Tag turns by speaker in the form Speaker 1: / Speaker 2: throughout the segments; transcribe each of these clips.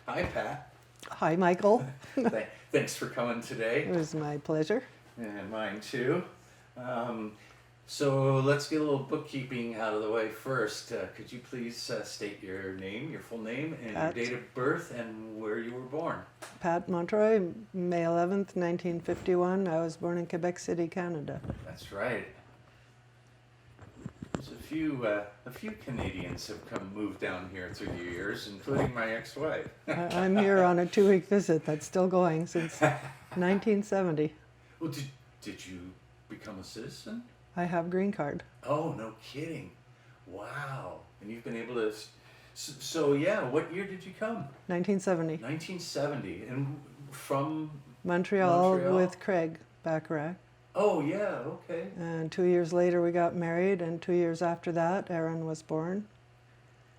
Speaker 1: Hi, Pat.
Speaker 2: Hi, Michael.
Speaker 1: Thanks for coming today,
Speaker 2: It was my pleasure.
Speaker 1: and mine too. Um, so let's get a little bookkeeping out of the way first. Could you please state your name, your full name, and
Speaker 2: Pat.
Speaker 1: your date of birth, and where you were born?
Speaker 2: Pat Montreuil, May 11th, 1951. I was born in Quebec City, Canada.
Speaker 1: That's right. There's a few Canadians have moved down here through the years, including my ex-wife.
Speaker 2: I'm here on a 2-week visit that's still going since 1970.
Speaker 1: Well, did you become a citizen?
Speaker 2: I have green card.
Speaker 1: Oh, no kidding. Wow. And you've been able to... So yeah, what year did you come?
Speaker 2: 1970.
Speaker 1: 1970. And from...
Speaker 2: Montreal
Speaker 1: Montreal?
Speaker 2: with Craig Bacharach.
Speaker 1: Oh, yeah, okay.
Speaker 2: And 2 years later we got married, and 2 years after that Aaron was born.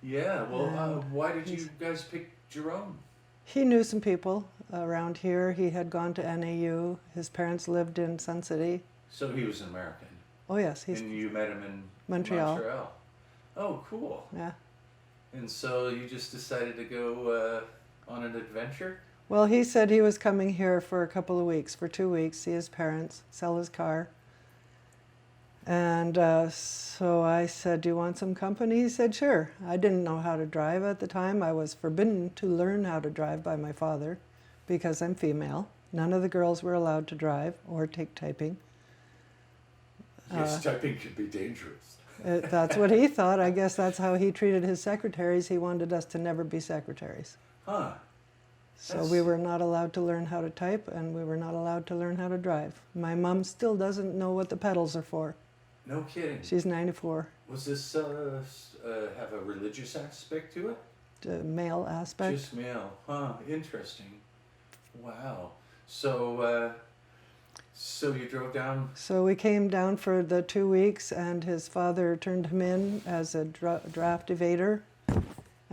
Speaker 1: Yeah, well, why did you guys pick Jerome?
Speaker 2: He knew some people around here. He had gone to NAU. His parents lived in Sun City.
Speaker 1: So he was an American.
Speaker 2: Oh yes, he's
Speaker 1: And you met him in
Speaker 2: Montreal.
Speaker 1: Oh, cool.
Speaker 2: Yeah.
Speaker 1: And so you just decided to go on an adventure?
Speaker 2: Well, he said he was coming here for a couple of weeks, for 2 weeks, see his parents, sell his car. And so I said, do you want some company? He said, sure. I didn't know how to drive at the time. I was forbidden to learn how to drive by my father because I'm female. None of the girls were allowed to drive or take typing.
Speaker 1: Yes, typing could be dangerous.
Speaker 2: That's what he thought. I guess that's how he treated his secretaries. He wanted us to never be secretaries.
Speaker 1: Huh.
Speaker 2: So we were not allowed to learn how to type, and we were not allowed to learn how to drive. My mom still doesn't know what the pedals are for.
Speaker 1: No kidding.
Speaker 2: She's 94.
Speaker 1: Was this have a religious aspect to it?
Speaker 2: The male aspect.
Speaker 1: Just male. Huh, interesting. Wow. So, so you drove down?
Speaker 2: So we came down for the 2 weeks, and his father turned him in as a draft evader.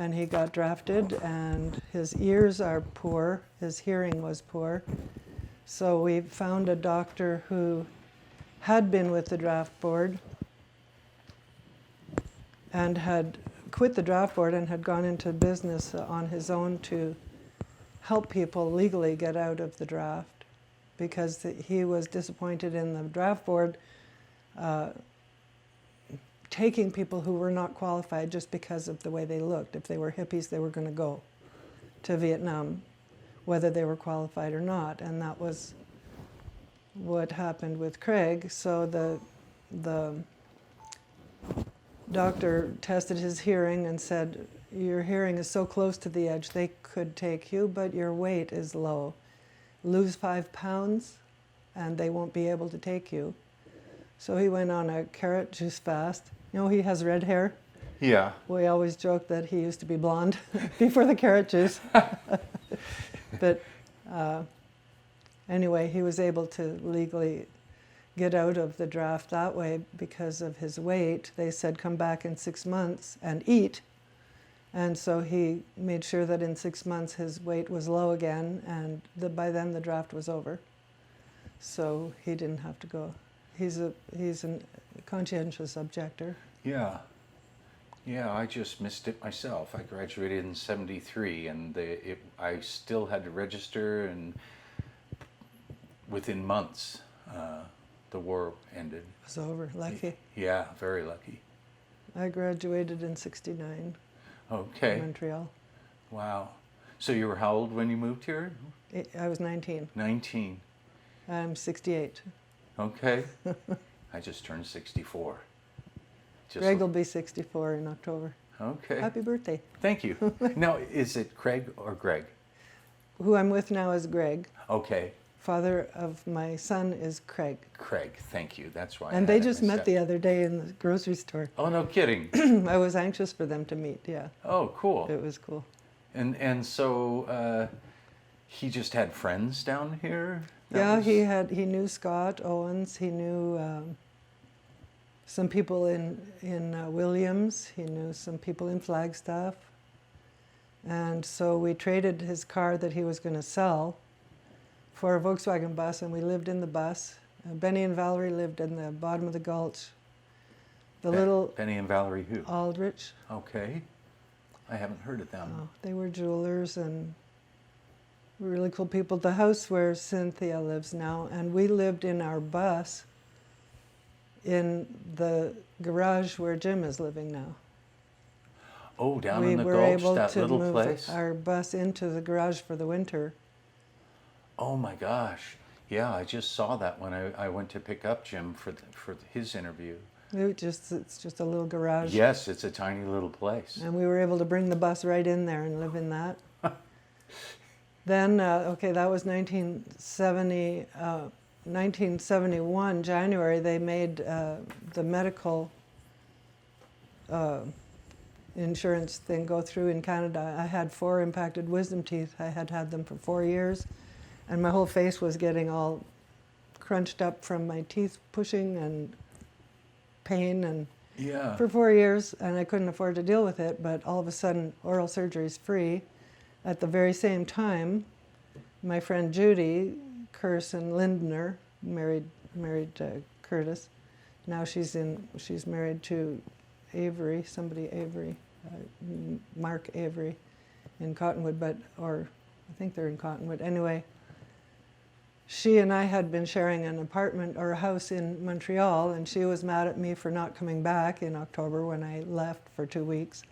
Speaker 2: And he got drafted, and his ears are poor, his hearing was poor. So we found a doctor who had been with the draft board and had quit the draft board and had gone into business on his own to help people legally get out of the draft, because he was disappointed in the draft board taking people who were not qualified just because of the way they looked. If they were hippies, they were going to go to Vietnam, whether they were qualified or not. And that was what happened with Craig. So the doctor tested his hearing and said, your hearing is so close to the edge, they could take you, but your weight is low. Lose 5 pounds and they won't be able to take you. So he went on a carrot juice fast. You know, he has red hair.
Speaker 1: Yeah.
Speaker 2: We always joke that he used to be blonde before the carrot juice. But anyway, he was able to legally get out of the draft that way because of his weight. They said, come back in 6 months and eat. And so he made sure that in 6 months his weight was low again, and by then the draft was over. So he didn't have to go. He's a conscientious objector.
Speaker 3: Yeah. Yeah, I just missed it myself. I graduated in '73, and I still had to register, and within months, the war ended.
Speaker 2: It was over. Lucky.
Speaker 3: Yeah, very lucky.
Speaker 2: I graduated in '69
Speaker 3: Okay.
Speaker 2: in Montreal.
Speaker 3: Wow. So you were how old when you moved here?
Speaker 2: I was 19.
Speaker 3: 19.
Speaker 2: I'm 68.
Speaker 3: Okay. I just turned 64.
Speaker 2: Greg will be 64 in October.
Speaker 3: Okay.
Speaker 2: Happy birthday.
Speaker 3: Thank you. Now, is it Craig or Greg?
Speaker 2: Who I'm with now is Greg.
Speaker 3: Okay.
Speaker 2: Father of my son is Craig.
Speaker 3: Craig, thank you. That's why.
Speaker 2: And they just met the other day in the grocery store.
Speaker 3: Oh, no kidding.
Speaker 2: I was anxious for them to meet, yeah.
Speaker 3: Oh, cool.
Speaker 2: It was cool.
Speaker 3: And so he just had friends down here?
Speaker 2: Yeah, he knew Scott Owens. He knew some people in Williams. He knew some people in Flagstaff. And so we traded his car that he was going to sell for a Volkswagen bus, and we lived in the bus. Benny and Valerie lived in the bottom of the gulch.
Speaker 3: Benny and Valerie who?
Speaker 2: Aldrich.
Speaker 3: Okay. I haven't heard of them.
Speaker 2: Oh, they were jewelers, and really cool people. The house where Cynthia lives now, and we lived in our bus in the garage where Jim is living now.
Speaker 3: Oh, down
Speaker 2: We
Speaker 3: in the
Speaker 2: were
Speaker 3: gulch,
Speaker 2: able
Speaker 3: that
Speaker 2: to
Speaker 3: little
Speaker 2: move
Speaker 3: place.
Speaker 2: our bus into the garage for the winter.
Speaker 3: Oh my gosh. Yeah, I just saw that when I went to pick up Jim for his interview.
Speaker 2: It's just a little garage.
Speaker 3: Yes, it's a tiny little place.
Speaker 2: And we were able to bring the bus right in there and live in that. Then, okay, that was 1971, January, they made the medical insurance thing go through in Canada. I had 4 impacted wisdom teeth. I had had them for 4 years, and my whole face was getting all crunched up from my teeth pushing and pain and
Speaker 3: Yeah.
Speaker 2: for 4 years, and I couldn't afford to deal with it, but all of a sudden oral surgery is free. At the very same time, my friend Judy Curson Lindner married Curtis. Now she's married to Avery, Mark Avery in Cottonwood, or I think they're in Cottonwood. Anyway, she and I had been sharing an apartment or a house in Montreal, and she was mad at me for not coming back in October when I left for 2 weeks.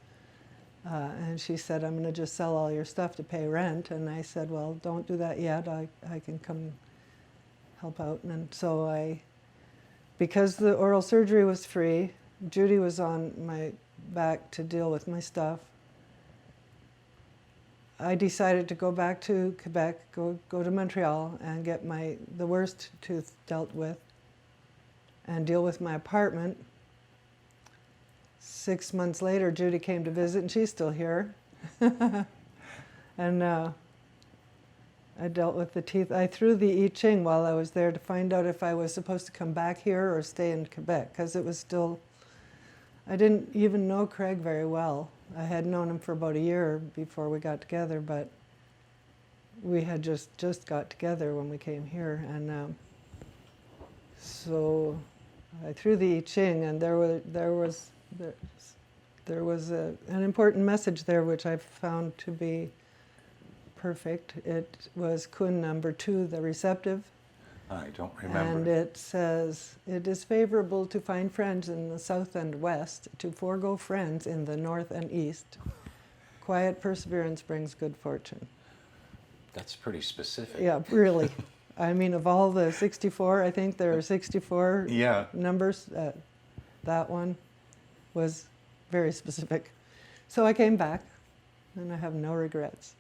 Speaker 2: And she said, I'm going to just sell all your stuff to pay rent. And I said, well, don't do that yet. I can come help out. And so because the oral surgery was free, Judy was on my back to deal with my stuff. I decided to go back to Quebec, go to Montreal and get the worst tooth dealt with and deal with my apartment. 6 months later, Judy came to visit, and she's still here. And I dealt with the teeth. I threw the I Ching while I was there to find out if I was supposed to come back here or stay in Quebec, because it was still, I didn't even know Craig very well. I had known him for about a year before we got together, but we had just got together when we came here. And so I threw the I Ching, and there was an important message there which I found to be perfect. It was Kun number 2, the receptive.
Speaker 3: I don't remember.
Speaker 2: And it says, it is favorable to find friends in the south and west, to forego friends in the north and east. Quiet perseverance brings good fortune.
Speaker 3: That's pretty specific.
Speaker 2: Yeah, really. I mean, of all the 64, I think there are 64 numbers. That one was very specific. So I came back, and I have no regrets.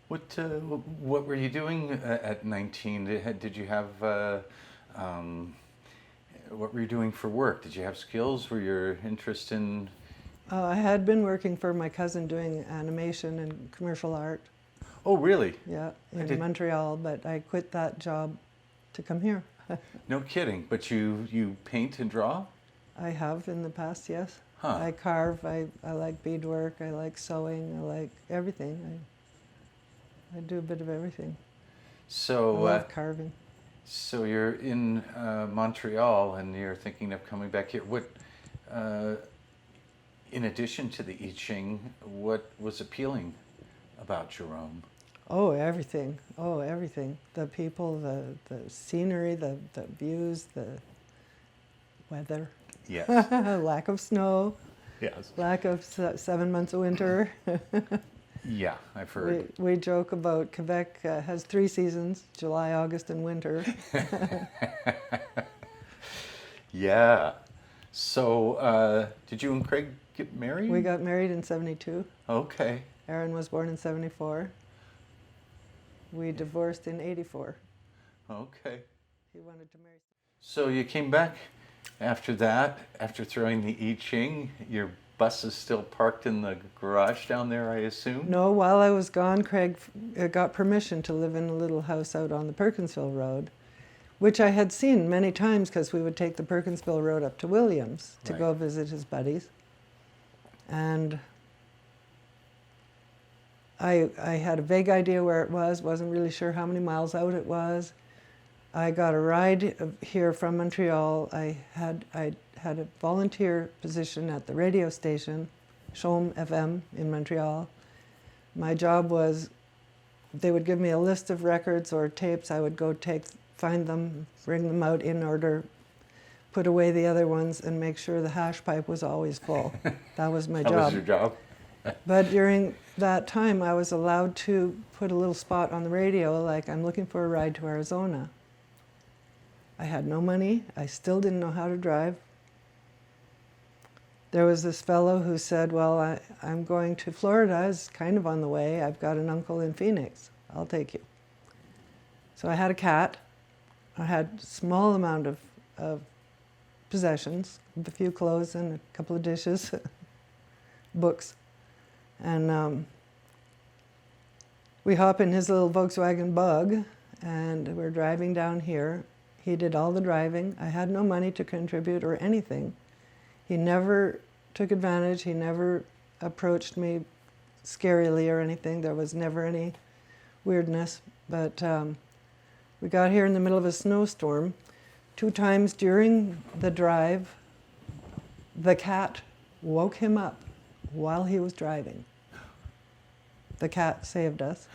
Speaker 3: What were you doing at 19? Did you have, what were you doing for work? Did you have skills? Were your interest in?
Speaker 2: I had been working for my cousin doing animation and commercial art.
Speaker 3: Oh, really?
Speaker 2: Yeah, in Montreal, but I quit that job to come here.
Speaker 3: No kidding, but you paint and draw?
Speaker 2: I have in the past, yes.
Speaker 3: Huh.
Speaker 2: I carve, I like beadwork, I like sewing, I like everything. I do a bit of everything.
Speaker 3: So
Speaker 2: I love carving.
Speaker 3: So you're in Montreal and you're thinking of coming back here. What, in addition to the I Ching, what was appealing about Jerome?
Speaker 2: Oh, everything. Oh, everything. The people, the scenery, the views, the weather.
Speaker 3: Yes.
Speaker 2: Lack of snow.
Speaker 3: Yes.
Speaker 2: Lack of 7 months of winter.
Speaker 3: Yeah, I've heard.
Speaker 2: We joke about Quebec has 3 seasons, July, August, and winter.
Speaker 3: Yeah. So, did you and Craig get married?
Speaker 2: We got married in 72.
Speaker 3: Okay.
Speaker 2: Aaron was born in 74. We divorced in 84.
Speaker 3: Okay.
Speaker 2: He wanted to marry.
Speaker 3: So you came back after that, after throwing the I Ching. Your bus is still parked in the garage down there, I assume?
Speaker 2: No, while I was gone, Craig got permission to live in a little house out on the Perkinsville Road, which I had seen many times because we would take the Perkinsville Road up to Williams to go visit his buddies. And I had a vague idea where it was, wasn't really sure how many miles out it was. I got a ride here from Montreal. I had a volunteer position at the radio station, Jerome FM in Montreal. My job was they would give me a list of records or tapes. I would go find them, bring them out in order, put away the other ones, and make sure the hash pipe was always full. That was my
Speaker 3: That
Speaker 2: job.
Speaker 3: was your job?
Speaker 2: But during that time, I was allowed to put a little spot on the radio, like, I'm looking for a ride to Arizona. I had no money. I still didn't know how to drive. There was this fellow who said, well, I'm going to Florida. It's kind of on the way. I've got an uncle in Phoenix. I'll take you. So I had a cat. I had a small amount of possessions, a few clothes and a couple of dishes, books. And we hop in his little Volkswagen Bug, and we're driving down here. He did all the driving. I had no money to contribute or anything. He never took advantage. He never approached me scarily or anything. There was never any weirdness. But we got here in the middle of a snowstorm. 2 times during the drive, the cat woke him up while he was driving. The cat saved us.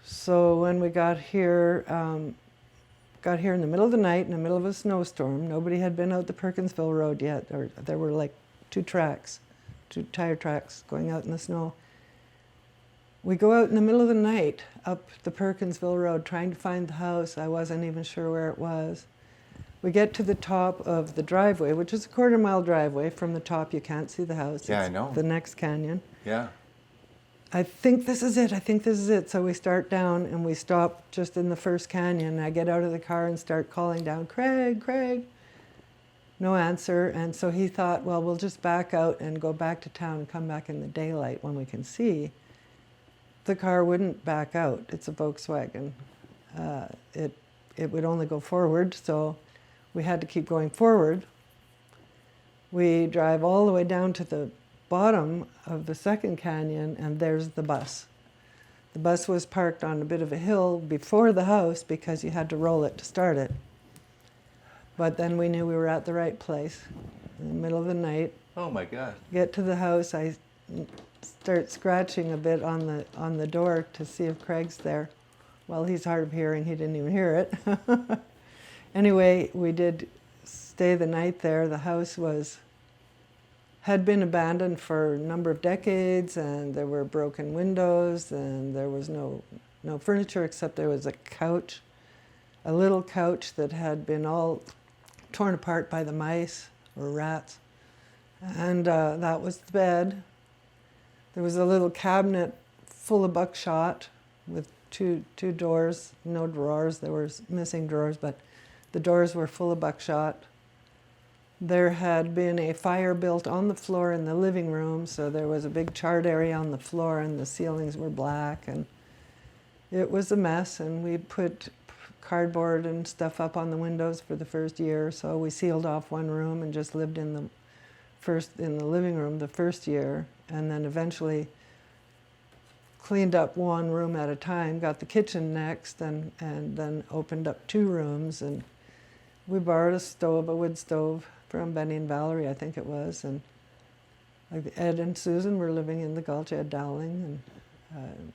Speaker 2: So when we got here in the middle of the night, in the middle of a snowstorm. Nobody had been out the Perkinsville Road yet, or there were like 2 tire tracks going out in the snow. We go out in the middle of the night up the Perkinsville Road trying to find the house. I wasn't even sure where it was. We get to the top of the driveway, which is a 1/4-mile driveway. From the top, you can't see the house.
Speaker 3: Yeah,
Speaker 2: it's
Speaker 3: I know.
Speaker 2: the next canyon.
Speaker 3: Yeah.
Speaker 2: I think this is it. I think this is it. So we start down and we stop just in the first canyon. I get out of the car and start calling down, Craig, Craig. No answer. And so he thought, well, we'll just back out and go back to town and come back in the daylight when we can see. The car wouldn't back out. It's a Volkswagen. It would only go forward, so we had to keep going forward. We drive all the way down to the bottom of the second canyon, and there's the bus. The bus was parked on a bit of a hill before the house because you had to roll it to start it. But then we knew we were at the right place. In the middle of the night,
Speaker 3: Oh my God.
Speaker 2: get to the house, I start scratching a bit on the door to see if Craig's there. Well, he's hard of hearing, he didn't even hear it. Anyway, we did stay the night there. The house had been abandoned for a number of decades, and there were broken windows, and there was no furniture except there was a couch, a little couch that had been all torn apart by the mice or rats. And that was the bed. There was a little cabinet full of buckshot with two doors, no drawers. There were missing drawers, but the doors were full of buckshot. There had been a fire built on the floor in the living room, so there was a big charred area on the floor, and the ceilings were black, and it was a mess. And we put cardboard and stuff up on the windows for the first year or so. We sealed off one room and just lived in the living room the first year, and then eventually cleaned up one room at a time, got the kitchen next, and then opened up 2 rooms. And we borrowed a wood stove from Benny and Valerie, I think it was. And like Ed and Susan were living in the Gulch, Ed Dowling. And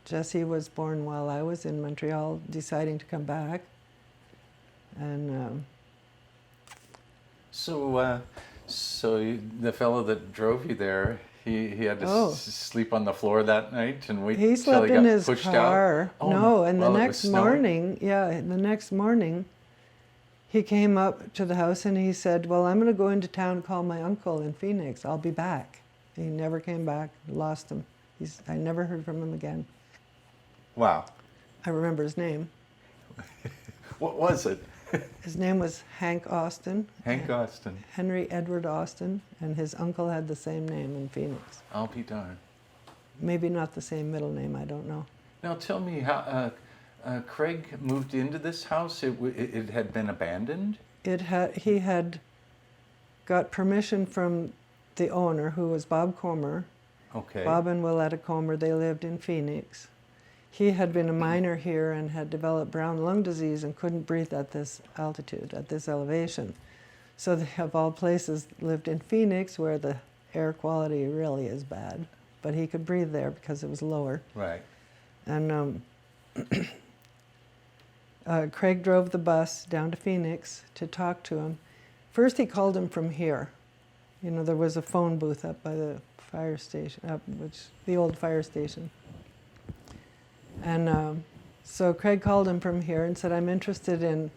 Speaker 2: Jesse was born while I was in Montreal, deciding to come back. And
Speaker 3: So the fellow that drove you there, he had to sleep on the floor that night and wait
Speaker 2: he
Speaker 3: till
Speaker 2: slept
Speaker 3: he
Speaker 2: in
Speaker 3: got
Speaker 2: his
Speaker 3: pushed
Speaker 2: car.
Speaker 3: out? Oh,
Speaker 2: No, and
Speaker 3: well,
Speaker 2: the
Speaker 3: it
Speaker 2: next
Speaker 3: was snowing?
Speaker 2: morning, he came up to the house and he said, well, I'm going to go into town and call my uncle in Phoenix. I'll be back. He never came back. Lost him. I never heard from him again.
Speaker 3: Wow.
Speaker 2: I remember his name.
Speaker 3: What was it?
Speaker 2: His name was Hank Austin.
Speaker 3: Hank Austin.
Speaker 2: Henry Edward Austin, and his uncle had the same name in Phoenix.
Speaker 3: I'll be darned.
Speaker 2: Maybe not the same middle name, I don't know.
Speaker 3: Now tell me how Craig moved into this house. It had been abandoned?
Speaker 2: He had got permission from the owner, who was Bob Comer.
Speaker 3: Okay.
Speaker 2: Bob and Willetta Comer, they lived in Phoenix. He had been a miner here and had developed brown lung disease and couldn't breathe at this altitude, at this elevation. So they, of all places, lived in Phoenix, where the air quality really is bad. but he could breathe there because it was lower.
Speaker 3: Right.
Speaker 2: And Craig drove the bus down to Phoenix to talk to him. First he called him from here. You know, there was a phone booth up by the fire station, the old fire station. And so Craig called him from here and said, I'm interested in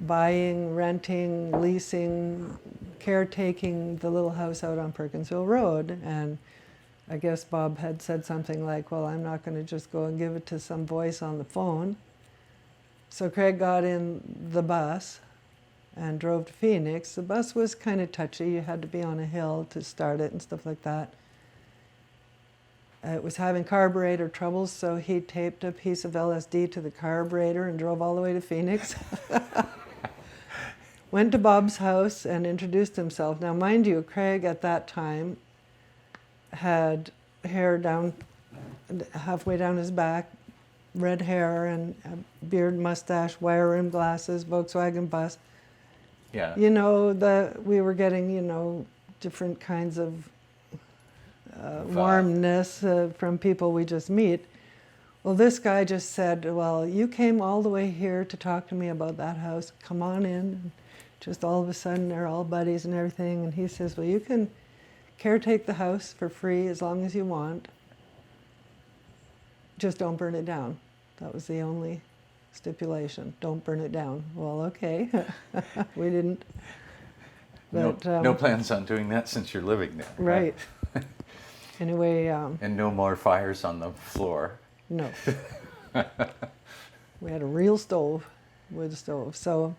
Speaker 2: buying, renting, leasing, caretaking the little house out on Perkinsville Road. And I guess Bob had said something like, well, I'm not going to just go and give it to some voice on the phone. So Craig got in the bus and drove to Phoenix. The bus was kind of touchy. You had to be on a hill to start it and stuff like that. It was having carburetor troubles, so he taped a piece of LSD to the carburetor and drove all the way to Phoenix. Went to Bob's house and introduced himself. Now, mind you, Craig at that time had hair down, halfway down his back, red hair and a beard, mustache, wire rim glasses, Volkswagen bus.
Speaker 3: Yeah.
Speaker 2: You know, we were getting, you know, different kinds of warmness from people we just meet. Well, this guy just said, well, you came all the way here to talk to me about that house. Come on in. Just all of a sudden, they're all buddies and everything. And he says, well, you can caretake the house for free as long as you want. Just don't burn it down. That was the only stipulation. Don't burn it down. Well, okay. We didn't. But,
Speaker 3: no plans on doing that since you're living there.
Speaker 2: Right. Anyway.
Speaker 3: And no more fires on the floor.
Speaker 2: No. We had a real stove, wood stove. So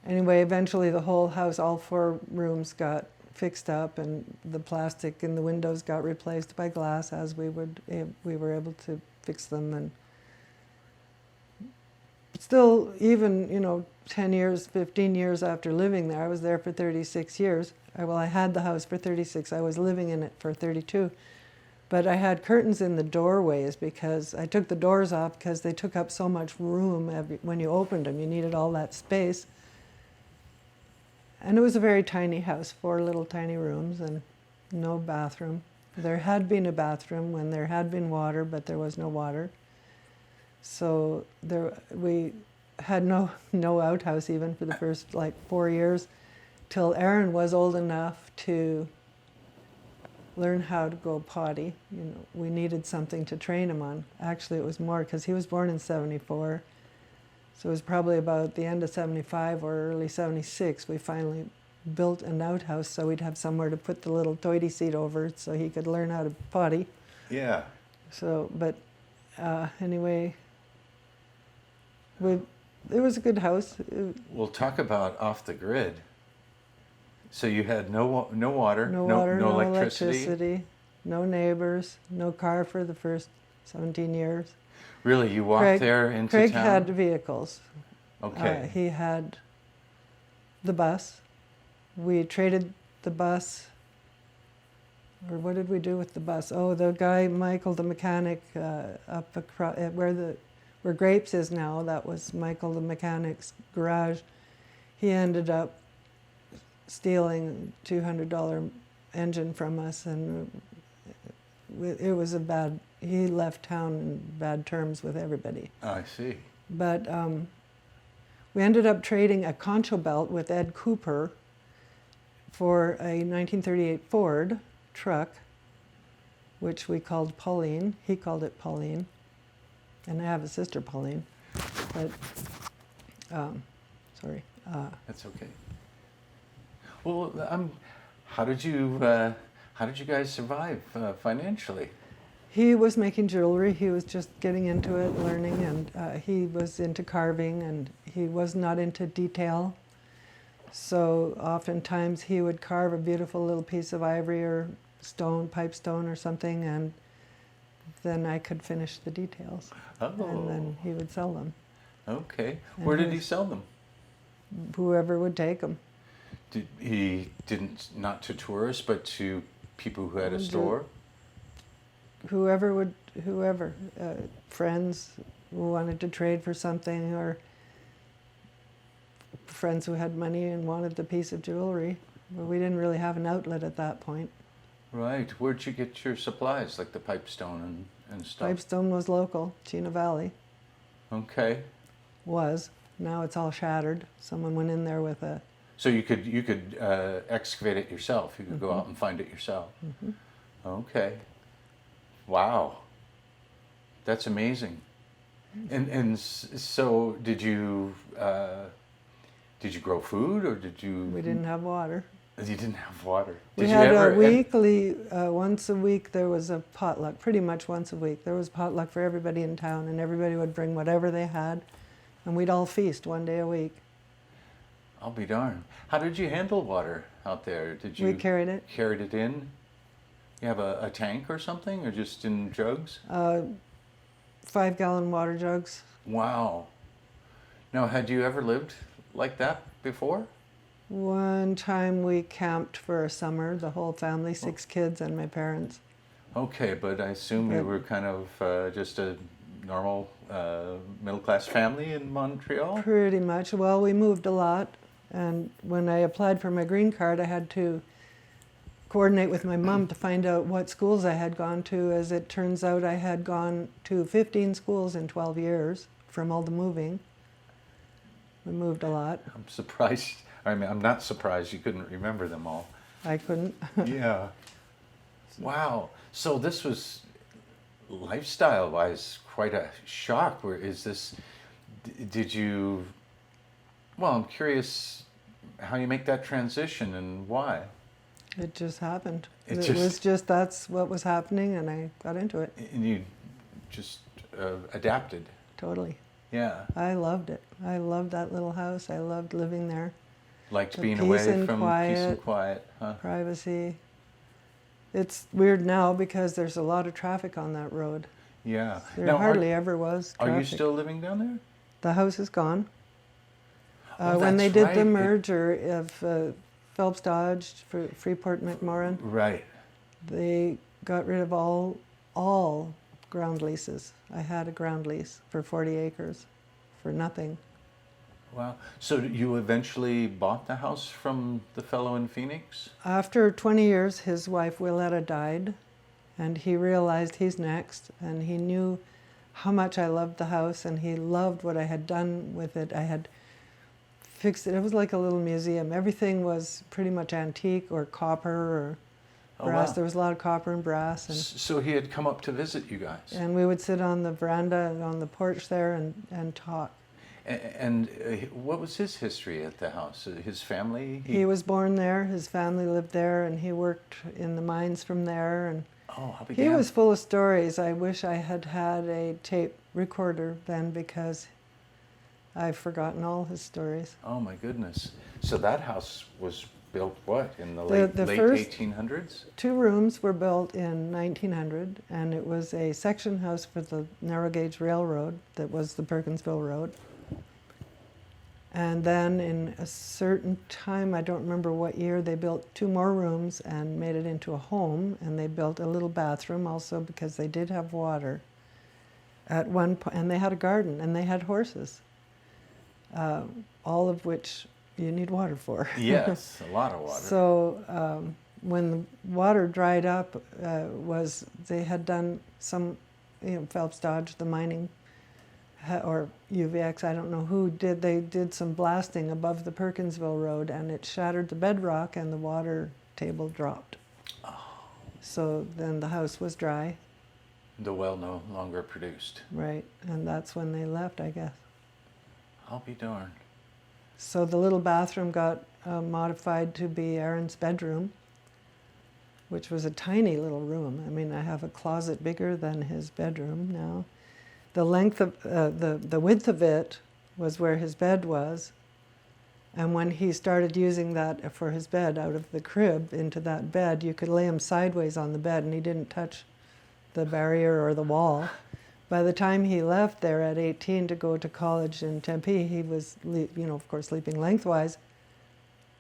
Speaker 2: anyway, eventually the whole house, all 4 rooms got fixed up, and the plastic in the windows got replaced by glass as we were able to fix them. And still, even, you know, 10 years, 15 years after living there, I was there for 36 years. I had the house for 36. I was living in it for 32. But I had curtains in the doorways because I took the doors off because they took up so much room when you opened them. You needed all that space. And it was a very tiny house, 4 little tiny rooms and no bathroom. There had been a bathroom when there had been water, but there was no water. So we had no outhouse even for the first 4 years, till Aaron was old enough to learn how to go potty. You know, we needed something to train him on. Actually, it was more because he was born in 74. So it was probably about the end of 75 or early 76, we finally built an outhouse so we'd have somewhere to put the little toity seat over it so he could learn how to potty.
Speaker 3: Yeah.
Speaker 2: So, but anyway, it was a good house.
Speaker 3: We'll talk about off the grid. So you had no water,
Speaker 2: No water,
Speaker 3: no electricity,
Speaker 2: no neighbors, no car for the first 17 years.
Speaker 3: Really, you walked there into
Speaker 2: Craig
Speaker 3: town?
Speaker 2: had vehicles.
Speaker 3: Okay.
Speaker 2: He had the bus. We traded the bus, or what did we do with the bus? Oh, the guy, Michael, the mechanic, up across, where Grapes is now, that was Michael the mechanic's garage. He ended up stealing a $200 engine from us, and it was he left town in bad terms with everybody.
Speaker 3: I see.
Speaker 2: But we ended up trading a concho belt with Ed Cooper for a 1938 Ford truck, which we called Pauline. He called it Pauline. And I have a sister, Pauline. But, sorry.
Speaker 3: That's okay. Well, how did you guys survive financially?
Speaker 2: He was making jewelry. He was just getting into it, learning, and he was into carving, and he was not into detail. So oftentimes he would carve a beautiful little piece of ivory or stone, pipe stone or something, and then I could finish the details.
Speaker 3: Oh.
Speaker 2: And then he would sell them.
Speaker 3: Okay.
Speaker 2: And
Speaker 3: Where did he sell them?
Speaker 2: Whoever would take them.
Speaker 3: Not to tourists, but to people who had a store?
Speaker 2: Whoever, friends who wanted to trade for something, or friends who had money and wanted the piece of jewelry. Well, we didn't really have an outlet at that point.
Speaker 3: Right. Where'd you get your supplies, like the pipestone and stuff?
Speaker 2: Pipestone was local, Chena Valley
Speaker 3: Okay.
Speaker 2: was. Now it's all shattered. Someone went in there with a.
Speaker 3: So you could excavate it yourself. You could go out and find it yourself. Okay. Wow. That's amazing. So did you grow food, or did you?
Speaker 2: We didn't have water.
Speaker 3: You didn't have water.
Speaker 2: We
Speaker 3: Did you
Speaker 2: had
Speaker 3: ever?
Speaker 2: a weekly, once a week there was a potluck, pretty much once a week. There was potluck for everybody in town, and everybody would bring whatever they had, and we'd all feast one day a week.
Speaker 3: I'll be darned. How did you handle water out there? Did you?
Speaker 2: We carried it.
Speaker 3: Carried it in? You have a tank or something, or just in jugs?
Speaker 2: 5-gallon water jugs.
Speaker 3: Wow. Now, had you ever lived like that before?
Speaker 2: One time we camped for a summer, the whole family, 6 kids and my parents.
Speaker 3: Okay, but I assume you
Speaker 2: But-
Speaker 3: were kind of just a normal middle-class family in Montreal?
Speaker 2: Pretty much. Well, we moved a lot, and when I applied for my green card, I had to coordinate with my mom to find out what schools I had gone to. As it turns out, I had gone to 15 schools in 12 years from all the moving. We moved a lot.
Speaker 3: I'm surprised. I mean, I'm not surprised you couldn't remember them all.
Speaker 2: I couldn't.
Speaker 3: Yeah. Wow. So this was, lifestyle-wise, quite a shock. Did you, well, I'm curious how you make that transition and why.
Speaker 2: It just happened.
Speaker 3: It
Speaker 2: It
Speaker 3: just-
Speaker 2: was just, that's what was happening, and I got into it.
Speaker 3: And you just adapted.
Speaker 2: Totally.
Speaker 3: Yeah.
Speaker 2: I loved it. I loved that little house. I loved living there.
Speaker 3: Liked
Speaker 2: The
Speaker 3: being
Speaker 2: peace
Speaker 3: away
Speaker 2: and
Speaker 3: from peace and quiet, huh?
Speaker 2: Privacy. It's weird now because there's a lot of traffic on that road.
Speaker 3: Yeah.
Speaker 2: There
Speaker 3: Now,
Speaker 2: hardly ever was
Speaker 3: are
Speaker 2: traffic.
Speaker 3: you still living down there?
Speaker 2: The house is gone.
Speaker 3: Oh,
Speaker 2: When they
Speaker 3: that's
Speaker 2: did
Speaker 3: right.
Speaker 2: the
Speaker 3: It-
Speaker 2: merger of Phelps Dodge for Freeport McMorran,
Speaker 3: Right.
Speaker 2: they got rid of all ground leases. I had a ground lease for 40 acres for nothing.
Speaker 3: Wow. So you eventually bought the house from the fellow in Phoenix?
Speaker 2: After 20 years, his wife Willetta died, and he realized he's next, and he knew how much I loved the house, and he loved what I had done with it. I had fixed it. It was like a little museum. Everything was pretty much antique or copper or
Speaker 3: Oh,
Speaker 2: brass.
Speaker 3: wow.
Speaker 2: There was a lot of copper and brass,
Speaker 3: So he had come up to visit you guys?
Speaker 2: and we would sit on the veranda and on the porch there and talk.
Speaker 3: And what was his history at the house? His family?
Speaker 2: He was born there. His family lived there, and he worked in the mines from there. And
Speaker 3: Oh, how
Speaker 2: he
Speaker 3: began?
Speaker 2: was full of stories. I wish I had had a tape recorder then, because I've forgotten all his stories.
Speaker 3: Oh my goodness! So that house was built what in the
Speaker 2: The
Speaker 3: late
Speaker 2: first-
Speaker 3: 1800s?
Speaker 2: 2 rooms were built in 1900, and it was a section house for the narrow gauge railroad that was the Perkinsville Road. And then in a certain time, I don't remember what year, they built 2 more rooms and made it into a home, and they built a little bathroom also because they did have water at one point, and they had a garden, and they had horses, all of which you need water for.
Speaker 3: Yes, a lot of water.
Speaker 2: So when the water dried up, they had done some, Phelps Dodge, the mining, or UVX, I don't know who did. They did some blasting above the Perkinsville Road, and it shattered the bedrock, and the water table dropped. So then the house was dry,
Speaker 3: The well no longer produced.
Speaker 2: right? And that's when they left, I guess.
Speaker 3: I'll be darned.
Speaker 2: So the little bathroom got modified to be Aaron's bedroom, which was a tiny little room. I mean, I have a closet bigger than his bedroom now. The length of the width of it was where his bed was, and when he started using that for his bed, out of the crib into that bed, you could lay him sideways on the bed, and he didn't touch the barrier or the wall. By the time he left there at 18 to go to college in Tempe, he was, of course, sleeping lengthwise.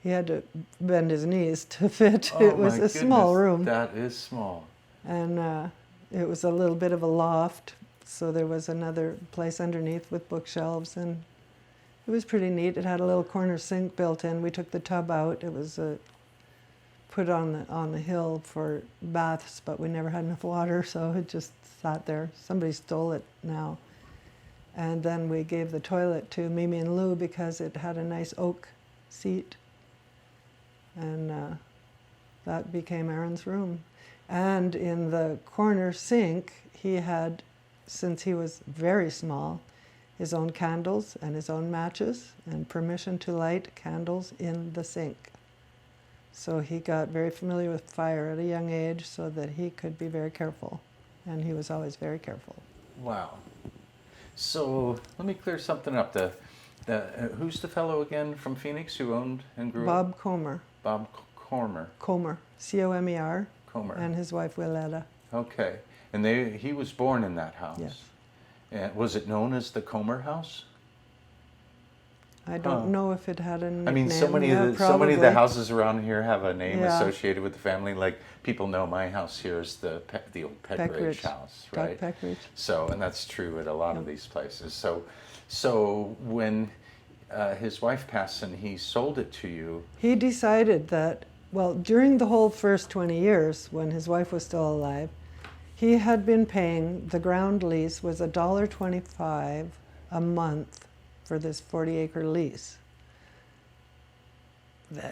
Speaker 2: He had to bend his knees to fit.
Speaker 3: Oh
Speaker 2: It was
Speaker 3: my
Speaker 2: a small
Speaker 3: goodness,
Speaker 2: room.
Speaker 3: That is small.
Speaker 2: And it was a little bit of a loft, so there was another place underneath with bookshelves, and it was pretty neat. It had a little corner sink built in. We took the tub out. It was put put on the hill for baths, but we never had enough water, so it just sat there. Somebody stole it now. And then we gave the toilet to Mimi and Lou because it had a nice oak seat. And that became Aaron's room. And in the corner sink, he had, since he was very small, his own candles and his own matches and permission to light candles in the sink. So he got very familiar with fire at a young age so that he could be very careful. And he was always very careful.
Speaker 3: Wow. So let me clear something up. Who's the fellow again from Phoenix who owned and grew up?
Speaker 2: Bob Comer.
Speaker 3: Bob Comer.
Speaker 2: Comer. C-O-M-E-R.
Speaker 3: Comer.
Speaker 2: And his wife Willetta.
Speaker 3: Okay. And he was born in that house?
Speaker 2: Yes.
Speaker 3: And was it known as the Comer house?
Speaker 2: I don't know if it had a nickname.
Speaker 3: I mean, so many of the houses around here have a name associated with the family. Like people know my house here is the old Peckridge house, right?
Speaker 2: Doc Peckridge.
Speaker 3: So, and that's true at a lot of these places. So when his wife passed and he sold it to you,
Speaker 2: he decided that, well, during the whole first 20 years, when his wife was still alive, he had been paying, the ground lease was $1.25 a month for this 40-acre lease.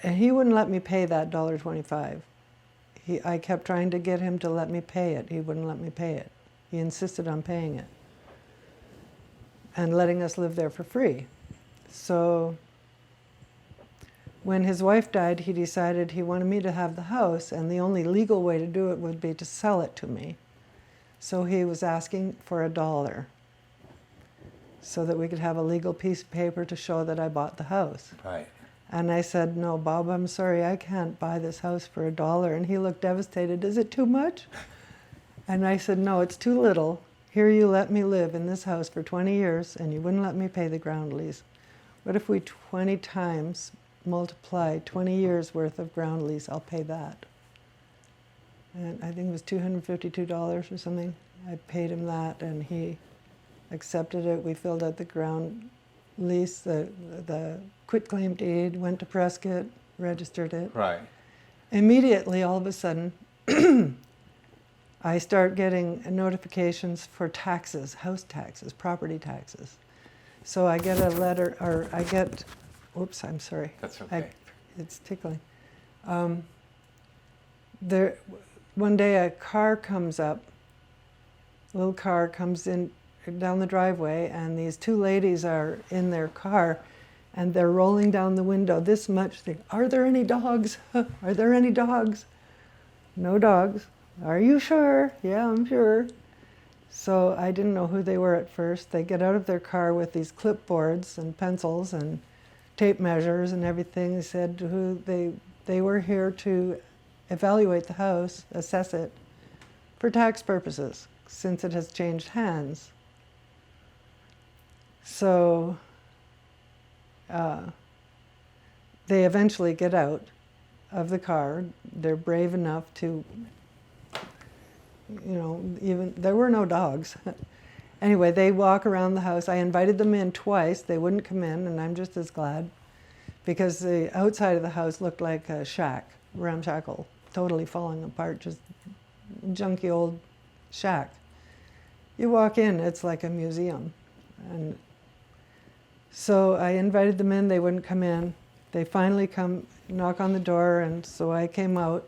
Speaker 2: And he wouldn't let me pay that $1.25. I kept trying to get him to let me pay it. He wouldn't let me pay it. He insisted on paying it and letting us live there for free. So when his wife died, he decided he wanted me to have the house, and the only legal way to do it would be to sell it to me. So he was asking for $1 so that we could have a legal piece of paper to show that I bought the house.
Speaker 3: right?
Speaker 2: And I said, no, Bob, I'm sorry, I can't buy this house for $1. And he looked devastated. Is it too much? And I said, no, it's too little. Here you let me live in this house for 20 years, and you wouldn't let me pay the ground lease. What if we 20 times multiply 20 years worth of ground lease? I'll pay that. And I think it was $252 or something. I paid him that, and he accepted it. We filled out the ground lease, the quitclaim deed, went to Prescott, registered it.
Speaker 3: Right.
Speaker 2: Immediately, all of a sudden, I start getting notifications for taxes, house taxes, property taxes. So I get a letter, or I get, whoops, I'm sorry.
Speaker 3: That's okay.
Speaker 2: It's tickling. One day a car comes up, a little car comes in down the driveway, and these two ladies are in their car, and they're rolling down the window this much. Are there any dogs? Are there any dogs? No dogs. Are you sure? Yeah, I'm sure. So I didn't know who they were at first. They get out of their car with these clipboards and pencils and tape measures and everything. They said they were here to evaluate the house, assess it, for tax purposes, since it has changed hands. So they eventually get out of the car. They're brave enough to, even, there were no dogs. Anyway, they walk around the house. I invited them in twice. They wouldn't come in, and I'm just as glad, because the outside of the house looked like a shack, ramshackle, totally falling apart, just junky old shack. You walk in, it's like a museum. And so I invited them in, they wouldn't come in. They finally come, knock on the door, and so I came out.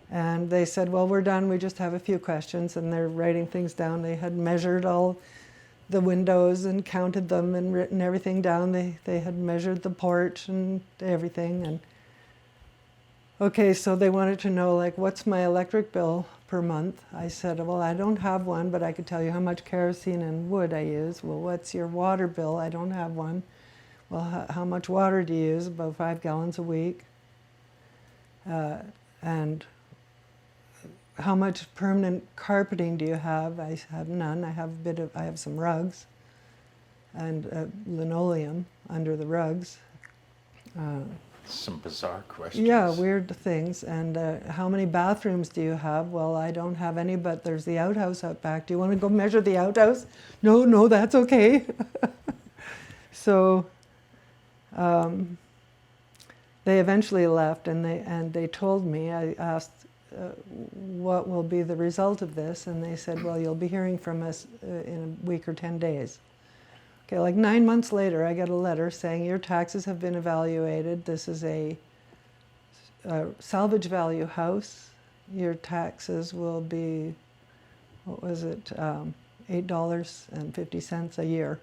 Speaker 2: And they said, well, we're done, we just have a few questions. And they're writing things down. They had measured all the windows and counted them and written everything down. They had measured the porch and everything. And okay, so they wanted to know, like, what's my electric bill per month? I said, well, I don't have one, but I could tell you how much kerosene and wood I use. Well, what's your water bill? I don't have one. Well, how much water do you use? About 5 gallons a week. And how much permanent carpeting do you have? I have none. I have some rugs and linoleum under the rugs.
Speaker 3: Some bizarre questions.
Speaker 2: Yeah, weird things. And how many bathrooms do you have? Well, I don't have any, but there's the outhouse out back. Do you want to go measure the outhouse? No, that's okay. So they eventually left, and they told me, I asked, what will be the result of this? And they said, well, you'll be hearing from us in a week or 10 days. Okay, like 9 months later, I get a letter saying your taxes have been evaluated. This is a salvage value house. Your taxes will be, what was it, $8.50 a year.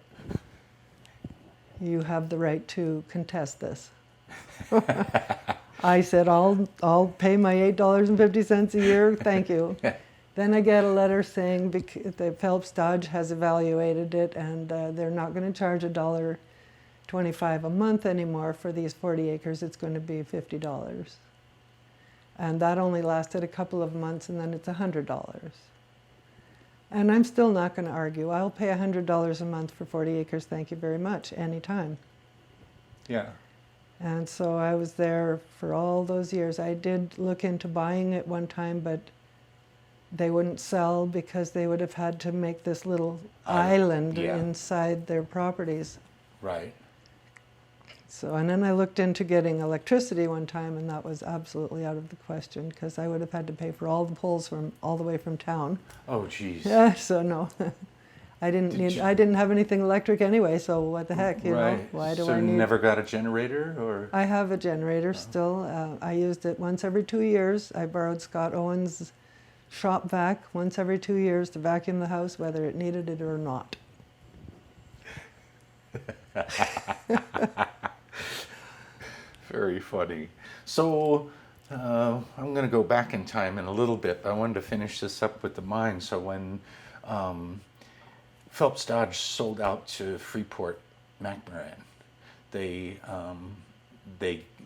Speaker 2: You have the right to contest this. I said, I'll pay my $8.50 a year, thank you. Then I get a letter saying the Phelps Dodge has evaluated it, and they're not going to charge $1.25 a month anymore for these 40 acres. It's going to be $50. And that only lasted a couple of months, and then it's $100. And I'm still not going to argue. I'll pay $100 a month for 40 acres, thank you very much, anytime.
Speaker 3: Yeah.
Speaker 2: And so I was there for all those years. I did look into buying it one time, but they wouldn't sell because they would have had to make this little island inside their properties.
Speaker 3: Right.
Speaker 2: So, and then I looked into getting electricity one time, and that was absolutely out of the question because I would have had to pay for all the poles from all the way from town.
Speaker 3: Oh, geez.
Speaker 2: Yeah, so no. I didn't have anything electric anyway, so what the heck, you know? Why do I need?
Speaker 3: So you never got a generator, or?
Speaker 2: I have a generator still. I used it once every 2 years. I borrowed Scott Owen's shop vac once every 2 years to vacuum the house, whether it needed it or not.
Speaker 3: Very funny. So I'm going to go back in time in a little bit, but I wanted to finish this up with the mine. So when Phelps Dodge sold out to Freeport McMoran, they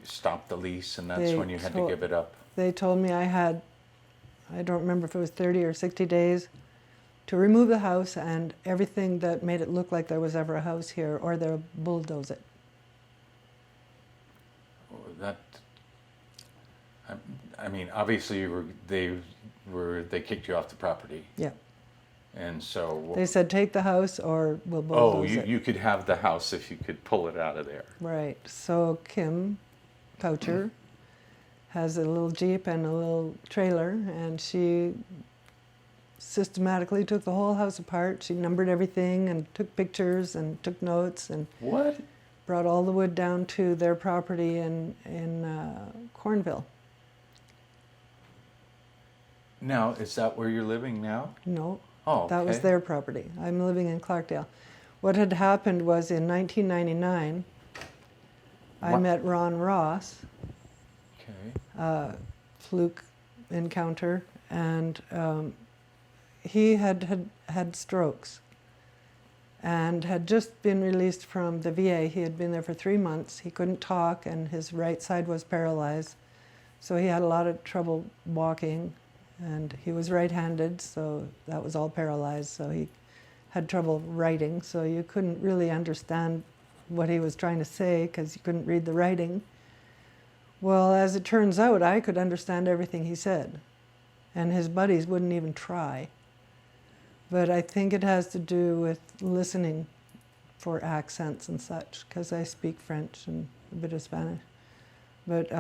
Speaker 3: stopped the lease, and that's when you had to give it up.
Speaker 2: They told me I had, I don't remember if it was 30 or 60 days to remove the house and everything that made it look like there was ever a house here, or they'll bulldoze it.
Speaker 3: I mean, obviously they kicked you off the property.
Speaker 2: Yeah.
Speaker 3: And so
Speaker 2: they said, take the house or we'll bulldoze it.
Speaker 3: You could have the house if you could pull it out of there.
Speaker 2: Right. So Kim Poucher has a little Jeep and a little trailer, and she systematically took the whole house apart. She numbered everything and took pictures and took notes and
Speaker 3: What?
Speaker 2: brought all the wood down to their property in Cornville.
Speaker 3: Now, is that where you're living now?
Speaker 2: No,
Speaker 3: Oh,
Speaker 2: that was
Speaker 3: okay.
Speaker 2: their property. I'm living in Clarkdale. What had happened was in 1999, I met Ron Ross,
Speaker 3: Okay.
Speaker 2: fluke encounter, and he had strokes and had just been released from the VA. He had been there for 3 months. He couldn't talk, and his right side was paralyzed. So he had a lot of trouble walking, and he was right-handed, so that was all paralyzed. So he had trouble writing, so you couldn't really understand what he was trying to say because you couldn't read the writing. Well, as it turns out, I could understand everything he said, and his buddies wouldn't even try. But I think it has to do with listening for accents and such, because I speak French and a bit of Spanish. But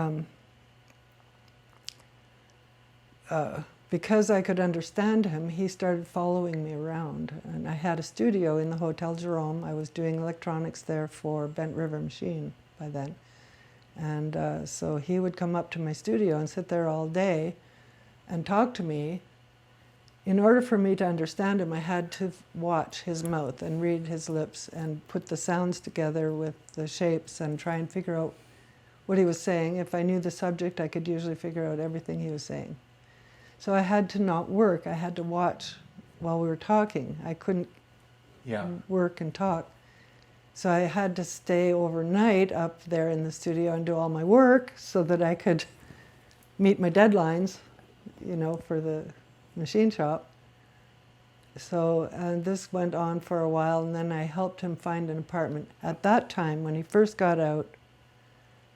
Speaker 2: because I could understand him, he started following me around. And I had a studio in the Hotel Jerome. I was doing electronics there for Bent River Machine by then. And so he would come up to my studio and sit there all day and talk to me. In order for me to understand him, I had to watch his mouth and read his lips and put the sounds together with the shapes and try and figure out what he was saying. If I knew the subject, I could usually figure out everything he was saying. So I had to not work. I had to watch while we were talking. I couldn't work and talk. So I had to stay overnight up there in the studio and do all my work so that I could meet my deadlines, you know, for the machine shop. So this went on for a while, and then I helped him find an apartment. At that time, when he first got out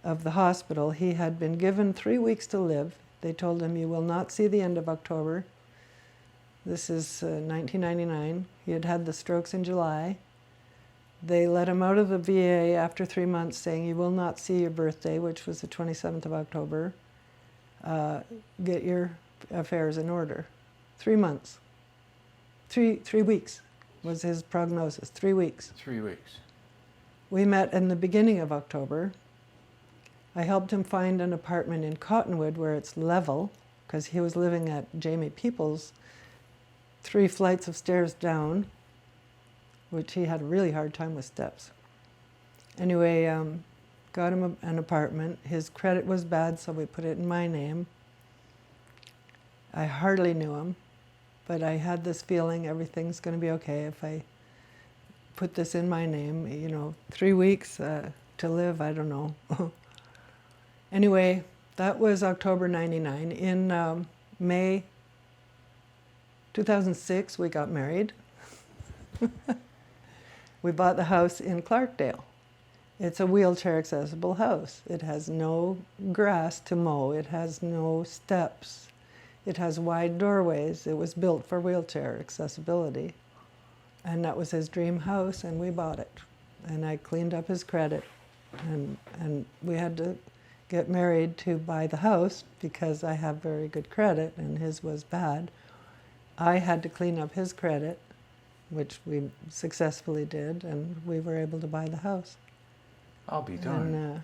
Speaker 2: of the hospital, he had been given 3 weeks to live. They told him, you will not see the end of October. This is 1999. He had had the strokes in July. they let him out of the VA after 3 months, saying, "You will not see your birthday," which was the 27th of October. Get your affairs in order. 3 months. Three weeks was his prognosis. 3 weeks.
Speaker 3: 3 weeks.
Speaker 2: We met in the beginning of October. I helped him find an apartment in Cottonwood where it's level, because he was living at Jamie Peoples, 3 flights of stairs down, which he had a really hard time with steps. Anyway, got him an apartment. His credit was bad, so we put it in my name. I hardly knew him, but I had this feeling everything's going to be okay if I put this in my name. 3 weeks to live, I don't know. Anyway, that was October 99. In May 2006, we got married. We bought the house in Clarkdale. It's a wheelchair accessible house. It has no grass to mow. It has no steps. It has wide doorways. It was built for wheelchair accessibility. And that was his dream house, and we bought it. And I cleaned up his credit. And we had to get married to buy the house because I have very good credit and his was bad. I had to clean up his credit, which we successfully did, and we were able to buy the house.
Speaker 3: I'll be darned.
Speaker 2: And,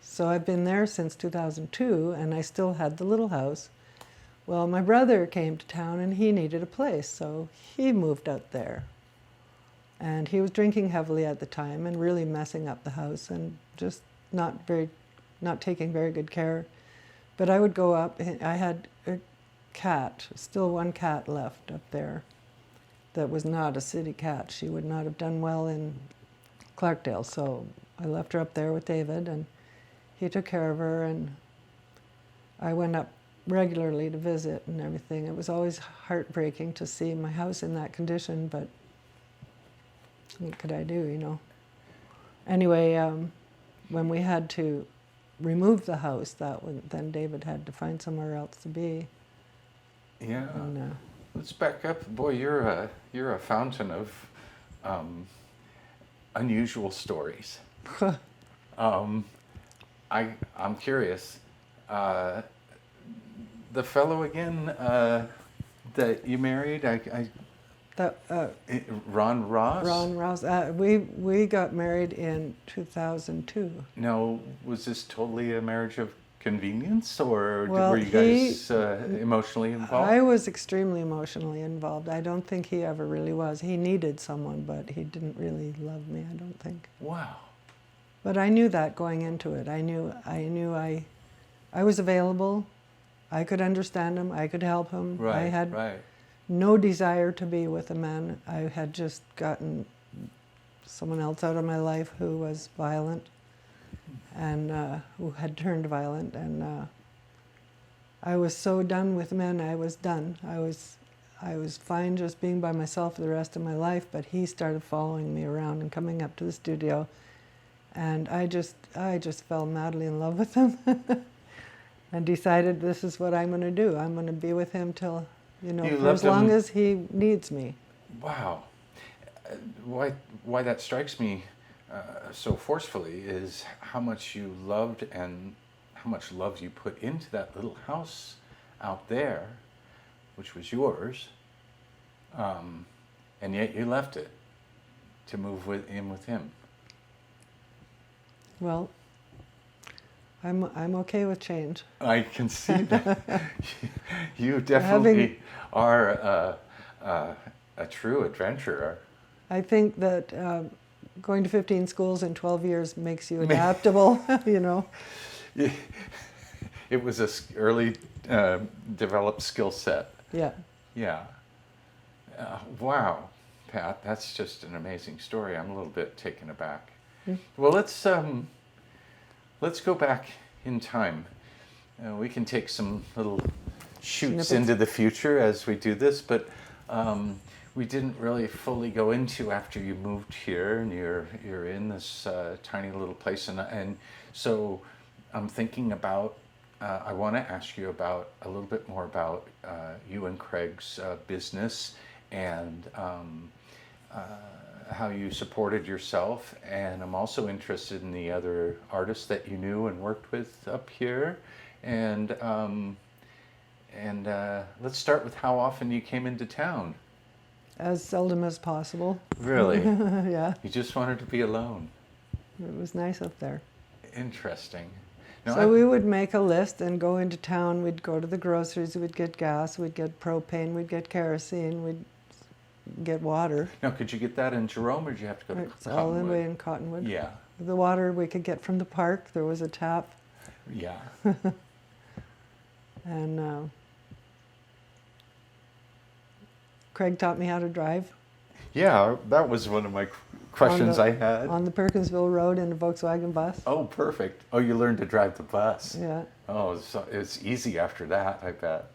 Speaker 2: so I've been there since 2002, and I still had the little house. Well, my brother came to town and he needed a place, so he moved out there. And he was drinking heavily at the time and really messing up the house and just not taking very good care. But I would go up, I had a cat, still one cat left up there that was not a city cat. She would not have done well in Clarkdale, so I left her up there with David, and he took care of her, and I went up regularly to visit and everything. It was always heartbreaking to see my house in that condition, but what could I do, Anyway, when we had to remove the house, then David had to find somewhere else to be.
Speaker 3: Yeah.
Speaker 2: And,
Speaker 3: Let's back up. Boy, you're a fountain of unusual stories. I'm curious. The fellow again that you married, Ron Ross.
Speaker 2: Ron Ross. We got married in 2002.
Speaker 3: Now, was this totally a marriage of convenience, or
Speaker 2: Well,
Speaker 3: were you guys emotionally involved?
Speaker 2: I was extremely emotionally involved. I don't think he ever really was. He needed someone, but he didn't really love me, I don't think.
Speaker 3: Wow.
Speaker 2: But I knew that going into it. I knew I was available. I could understand him. I could help him.
Speaker 3: Right.
Speaker 2: I had
Speaker 3: right.
Speaker 2: no desire to be with a man. I had just gotten someone else out of my life who was violent and who had turned violent, and I was so done with men. I was done. I was fine just being by myself for the rest of my life, but he started following me around and coming up to the studio, and I just fell madly in love with him and decided this is what I'm going to do. I'm going to be with him till, for as long as he needs me.
Speaker 3: Wow. Why that strikes me so forcefully is how much you loved and how much love you put into that little house out there, which was yours, and yet you left it to move in with him.
Speaker 2: Well, I'm okay with change.
Speaker 3: I can see that. You definitely are a true adventurer.
Speaker 2: I think that going to 15 schools in 12 years makes you adaptable,
Speaker 3: It was a early developed skill set.
Speaker 2: Yeah.
Speaker 3: Yeah. Wow, Pat, that's just an amazing story. I'm a little bit taken aback. Well, let's go back in time. We can take some little shoots into the future as we do this, but we didn't really fully go into after you moved here and you're in this tiny little place, and so I'm thinking about. I want to ask you about a little bit more about you and Craig's business and how you supported yourself, and I'm also interested in the other artists that you knew and worked with up here. And let's start with how often you came into town.
Speaker 2: As seldom as possible.
Speaker 3: Really?
Speaker 2: Yeah,
Speaker 3: You just wanted to be alone.
Speaker 2: it was nice up there.
Speaker 3: Interesting. Now,
Speaker 2: So we would make a list and go into town. We'd go to the groceries, we'd get gas, we'd get propane, we'd get kerosene, we'd get water.
Speaker 3: now, could you get that in Jerome, or did you have to go to
Speaker 2: It's all the
Speaker 3: Cottonwood?
Speaker 2: way in Cottonwood.
Speaker 3: Yeah,
Speaker 2: The water we could get from the park. There was a tap.
Speaker 3: yeah.
Speaker 2: And Craig taught me how to drive
Speaker 3: Yeah, that was one of my questions I had.
Speaker 2: on the Perkinsville Road in a Volkswagen bus.
Speaker 3: Oh, perfect. Oh, you learned to drive the bus.
Speaker 2: Yeah,
Speaker 3: Oh, so it's easy after that, I bet.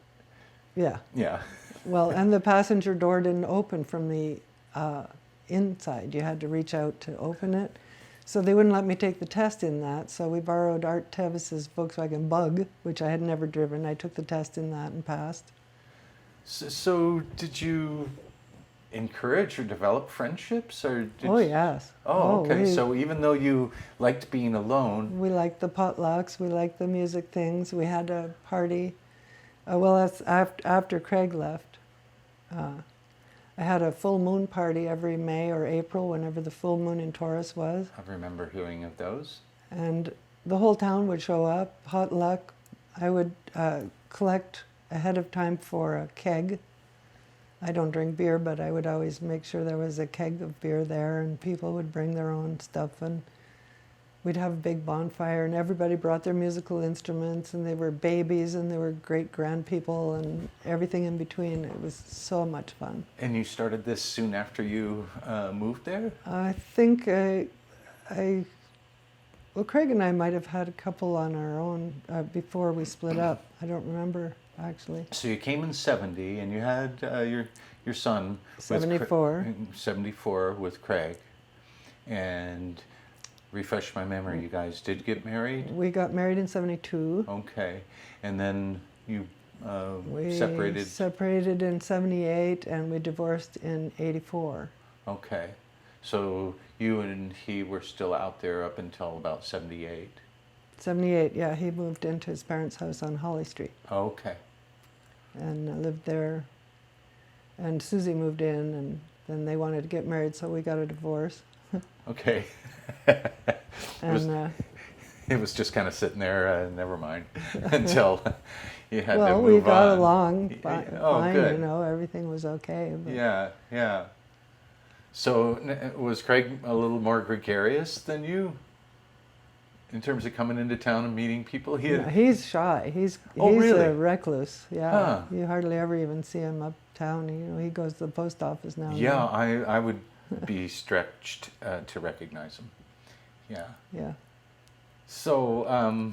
Speaker 2: yeah.
Speaker 3: Yeah.
Speaker 2: Well, and the passenger door didn't open from the inside. You had to reach out to open it. So they wouldn't let me take the test in that. So we borrowed Art Tevis's Volkswagen Bug, which I had never driven. I took the test in that and passed.
Speaker 3: So did you encourage or develop friendships, or did
Speaker 2: Oh, yes.
Speaker 3: Oh, okay.
Speaker 2: we-
Speaker 3: So even though you liked being alone,
Speaker 2: We liked the potlucks. We liked the music things. We had a party. Well, that's after Craig left. I had a full moon party every May or April, whenever the full moon in Taurus was.
Speaker 3: I remember hearing of those.
Speaker 2: And the whole town would show up, hot luck. I would collect ahead of time for a keg. I don't drink beer, but I would always make sure there was a keg of beer there, and people would bring their own stuff, and we'd have a big bonfire, and everybody brought their musical instruments, and they were babies, and they were great grand people, and everything in between. It was so much fun.
Speaker 3: And you started this soon after you moved there?
Speaker 2: I think well, Craig and I might have had a couple on our own before we split up. I don't remember, actually.
Speaker 3: So you came in 70, and you had your son. with
Speaker 2: 74.
Speaker 3: 74 with Craig. And refresh my memory, you guys did get married?
Speaker 2: We got married in 72.
Speaker 3: Okay. And then you
Speaker 2: We
Speaker 3: separated?
Speaker 2: separated in 78, and we divorced in 84.
Speaker 3: Okay. So you and he were still out there up until about 78?
Speaker 2: 78, yeah. He moved into his parents' house on Holly Street
Speaker 3: Okay.
Speaker 2: and lived there. And Susie moved in, and then they wanted to get married, so we got a divorce.
Speaker 3: Okay.
Speaker 2: And
Speaker 3: It was just kind of sitting there, never mind, until you had to
Speaker 2: well,
Speaker 3: move
Speaker 2: we got
Speaker 3: on.
Speaker 2: along
Speaker 3: Oh,
Speaker 2: fine,
Speaker 3: good.
Speaker 2: you know, everything was okay. But
Speaker 3: Yeah, yeah. So was Craig a little more gregarious than you in terms of coming into town and meeting people? He
Speaker 2: no,
Speaker 3: had,
Speaker 2: he's shy. He's
Speaker 3: really?
Speaker 2: a recluse. Yeah,
Speaker 3: Huh.
Speaker 2: you hardly ever even see him uptown. You know, he goes to the post office now. and
Speaker 3: yeah, I would be stretched to recognize him. Yeah.
Speaker 2: then. Yeah.
Speaker 3: So,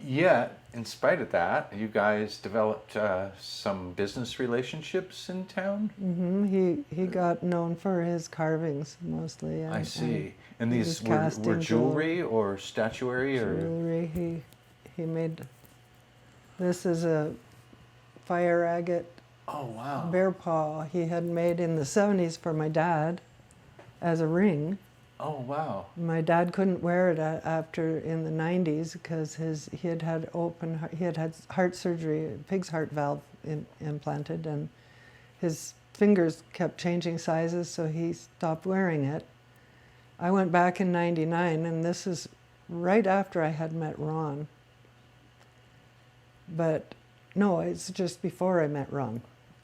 Speaker 3: yeah, in spite of that, you guys developed some business relationships in town?
Speaker 2: He got known for his carvings mostly.
Speaker 3: I
Speaker 2: And
Speaker 3: see. And
Speaker 2: he
Speaker 3: these
Speaker 2: was
Speaker 3: were
Speaker 2: casting
Speaker 3: jewelry or statuary or?
Speaker 2: jewelry. He made. This is a fire agate
Speaker 3: Oh, wow.
Speaker 2: bear paw he had made in the 70s for my dad as a ring.
Speaker 3: Oh, wow.
Speaker 2: My dad couldn't wear it after in the 90s because he had had heart surgery, pig's heart valve implanted, and his fingers kept changing sizes, so he stopped wearing it. I went back in 99, and this is right after I had met Ron. But no, it's just before I met Ron.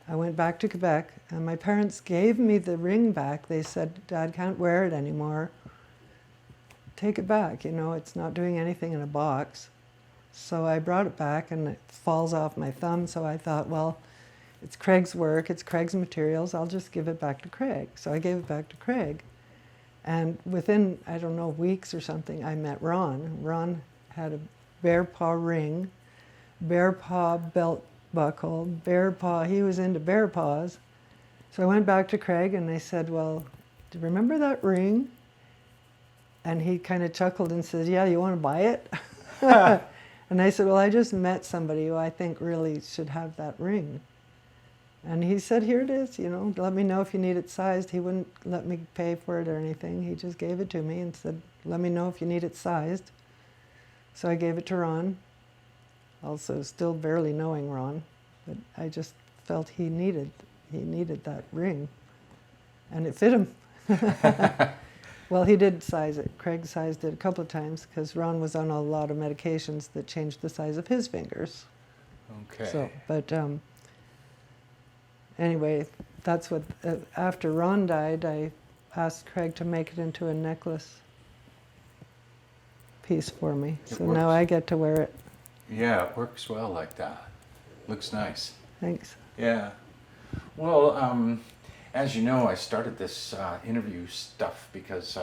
Speaker 2: I went back to Quebec, and my parents gave me the ring back. They said, Dad can't wear it anymore. Take it back, you know, it's not doing anything in a box. So I brought it back, and it falls off my thumb, so I thought, well, it's Craig's work, it's Craig's materials, I'll just give it back to Craig. So I gave it back to Craig. And within, I don't know, weeks or something, I met Ron. Ron had a bear paw ring, bear paw belt buckle, bear paw. He was into bear paws. So I went back to Craig and I said, well, do you remember that ring? And he kind of chuckled and said, yeah, you want to buy it? And I said, well, I just met somebody who I think really should have that ring. And he said, here it is, you know, let me know if you need it sized. He wouldn't let me pay for it or anything. He just gave it to me and said, let me know if you need it sized. So I gave it to Ron, also still barely knowing Ron, but I just felt he needed that ring, and it fit him. Well, he did size it. Craig sized it a couple of times because Ron was on a lot of medications that changed the size of his fingers.
Speaker 3: Okay.
Speaker 2: So, but anyway, that's what, after Ron died, I asked Craig to make it into a necklace piece for me.
Speaker 3: It
Speaker 2: So
Speaker 3: works.
Speaker 2: now I get to wear it.
Speaker 3: Yeah, it works well like that. Looks nice.
Speaker 2: Thanks.
Speaker 3: Yeah. Well, as you know, I started this interview stuff because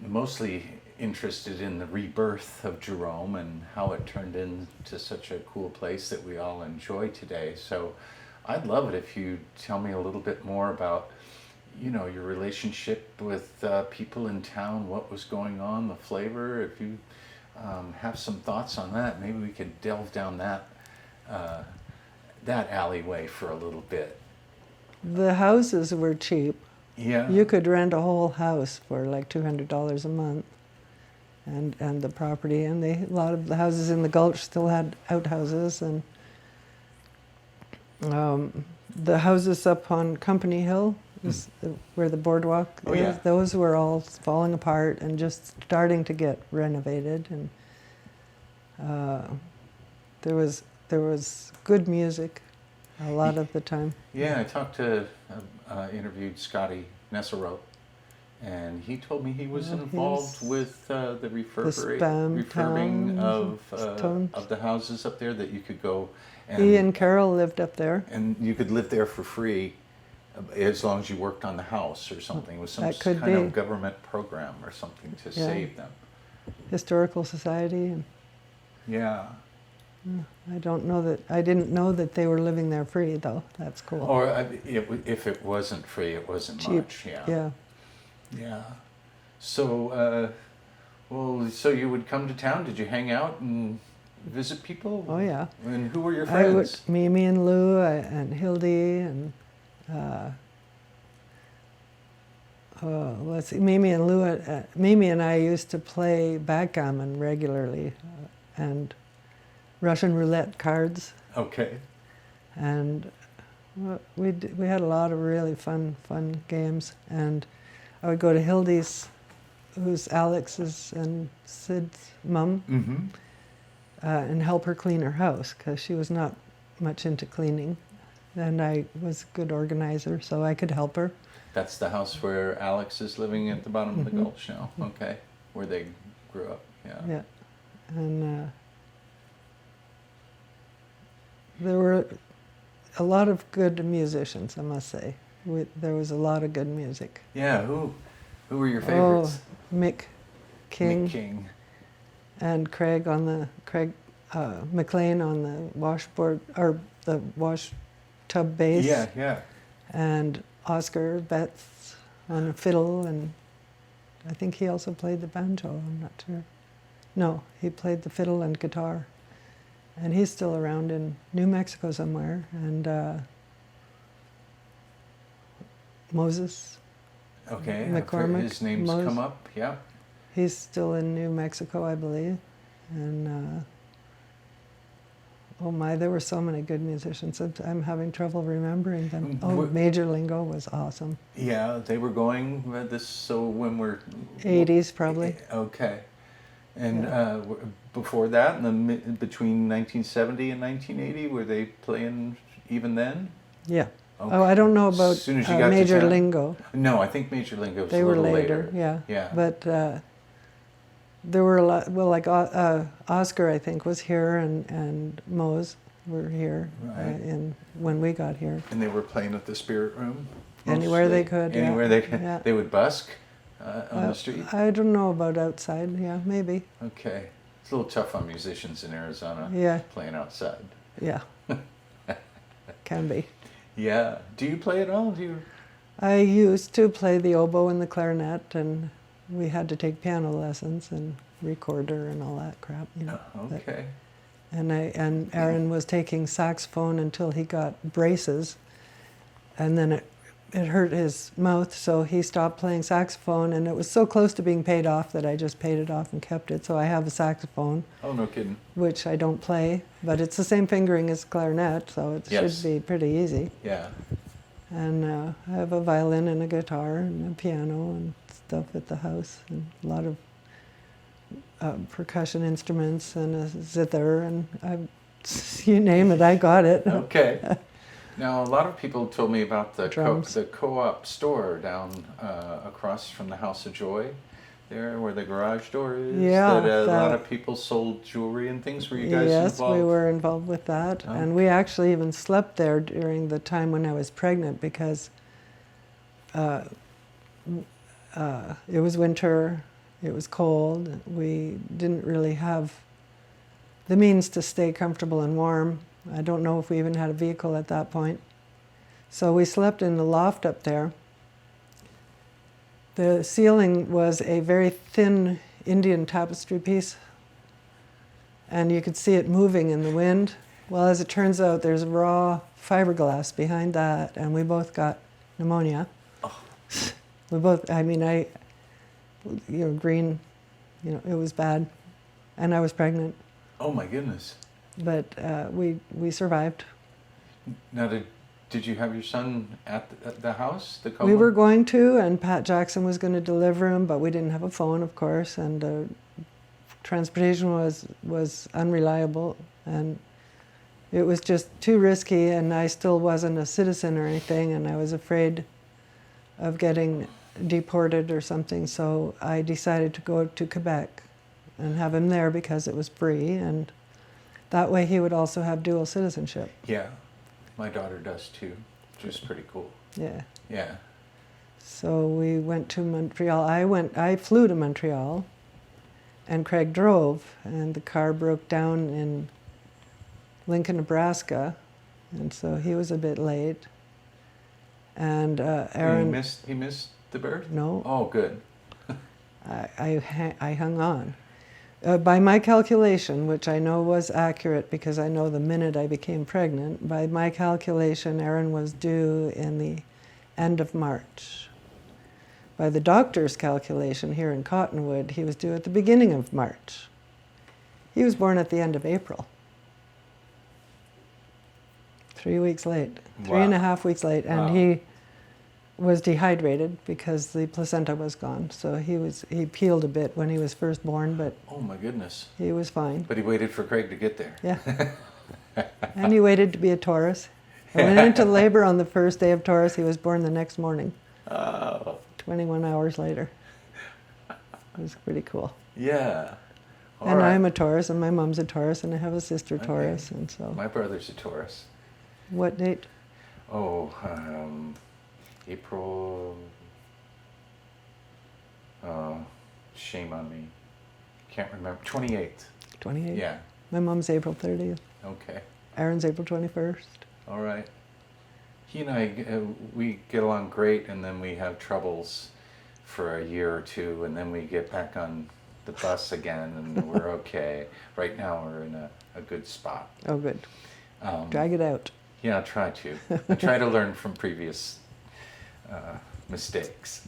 Speaker 3: mostly interested in the rebirth of Jerome and how it turned into such a cool place that we all enjoy today. So I'd love it if you tell me a little bit more about, you know, your relationship with people in town, what was going on, the flavor. If you have some thoughts on that, maybe we could delve down that alleyway for a little bit.
Speaker 2: The houses were cheap.
Speaker 3: Yeah.
Speaker 2: You could rent a whole house for like $200 a month, and the property, and a lot of the houses in the Gulch still had outhouses, and the houses up on Company Hill, where the boardwalk
Speaker 3: Oh,
Speaker 2: is,
Speaker 3: yeah.
Speaker 2: those were all falling apart and just starting to get renovated, and there was good music a lot of the time.
Speaker 3: Yeah, I interviewed Scotty Nesselroth, and he told me he was involved with the refurbing
Speaker 2: town,
Speaker 3: of the houses up there, that you could go and
Speaker 2: he and Carol lived up there.
Speaker 3: and you could live there for free as long as you worked on the house or something. It was some
Speaker 2: That could
Speaker 3: kind
Speaker 2: be.
Speaker 3: of government program or something to
Speaker 2: Yeah.
Speaker 3: save them.
Speaker 2: Historical Society, and
Speaker 3: Yeah.
Speaker 2: I didn't know that they were living there free, though. That's cool.
Speaker 3: Or if it wasn't free, it wasn't
Speaker 2: Cheap.
Speaker 3: much. Yeah.
Speaker 2: Yeah.
Speaker 3: Yeah. So, so you would come to town? Did you hang out and visit people?
Speaker 2: Oh, yeah.
Speaker 3: And who were your
Speaker 2: I would,
Speaker 3: friends?
Speaker 2: Mimi and Lou and Hildy and let's see, Mimi and Lou. Mimi and I used to play backgammon regularly, and Russian roulette cards,
Speaker 3: Okay.
Speaker 2: and we had a lot of really fun games. And I would go to Hildy's, who's Alex's and Sid's mom,
Speaker 3: Mm-hmm.
Speaker 2: and help her clean her house because she was not much into cleaning, and I was a good organizer, so I could help her.
Speaker 3: That's the house where Alex is living at the bottom of the Gulch now. Okay. Where they grew up. Yeah.
Speaker 2: Yeah, and there were a lot of good musicians, I must say. There was a lot of good music.
Speaker 3: Yeah. Who were your favorites?
Speaker 2: Oh, Mick King,
Speaker 3: Mick King.
Speaker 2: and Craig McLean on the washboard, or the wash tub bass.
Speaker 3: Yeah. Yeah.
Speaker 2: And Oscar Betts on a fiddle, and I think he also played the banjo, I'm not sure. No, he played the fiddle and guitar. And he's still around in New Mexico somewhere. And Moses,
Speaker 3: Okay. I've heard
Speaker 2: McCormick,
Speaker 3: his name's come up. Yeah.
Speaker 2: he's still in New Mexico, I believe. And oh my, there were so many good musicians. I'm having trouble remembering them. Oh, Major Lingo was awesome.
Speaker 3: Yeah, they were going this. So when we're
Speaker 2: 80s probably.
Speaker 3: Okay, and before that, between 1970 and 1980, were they playing even then?
Speaker 2: Yeah.
Speaker 3: Okay.
Speaker 2: Oh, I don't know about
Speaker 3: As soon as you got to
Speaker 2: Major
Speaker 3: town?
Speaker 2: Lingo.
Speaker 3: No, I think Major Lingo was
Speaker 2: They
Speaker 3: a
Speaker 2: were
Speaker 3: little
Speaker 2: later, yeah.
Speaker 3: Yeah.
Speaker 2: But there were a lot. Well, like Oscar, I think, was here, and Mose were here
Speaker 3: Right.
Speaker 2: when we got here.
Speaker 3: And they were playing at the Spirit Room.
Speaker 2: Anywhere they
Speaker 3: mostly?
Speaker 2: could. yeah.
Speaker 3: Anywhere they could.
Speaker 2: Yeah.
Speaker 3: They would busk on the street.
Speaker 2: I don't know about outside. Yeah, maybe.
Speaker 3: Okay, it's a little tough on musicians in Arizona.
Speaker 2: Yeah.
Speaker 3: Playing outside.
Speaker 2: Yeah. Can be.
Speaker 3: Yeah. Do you play at all? Do you?
Speaker 2: I used to play the oboe and the clarinet, and we had to take piano lessons and recorder and all that crap, you know. But-
Speaker 3: Okay.
Speaker 2: and Aaron was taking saxophone until he got braces, and then it hurt his mouth, so he stopped playing saxophone, and it was so close to being paid off that I just paid it off and kept it. So I have a saxophone,
Speaker 3: Oh, no kidding.
Speaker 2: which I don't play, but it's the same fingering as clarinet, so it
Speaker 3: Yes.
Speaker 2: should be pretty easy.
Speaker 3: Yeah.
Speaker 2: And I have a violin and a guitar and a piano and stuff at the house, and a lot of percussion instruments and a zither, and you name it, I got it.
Speaker 3: Okay. Now, a lot of people told me about the
Speaker 2: Drums.
Speaker 3: the co-op store down across from the House of Joy, there where the garage door is.
Speaker 2: Yeah,
Speaker 3: That a lot
Speaker 2: that-
Speaker 3: of people sold jewelry and things. Were you guys
Speaker 2: Yes,
Speaker 3: involved?
Speaker 2: we were involved with that,
Speaker 3: Oh.
Speaker 2: and we actually even slept there during the time when I was pregnant because it was winter, it was cold, we didn't really have the means to stay comfortable and warm. I don't know if we even had a vehicle at that point. So we slept in the loft up there. The ceiling was a very thin Indian tapestry piece, and you could see it moving in the wind. Well, as it turns out, there's raw fiberglass behind that, and we both got pneumonia.
Speaker 3: Oh.
Speaker 2: We both, green, it was bad, and I was pregnant,
Speaker 3: Oh my goodness.
Speaker 2: but we survived.
Speaker 3: Now, did you have your son at the house? The
Speaker 2: We were going to, and Pat Jackson was going to deliver him, but we didn't have a phone, of course, and transportation was unreliable, and it was just too risky, and I still wasn't a citizen or anything, and I was afraid of getting deported or something, so I decided to go to Quebec and have him there because it was free, and that way he would also have dual citizenship.
Speaker 3: Yeah, my daughter does too, which is pretty cool.
Speaker 2: Yeah.
Speaker 3: Yeah.
Speaker 2: So we went to Montreal. I flew to Montreal, and Craig drove, and the car broke down in Lincoln, Nebraska, and so he was a bit late. And Aaron,
Speaker 3: He missed the birth?
Speaker 2: no,
Speaker 3: Oh, good.
Speaker 2: I hung on. By my calculation, which I know was accurate because I know the minute I became pregnant, by my calculation, Aaron was due in the end of March. By the doctor's calculation here in Cottonwood, he was due at the beginning of March. He was born at the end of April. 3 weeks late,
Speaker 3: Wow.
Speaker 2: 3.5 weeks late, and
Speaker 3: Wow.
Speaker 2: he was dehydrated because the placenta was gone. So he peeled a bit when he was first born, but
Speaker 3: Oh my goodness.
Speaker 2: he was fine.
Speaker 3: But he waited for Craig to get there.
Speaker 2: Yeah. And he waited to be a Taurus. I went into labor on the first day of Taurus. He was born the next morning,
Speaker 3: Oh,
Speaker 2: 21 hours later. It was pretty cool.
Speaker 3: yeah. All
Speaker 2: And
Speaker 3: right.
Speaker 2: I'm a Taurus, and my mom's a Taurus, and I have a sister Taurus, and so.
Speaker 3: My brother's a Taurus.
Speaker 2: What date?
Speaker 3: Oh, April. Shame on me. Can't remember. 28th.
Speaker 2: 28.
Speaker 3: Yeah.
Speaker 2: My mom's April 30th.
Speaker 3: Okay.
Speaker 2: Aaron's April 21st.
Speaker 3: All right. He and I, we get along great, and then we have troubles for a year or two, and then we get back on the bus again, and we're okay. Right now, we're in a good spot.
Speaker 2: Oh, good.
Speaker 3: Um,
Speaker 2: Drag it out.
Speaker 3: Yeah, I try to. I try to learn from previous mistakes.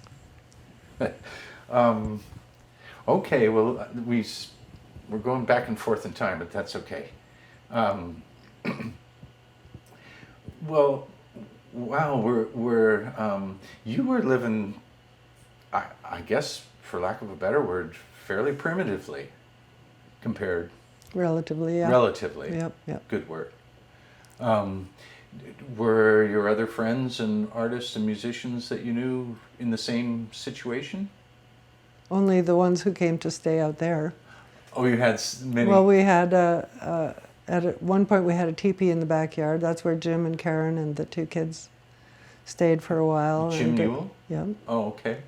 Speaker 3: Okay, well, we're going back and forth in time, but that's okay. Well, wow, you were living, I guess, for lack of a better word, fairly primitively compared.
Speaker 2: Relatively, yeah.
Speaker 3: Relatively.
Speaker 2: Yep, yep.
Speaker 3: Good word. Were your other friends and artists and musicians that you knew in the same situation?
Speaker 2: Only the ones who came to stay out there.
Speaker 3: Oh, you had many.
Speaker 2: Well, we had at one point we had a teepee in the backyard. That's where Jim and Karen and the two kids stayed for a while.
Speaker 3: Jim
Speaker 2: and,
Speaker 3: Newell?
Speaker 2: Yeah.
Speaker 3: Oh, okay.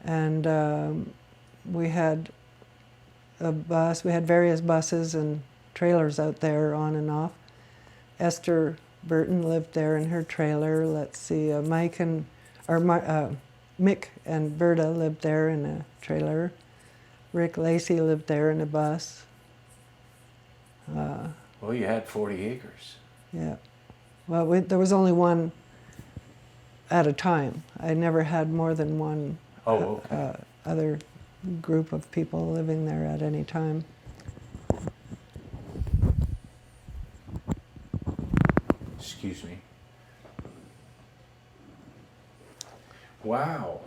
Speaker 2: And we had a bus. We had various buses and trailers out there on and off. Esther Burton lived there in her trailer. Let's see, Mick and Berta lived there in a trailer. Rick Lacey lived there in a bus.
Speaker 3: Well, you had 40 acres.
Speaker 2: Yeah. Well, there was only one at a time. I never had more than one
Speaker 3: Oh, okay.
Speaker 2: other group of people living there at any time.
Speaker 3: Excuse me. Wow.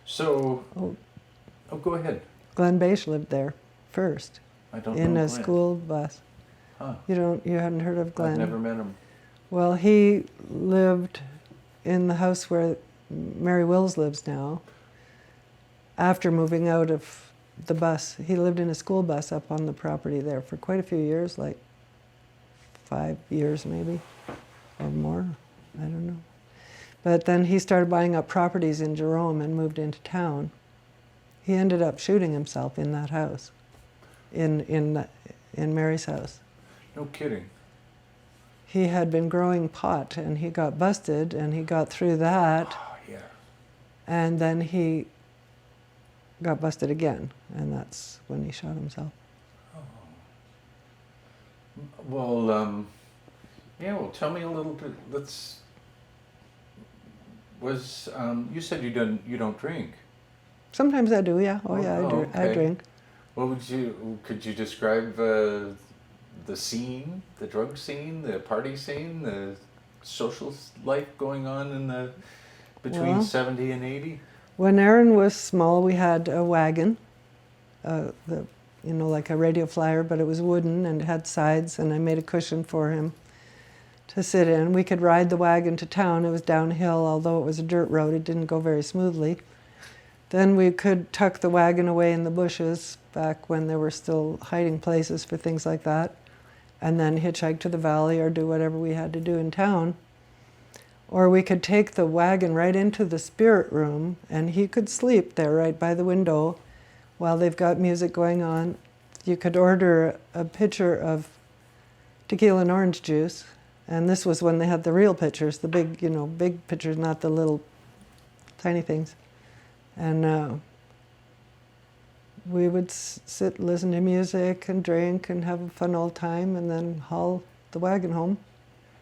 Speaker 3: So, oh, go ahead.
Speaker 2: Glenn Bache lived there first
Speaker 3: I don't
Speaker 2: in
Speaker 3: know
Speaker 2: a
Speaker 3: Glenn.
Speaker 2: school bus.
Speaker 3: Huh.
Speaker 2: You hadn't heard of Glenn?
Speaker 3: I've never met him.
Speaker 2: Well, he lived in the house where Mary Wills lives now. After moving out of the bus, he lived in a school bus up on the property there for quite a few years, like 5 years maybe, or more, I don't know. But then he started buying up properties in Jerome and moved into town. He ended up shooting himself in that house, in Mary's house.
Speaker 3: No kidding.
Speaker 2: He had been growing pot and he got busted and he got through that.
Speaker 3: Oh, yeah.
Speaker 2: And then he got busted again, and that's when he shot himself.
Speaker 3: Well, yeah. Well, tell me a little bit. You said you don't drink.
Speaker 2: Sometimes I do, yeah. Oh, yeah, I
Speaker 3: okay.
Speaker 2: drink.
Speaker 3: Could you describe the scene, the drug scene, the party scene, the social life going on in between
Speaker 2: Well,
Speaker 3: 70 and 80?
Speaker 2: When Aaron was small, we had a wagon, like a radio flyer, but it was wooden and it had sides, and I made a cushion for him to sit in. We could ride the wagon to town. It was downhill, although it was a dirt road. It didn't go very smoothly. Then we could tuck the wagon away in the bushes back when there were still hiding places for things like that, and then hitchhike to the valley or do whatever we had to do in town. Or we could take the wagon right into the spirit room, and he could sleep there right by the window while they've got music going on. You could order a pitcher of tequila and orange juice, and this was when they had the real pitchers, the big pitchers, not the little tiny things. And we would sit, listen to music and drink and have a fun old time, and then haul the wagon home.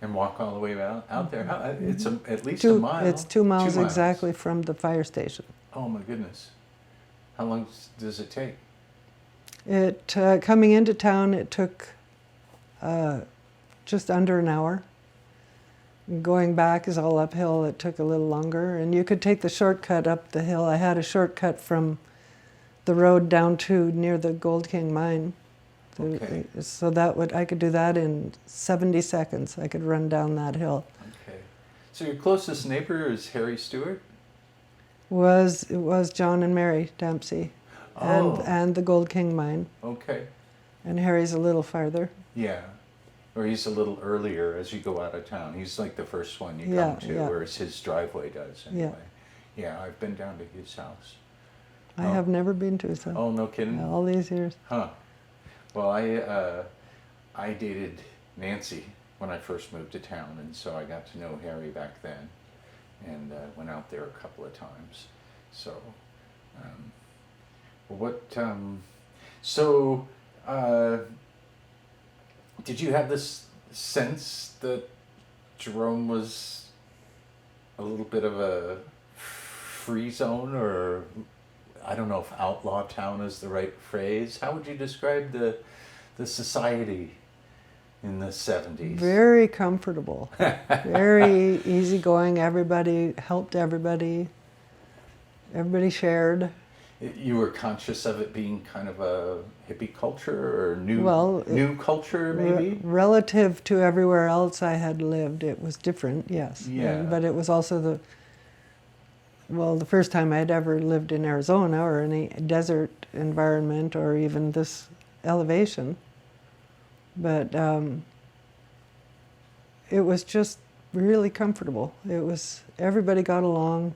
Speaker 3: And walk all the way out there. It's at least a mile.
Speaker 2: It's 2 miles exactly from the fire station.
Speaker 3: Oh my goodness. How long does it take?
Speaker 2: Coming into town, it took just under an hour. Going back is all uphill. It took a little longer. And you could take the shortcut up the hill. I had a shortcut from the road down to near the Gold King mine.
Speaker 3: Okay.
Speaker 2: So I could do that in 70 seconds. I could run down that hill.
Speaker 3: Okay. So your closest neighbor is Harry Stewart?
Speaker 2: It was John and Mary Dempsey, and the Gold King mine.
Speaker 3: Okay.
Speaker 2: And Harry's a little farther.
Speaker 3: Yeah. Or he's a little earlier as you go out of town. He's like the first one you come to, whereas his driveway does anyway. Yeah, I've been down to his house.
Speaker 2: I have never been to his house.
Speaker 3: Oh, no kidding?
Speaker 2: All these years.
Speaker 3: Huh. Well, I dated Nancy when I first moved to town, and so I got to know Harry back then, and went out there a couple of times. So, did you have this sense that Jerome was a little bit of a free zone, or I don't know if outlaw town is the right phrase? How would you describe the society in the 70s?
Speaker 2: Very comfortable, very easygoing. Everybody helped everybody. Everybody shared.
Speaker 3: You were conscious of it being kind of a hippie culture or new culture, maybe?
Speaker 2: Relative to everywhere else I had lived, it was different, yes.
Speaker 3: Yeah.
Speaker 2: But it was also the first time I'd ever lived in Arizona or any desert environment or even this elevation. But it was just really comfortable. Everybody got along.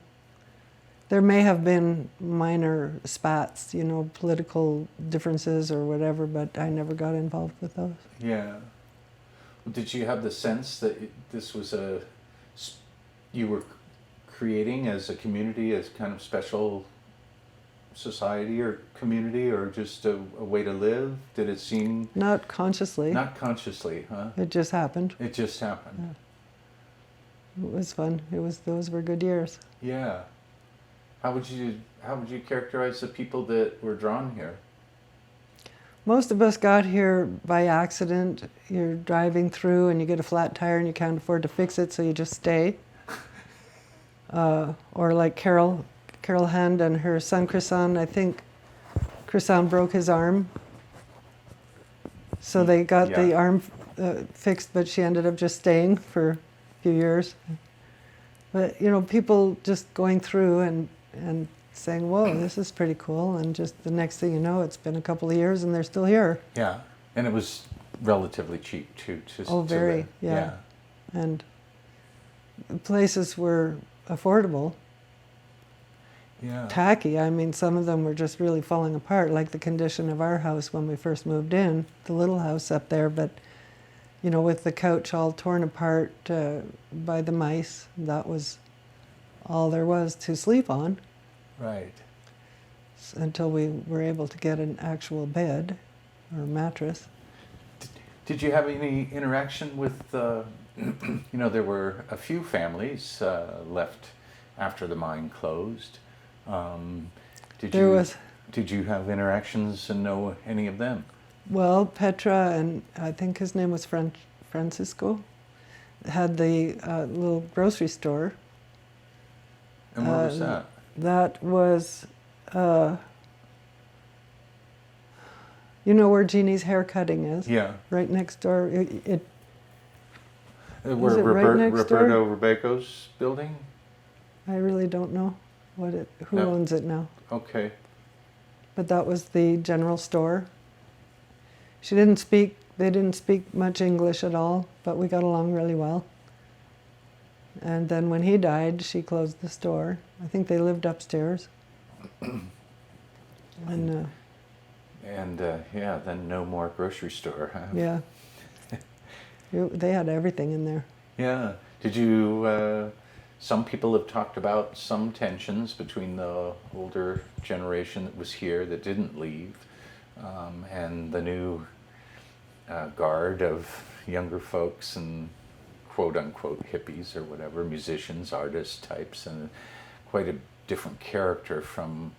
Speaker 2: There may have been minor spats, political differences or whatever, but I never got involved with those.
Speaker 3: Yeah. Did you have the sense that this was you were creating as a community, as kind of special society or community, or just a way to live? Did it seem...
Speaker 2: Not consciously.
Speaker 3: Not consciously, huh?
Speaker 2: It just happened.
Speaker 3: It just happened.
Speaker 2: It was fun. Those were good years.
Speaker 3: Yeah. How would you characterize the people that were drawn here?
Speaker 2: Most of us got here by accident. You're driving through and you get a flat tire and you can't afford to fix it, so you just stay. Or like Carol Hand and her son Chrisan. I think Chrisan broke his arm, so they got the arm fixed, but she ended up just staying for a few years. But people just going through and saying, "Whoa, this is pretty cool," and just the next thing you know, it's been a couple of years and they're still here.
Speaker 3: Yeah, and it was relatively cheap too.
Speaker 2: Oh, very, yeah. And the places were affordable.
Speaker 3: Yeah.
Speaker 2: Tacky. I mean, some of them were just really falling apart, like the condition of our house when we first moved in, the little house up there, but with the couch all torn apart by the mice. That was all there was to sleep on.
Speaker 3: Right.
Speaker 2: Until we were able to get an actual bed or mattress.
Speaker 3: Did you have any interaction with, there were a few families left after the mine closed. Did you have interactions and know any of them?
Speaker 2: Well, Petra and I think his name was Francisco had the little grocery store.
Speaker 3: And where was that?
Speaker 2: That was, where Jeannie's hair cutting is?
Speaker 3: Yeah.
Speaker 2: Right next door.
Speaker 3: Where
Speaker 2: is it right next door?
Speaker 3: Roberto Rubeco's building?
Speaker 2: I really don't know who owns it now.
Speaker 3: Okay.
Speaker 2: But that was the general store. They didn't speak much English at all, but we got along really well. And then when he died, she closed the store. I think they lived upstairs. And
Speaker 3: then no more grocery store, huh?
Speaker 2: Yeah. They had everything in there.
Speaker 3: Yeah. Did you, some people have talked about some tensions between the older generation that was here that didn't leave, and the new guard of younger folks and quote-unquote hippies or whatever, musicians, artists types, and quite a different character from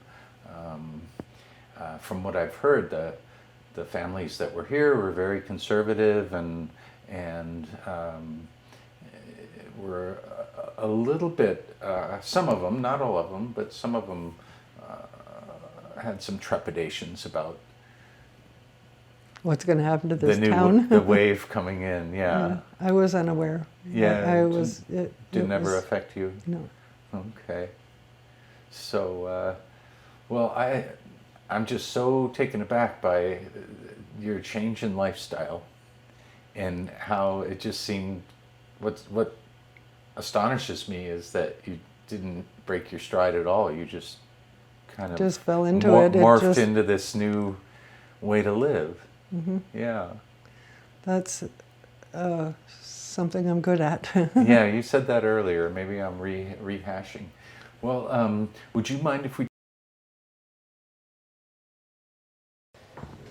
Speaker 3: what I've heard. The families that were here were very conservative and were a little bit, some of them, not all of them, but some of them had some trepidations about
Speaker 2: what's going to happen to this town.
Speaker 3: The wave coming in, yeah.
Speaker 2: I was unaware.
Speaker 3: Yeah,
Speaker 2: it
Speaker 3: didn't ever affect you?
Speaker 2: No.
Speaker 3: Okay. So, I'm just so taken aback by your change in lifestyle and how it just seemed, what astonishes me is that you didn't break your stride at all. You just kind of
Speaker 2: just fell into it.
Speaker 3: Morphed into this new way to live.
Speaker 2: Mm-hmm.
Speaker 3: Yeah.
Speaker 2: That's something I'm good at.
Speaker 3: Yeah, you said that earlier. Maybe I'm rehashing. Well, would you mind if we...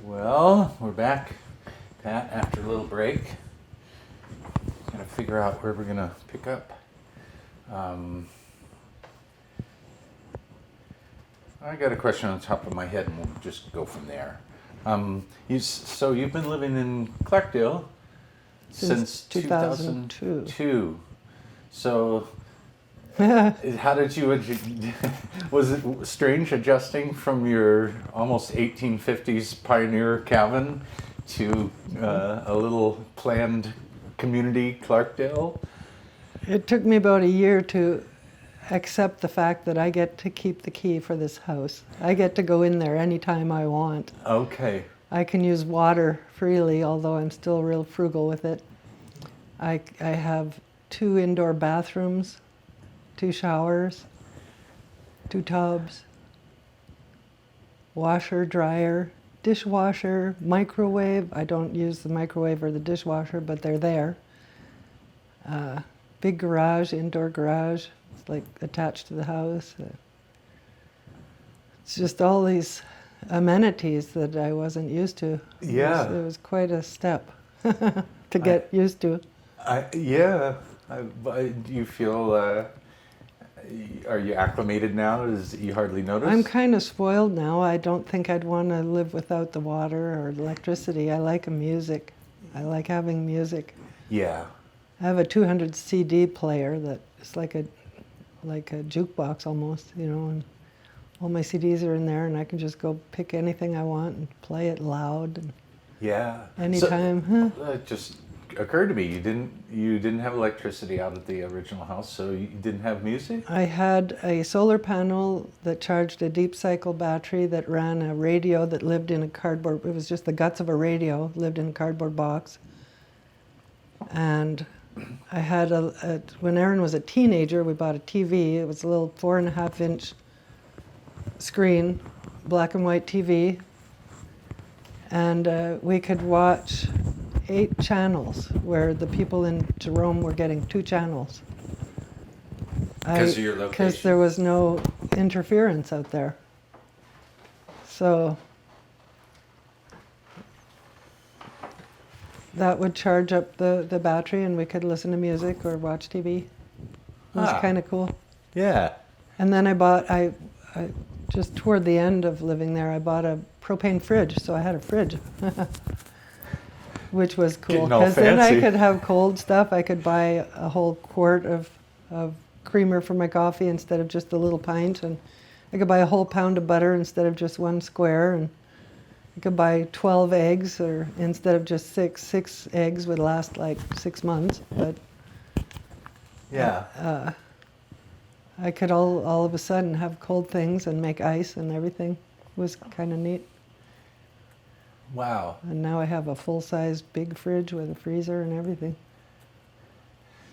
Speaker 3: Well, we're back, Pat, after a little break. Gotta figure out where we're gonna pick up. I got a question on the top of my head, and we'll just go from there. So you've been living in Clarkdale since 2002. So how did you, was it strange adjusting from your almost 1850s pioneer cabin to a little planned community, Clarkdale?
Speaker 2: It took me about a year to accept the fact that I get to keep the key for this house. I get to go in there anytime I want.
Speaker 3: Okay.
Speaker 2: I can use water freely, although I'm still real frugal with it. I have 2 indoor bathrooms, 2 showers, 2 tubs, washer, dryer, dishwasher, microwave. I don't use the microwave or the dishwasher, but they're there. Big garage, indoor garage. It's like attached to the house. It's just all these amenities that I wasn't used to.
Speaker 3: Yeah.
Speaker 2: It was quite a step to get used to.
Speaker 3: Yeah, Do you feel? Are you acclimated now? You hardly notice?
Speaker 2: I'm kind of spoiled now. I don't think I'd want to live without the water or electricity. I like music. I like having music.
Speaker 3: Yeah.
Speaker 2: I have a 200 CD player that is like a jukebox almost, you know, and all my CDs are in there, and I can just go pick anything I want and play it loud. And
Speaker 3: Yeah.
Speaker 2: anytime.
Speaker 3: It just occurred to me you didn't have electricity out at the original house, so you didn't have music?
Speaker 2: I had a solar panel that charged a deep cycle battery that ran a radio that lived in a cardboard. It was just the guts of a radio, lived in a cardboard box. And I had when Aaron was a teenager, we bought a TV. It was a little 4.5-inch screen, black and white TV. And we could watch 8 channels, where the people in Jerome were getting 2 channels.
Speaker 1: Because of your location?
Speaker 2: Because there was no interference out there. So that would charge up the battery, and we could listen to music or watch TV. It was kind of cool.
Speaker 3: Yeah.
Speaker 2: And then I just toward the end of living there, I bought a propane fridge, so I had a fridge. Which was cool,
Speaker 3: Getting all
Speaker 2: because then I
Speaker 3: fancy.
Speaker 2: could have cold stuff. I could buy a whole quart of creamer for my coffee instead of just a little pint, and I could buy a whole pound of butter instead of just 1 square, and I could buy 12 eggs or instead of just 6. 6 eggs would last like 6 months, but
Speaker 3: Yeah.
Speaker 2: I could all of a sudden have cold things and make ice and everything. It was kind of neat.
Speaker 3: Wow.
Speaker 2: And now I have a full-size big fridge with a freezer and everything.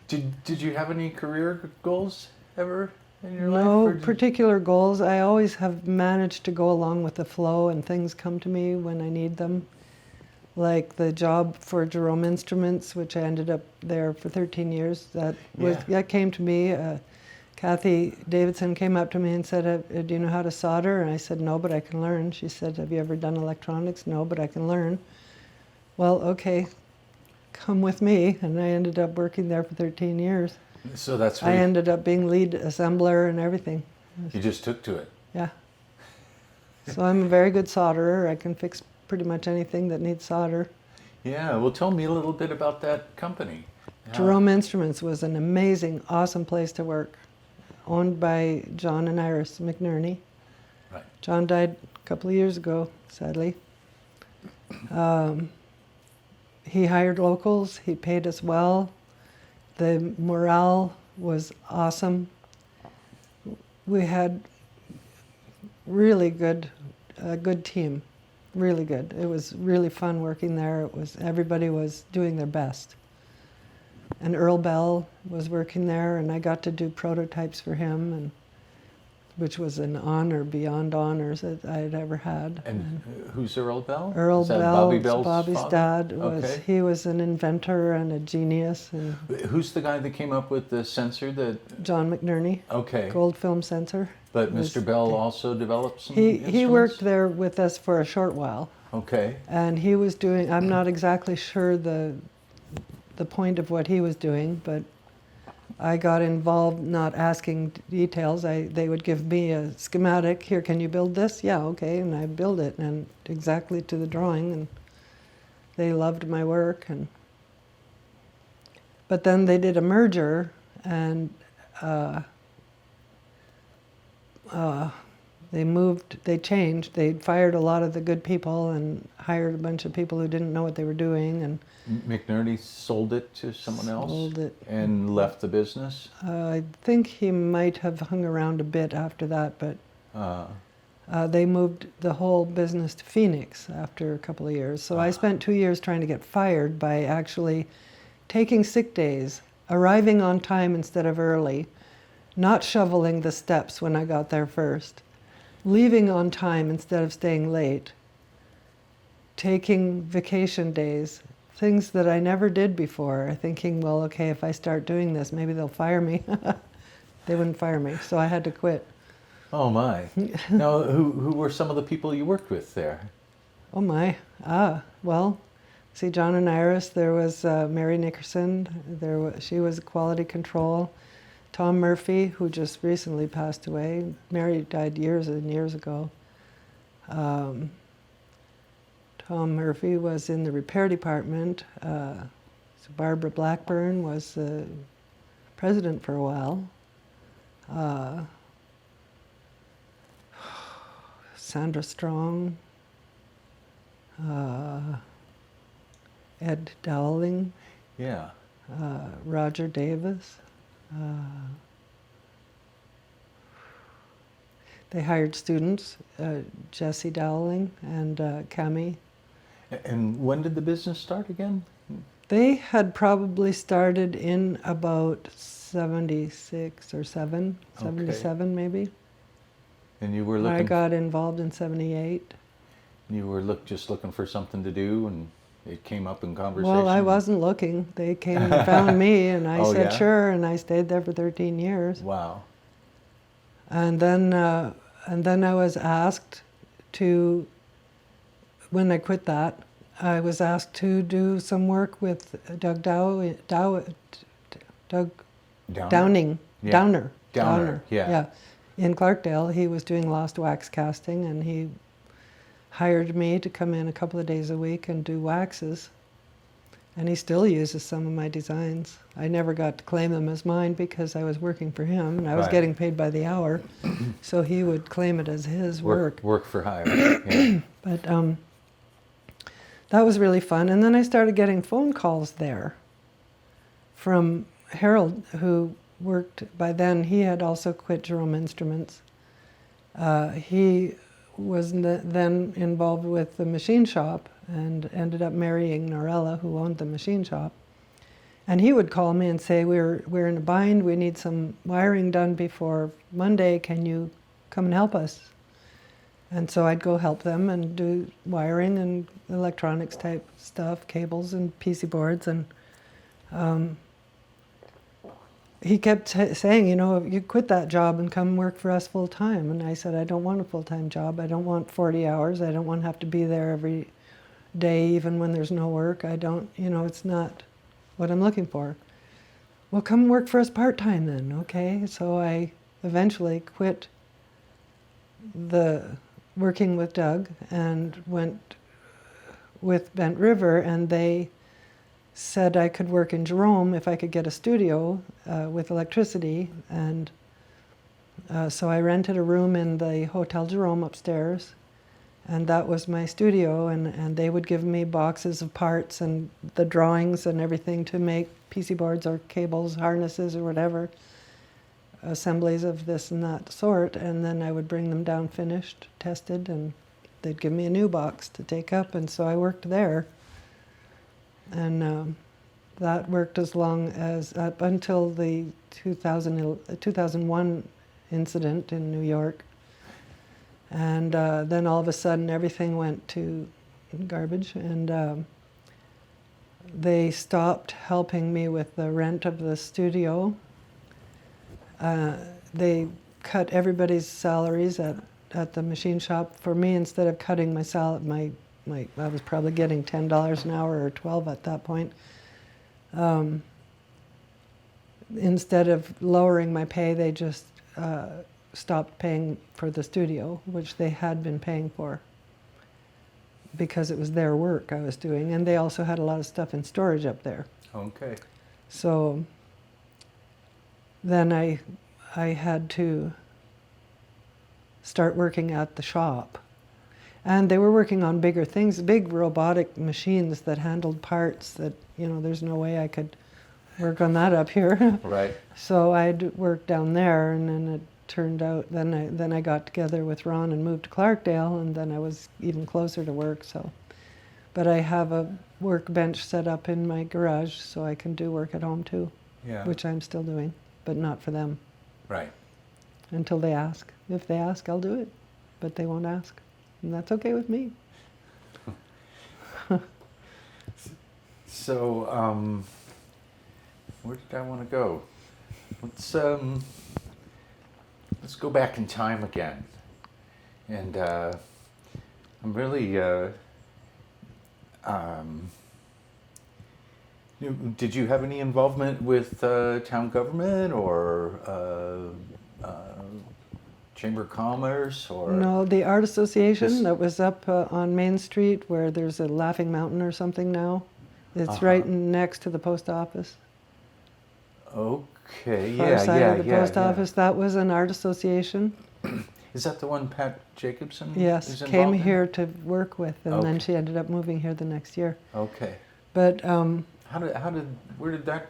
Speaker 3: Did you have any career goals ever in your life?
Speaker 2: No
Speaker 3: or did-
Speaker 2: particular goals. I always have managed to go along with the flow, and things come to me when I need them. Like the job for Jerome Instruments, which I ended up there for 13 years. That came to me. Kathy Davidson came up to me and said, do you know how to solder? And I said, no, but I can learn. She said, have you ever done electronics? No, but I can learn. Well, okay, come with me. And I ended up working there for 13 years.
Speaker 3: So that's
Speaker 2: I
Speaker 3: where
Speaker 2: ended up being lead assembler and everything.
Speaker 3: you just took to it.
Speaker 2: Yeah. So I'm a very good solderer. I can fix pretty much anything that needs solder.
Speaker 3: Yeah. Well, tell me a little bit about that company.
Speaker 2: Jerome Instruments was an amazing, awesome place to work. Owned by John and Iris McNerney.
Speaker 3: Right.
Speaker 2: John died a couple of years ago, sadly. He hired locals. He paid us well. The morale was awesome. We had really a good team, really good. It was really fun working there. Everybody was doing their best. And Earl Bell was working there, and I got to do prototypes for him, which was an honor beyond honors that I had ever had.
Speaker 3: And who's Earl Bell?
Speaker 2: Earl
Speaker 3: Is that
Speaker 2: Bell,
Speaker 3: Bobby Bell's
Speaker 2: Bobby's
Speaker 3: father?
Speaker 2: dad,
Speaker 3: Okay.
Speaker 2: he was an inventor and a genius. And
Speaker 3: Who's the guy that came up with the sensor that?
Speaker 2: John McNerney,
Speaker 3: Okay.
Speaker 2: gold film sensor.
Speaker 3: But
Speaker 2: was
Speaker 3: Mr. Bell also developed some
Speaker 2: He
Speaker 3: instruments?
Speaker 2: worked there with us for a short while,
Speaker 3: Okay.
Speaker 2: and he was doing. I'm not exactly sure the point of what he was doing, but I got involved, not asking details. They would give me a schematic. Here, can you build this? Yeah, okay, and I build it, and exactly to the drawing, and they loved my work. But then they did a merger, and they changed. They fired a lot of the good people and hired a bunch of people who didn't know what they were doing, and
Speaker 3: McNerney sold it to someone else?
Speaker 2: sold it.
Speaker 3: And left the business?
Speaker 2: I think he might have hung around a bit after that, but
Speaker 3: Uh,
Speaker 2: they moved the whole business to Phoenix after a couple of years. So I spent 2 years trying to get fired by actually taking sick days, arriving on time instead of early, not shoveling the steps when I got there first, leaving on time instead of staying late, taking vacation days, things that I never did before, thinking, well, okay, if I start doing this, maybe they'll fire me. They wouldn't fire me, so I had to quit.
Speaker 3: oh my. Now, who were some of the people you worked with there?
Speaker 2: Oh my, well, see, John and Iris. There was Mary Nickerson. She was quality control. Tom Murphy, who just recently passed away. Mary died years and years ago. Tom Murphy was in the repair department. So Barbara Blackburn was the president for a while. Sandra Strong. Ed Dowling.
Speaker 3: Yeah.
Speaker 2: Roger Davis. They hired students, Jesse Dowling and Cami.
Speaker 3: And when did the business start again?
Speaker 2: They had probably started in about 76 or 77 maybe.
Speaker 3: And you were
Speaker 2: I
Speaker 3: looking.
Speaker 2: got involved in 78.
Speaker 3: You were just looking for something to do, and it came up in conversation.
Speaker 2: Well, I wasn't looking. They came and found me, and I
Speaker 3: Oh,
Speaker 2: said
Speaker 3: yeah?
Speaker 2: sure, and I stayed there for 13 years.
Speaker 3: Wow.
Speaker 2: And then I was asked to, when I quit that, I was asked to do some work with Doug
Speaker 3: Downer?
Speaker 2: Downer,
Speaker 3: yeah.
Speaker 2: In Clarkdale. He was doing lost wax casting, and he hired me to come in a couple of days a week and do waxes. And he still uses some of my designs. I never got to claim them as mine because I was working for him, and I was
Speaker 3: Right.
Speaker 2: getting paid by the hour, so he would claim it as his work.
Speaker 3: Work for hire. Yeah.
Speaker 2: But that was really fun. And then I started getting phone calls there from Harold, who worked, by then he had also quit Jerome Instruments. He was then involved with the machine shop and ended up marrying Norella, who owned the machine shop. And he would call me and say, we're in a bind, we need some wiring done before Monday, can you come and help us? And so I'd go help them and do wiring and electronics type stuff, cables and PC boards. And he kept saying, you quit that job and come work for us full time. And I said, I don't want a full-time job. I don't want 40 hours. I don't want to have to be there every day, even when there's no work. I don't, it's not what I'm looking for. Well, come work for us part-time then, okay? So I eventually quit the working with Doug and went with Bent River, and they said I could work in Jerome if I could get a studio with electricity. And so I rented a room in the Hotel Jerome upstairs, and that was my studio, and they would give me boxes of parts and the drawings and everything to make PC boards or cables, harnesses or whatever, assemblies of this and that sort, and then I would bring them down finished, tested, and they'd give me a new box to take up, and so I worked there. And that worked as long as, up until the 2001 incident in New York. And then all of a sudden everything went to garbage, and they stopped helping me with the rent of the studio. They cut everybody's salaries at the machine shop. For me, instead of cutting my salary, I was probably getting $10 an hour or 12 at that point. Instead of lowering my pay, they just stopped paying for the studio, which they had been paying for, because it was their work I was doing, and they also had a lot of stuff in storage up there.
Speaker 3: Okay.
Speaker 2: So then I had to start working at the shop. And they were working on bigger things, big robotic machines that handled parts that, there's no way I could work on that up here.
Speaker 3: Right.
Speaker 2: So I'd work down there, and then it turned out, then I got together with Ron and moved to Clarkdale, and then I was even closer to work, so. But I have a workbench set up in my garage, so I can do work at home too,
Speaker 3: Yeah.
Speaker 2: which I'm still doing, but not for them,
Speaker 3: Right.
Speaker 2: until they ask. If they ask, I'll do it, but they won't ask, and that's okay with me.
Speaker 3: So, where did I want to go? Let's go back in time again. And I'm really Did you have any involvement with town government or Chamber of Commerce or?
Speaker 2: No, the Art Association
Speaker 3: This-
Speaker 2: that was up on Main Street where there's a Laughing Mountain or something now. It's
Speaker 3: Uh-huh.
Speaker 2: right next to the post office.
Speaker 3: Okay,
Speaker 2: Far
Speaker 3: yeah,
Speaker 2: side
Speaker 3: yeah,
Speaker 2: of the
Speaker 3: yeah,
Speaker 2: post
Speaker 3: yeah.
Speaker 2: office. That was an art association.
Speaker 3: Is that the one Pat Jacobson
Speaker 2: Yes,
Speaker 3: is
Speaker 2: came
Speaker 3: involved in?
Speaker 2: here to work with, and then
Speaker 3: Okay.
Speaker 2: she ended up moving here the next year.
Speaker 3: Okay.
Speaker 2: But
Speaker 3: Where did that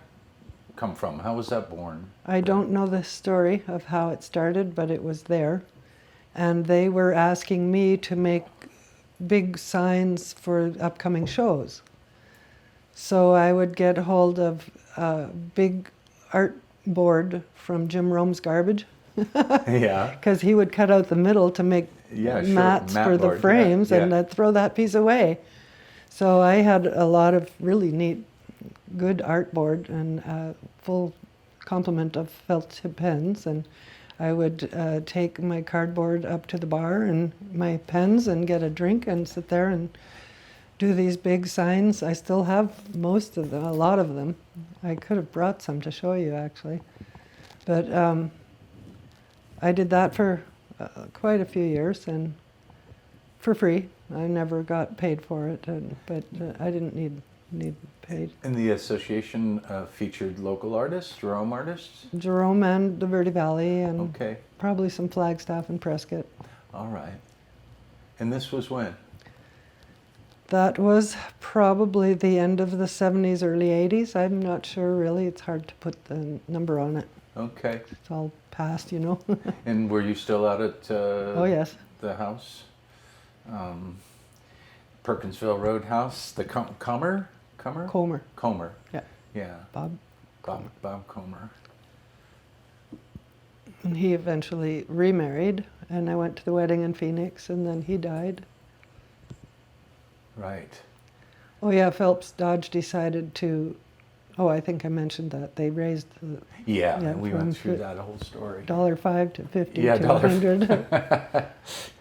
Speaker 3: come from? How was that born?
Speaker 2: I don't know the story of how it started, but it was there. And they were asking me to make big signs for upcoming shows. So I would get hold of a big art board from Jerome's Garbage,
Speaker 3: Yeah.
Speaker 2: because he would cut out the middle to make
Speaker 3: Yeah, sure.
Speaker 2: mats
Speaker 3: Mat
Speaker 2: for the
Speaker 3: board, yeah,
Speaker 2: frames, and
Speaker 3: yeah.
Speaker 2: I'd throw that piece away. So I had a lot of really neat, good art board and a full complement of felt tip pens, and I would take my cardboard up to the bar and my pens and get a drink and sit there and do these big signs. I still have most of them, a lot of them. I could have brought some to show you actually. But I did that for quite a few years and for free. I never got paid for it, but I didn't need paid.
Speaker 3: And the association featured local artists, Jerome artists?
Speaker 2: Jerome and the Verde Valley and
Speaker 3: Okay,
Speaker 2: probably some Flagstaff and Prescott.
Speaker 3: all right. And this was when?
Speaker 2: That was probably the end of the 70s, early 80s. I'm not sure really. It's hard to put the number on it.
Speaker 3: Okay.
Speaker 2: It's all past, you know.
Speaker 3: And were you still out at
Speaker 2: Oh, yes.
Speaker 3: the house? Perkinsville Roadhouse, the Comer?
Speaker 2: Comer.
Speaker 3: Comer.
Speaker 2: Yeah.
Speaker 3: Yeah.
Speaker 2: Bob.
Speaker 3: Bob Comer.
Speaker 2: And he eventually remarried, and I went to the wedding in Phoenix, and then he died.
Speaker 3: Right.
Speaker 2: Oh, yeah, Phelps Dodge decided to, oh, I think I mentioned that. They raised the
Speaker 3: Yeah,
Speaker 2: Yeah,
Speaker 3: we
Speaker 2: from
Speaker 3: went through
Speaker 2: fi-
Speaker 3: that whole story.
Speaker 2: $5 to 50
Speaker 3: Yeah,
Speaker 2: to
Speaker 3: $1.
Speaker 2: 100.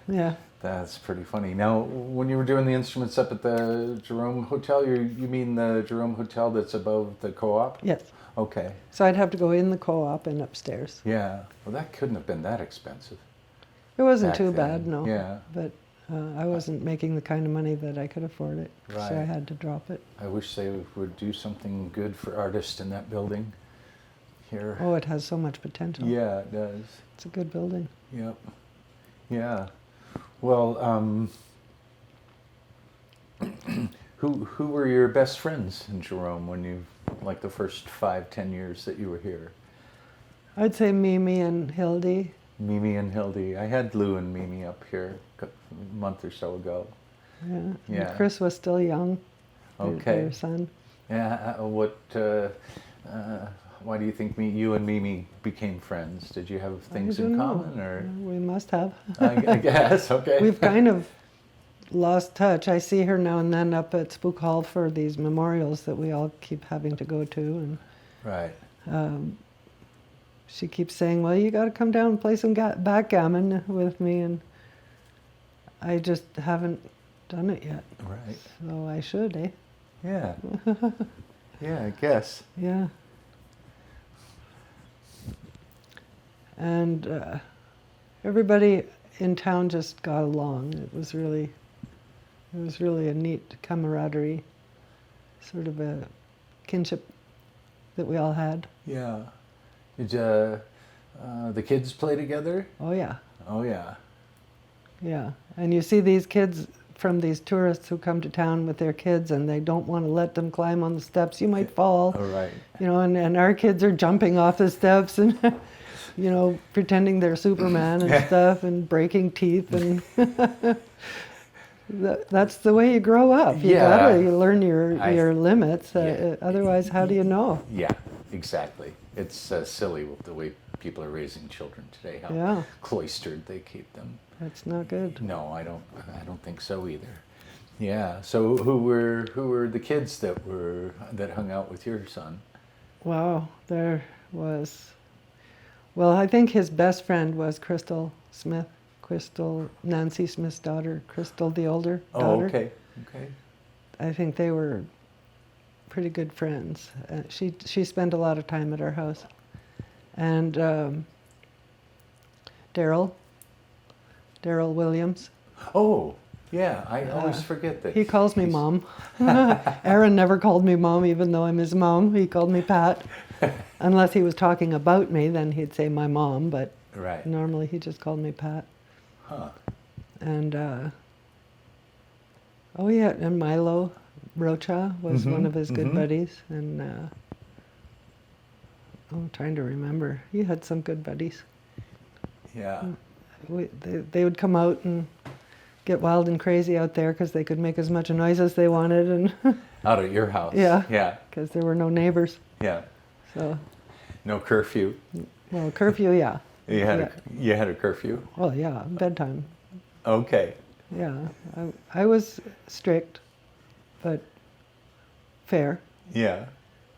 Speaker 2: Yeah.
Speaker 3: That's pretty funny. Now, when you were doing the instruments up at the Jerome Hotel, you mean the Jerome Hotel that's above the co-op?
Speaker 2: Yes.
Speaker 3: Okay.
Speaker 2: So I'd have to go in the co-op and upstairs.
Speaker 3: Yeah. Well, that couldn't have been that expensive.
Speaker 2: It wasn't
Speaker 3: Back
Speaker 2: too
Speaker 3: then,
Speaker 2: bad, no.
Speaker 3: yeah.
Speaker 2: But I wasn't making the kind of money that I could afford it, so I
Speaker 3: Right.
Speaker 2: had to drop it.
Speaker 3: I wish they would do something good for artists in that building here.
Speaker 2: Oh, it has so much potential.
Speaker 3: Yeah, it does.
Speaker 2: It's a good building.
Speaker 3: Yep. Yeah. Well, who were your best friends in Jerome when you, like the first 5-10 years that you were here?
Speaker 2: I'd say Mimi and Hildy.
Speaker 3: Mimi and Hildy. I had Lou and Mimi up here a month or so ago.
Speaker 2: Yeah. And
Speaker 3: Yeah.
Speaker 2: Chris was still young.
Speaker 3: Okay.
Speaker 2: Their son.
Speaker 3: Yeah. Why do you think you and Mimi became friends? Did you have things
Speaker 2: I
Speaker 3: in
Speaker 2: don't
Speaker 3: common,
Speaker 2: know.
Speaker 3: or?
Speaker 2: We must have.
Speaker 3: I guess. Okay.
Speaker 2: We've kind of lost touch. I see her now and then up at Spook Hall for these memorials that we all keep having to go to,
Speaker 3: Right.
Speaker 2: and she keeps saying, "Well, you got to come down and play some backgammon with me," and I just haven't done it yet.
Speaker 3: Right.
Speaker 2: So I should, eh?
Speaker 3: Yeah. Yeah, I guess.
Speaker 2: Yeah. And everybody in town just got along. It was really a neat camaraderie, sort of a kinship that we all had.
Speaker 3: Yeah. Did the kids play together?
Speaker 2: Oh yeah,
Speaker 3: Oh yeah.
Speaker 2: yeah. And you see these kids from these tourists who come to town with their kids, and they don't want to let them climb on the steps. You might fall.
Speaker 3: All right.
Speaker 2: You know, and our kids are jumping off the steps and, you know, pretending they're Superman and stuff and breaking teeth, and that's the way you grow up. You
Speaker 3: Yeah.
Speaker 2: gotta learn your limits.
Speaker 3: Yeah.
Speaker 2: Otherwise, how do you know?
Speaker 3: Yeah, exactly. It's silly with the way people are raising children today. How
Speaker 2: Yeah.
Speaker 3: cloistered they keep them.
Speaker 2: That's not good.
Speaker 3: No, I don't think so either. Yeah. So who were the kids that hung out with your son?
Speaker 2: Wow, there was. Well, I think his best friend was Crystal Smith. Crystal, Nancy Smith's daughter, Crystal, the older daughter.
Speaker 3: Oh, okay. Okay.
Speaker 2: I think they were pretty good friends. She spent a lot of time at our house. And Daryl Williams.
Speaker 3: Oh, yeah. I always forget that.
Speaker 2: He calls me Mom. Aaron never called me Mom, even though I'm his mom. He called me Pat. Unless he was talking about me, then he'd say my mom, but
Speaker 3: Right.
Speaker 2: normally he just called me Pat.
Speaker 3: Huh.
Speaker 2: And oh yeah, and Milo Rocha was one of his good buddies. And I'm trying to remember. He had some good buddies.
Speaker 3: Yeah.
Speaker 2: They would come out and get wild and crazy out there because they could make as much noise as they wanted, and
Speaker 3: Out at your house.
Speaker 2: Yeah.
Speaker 3: Yeah.
Speaker 2: because there were no neighbors.
Speaker 3: Yeah.
Speaker 2: So,
Speaker 3: No curfew.
Speaker 2: well, curfew, yeah.
Speaker 3: You had
Speaker 2: Yeah.
Speaker 3: you had a curfew.
Speaker 2: Well, yeah, bedtime.
Speaker 3: Okay.
Speaker 2: Yeah, I was strict, but fair.
Speaker 3: Yeah.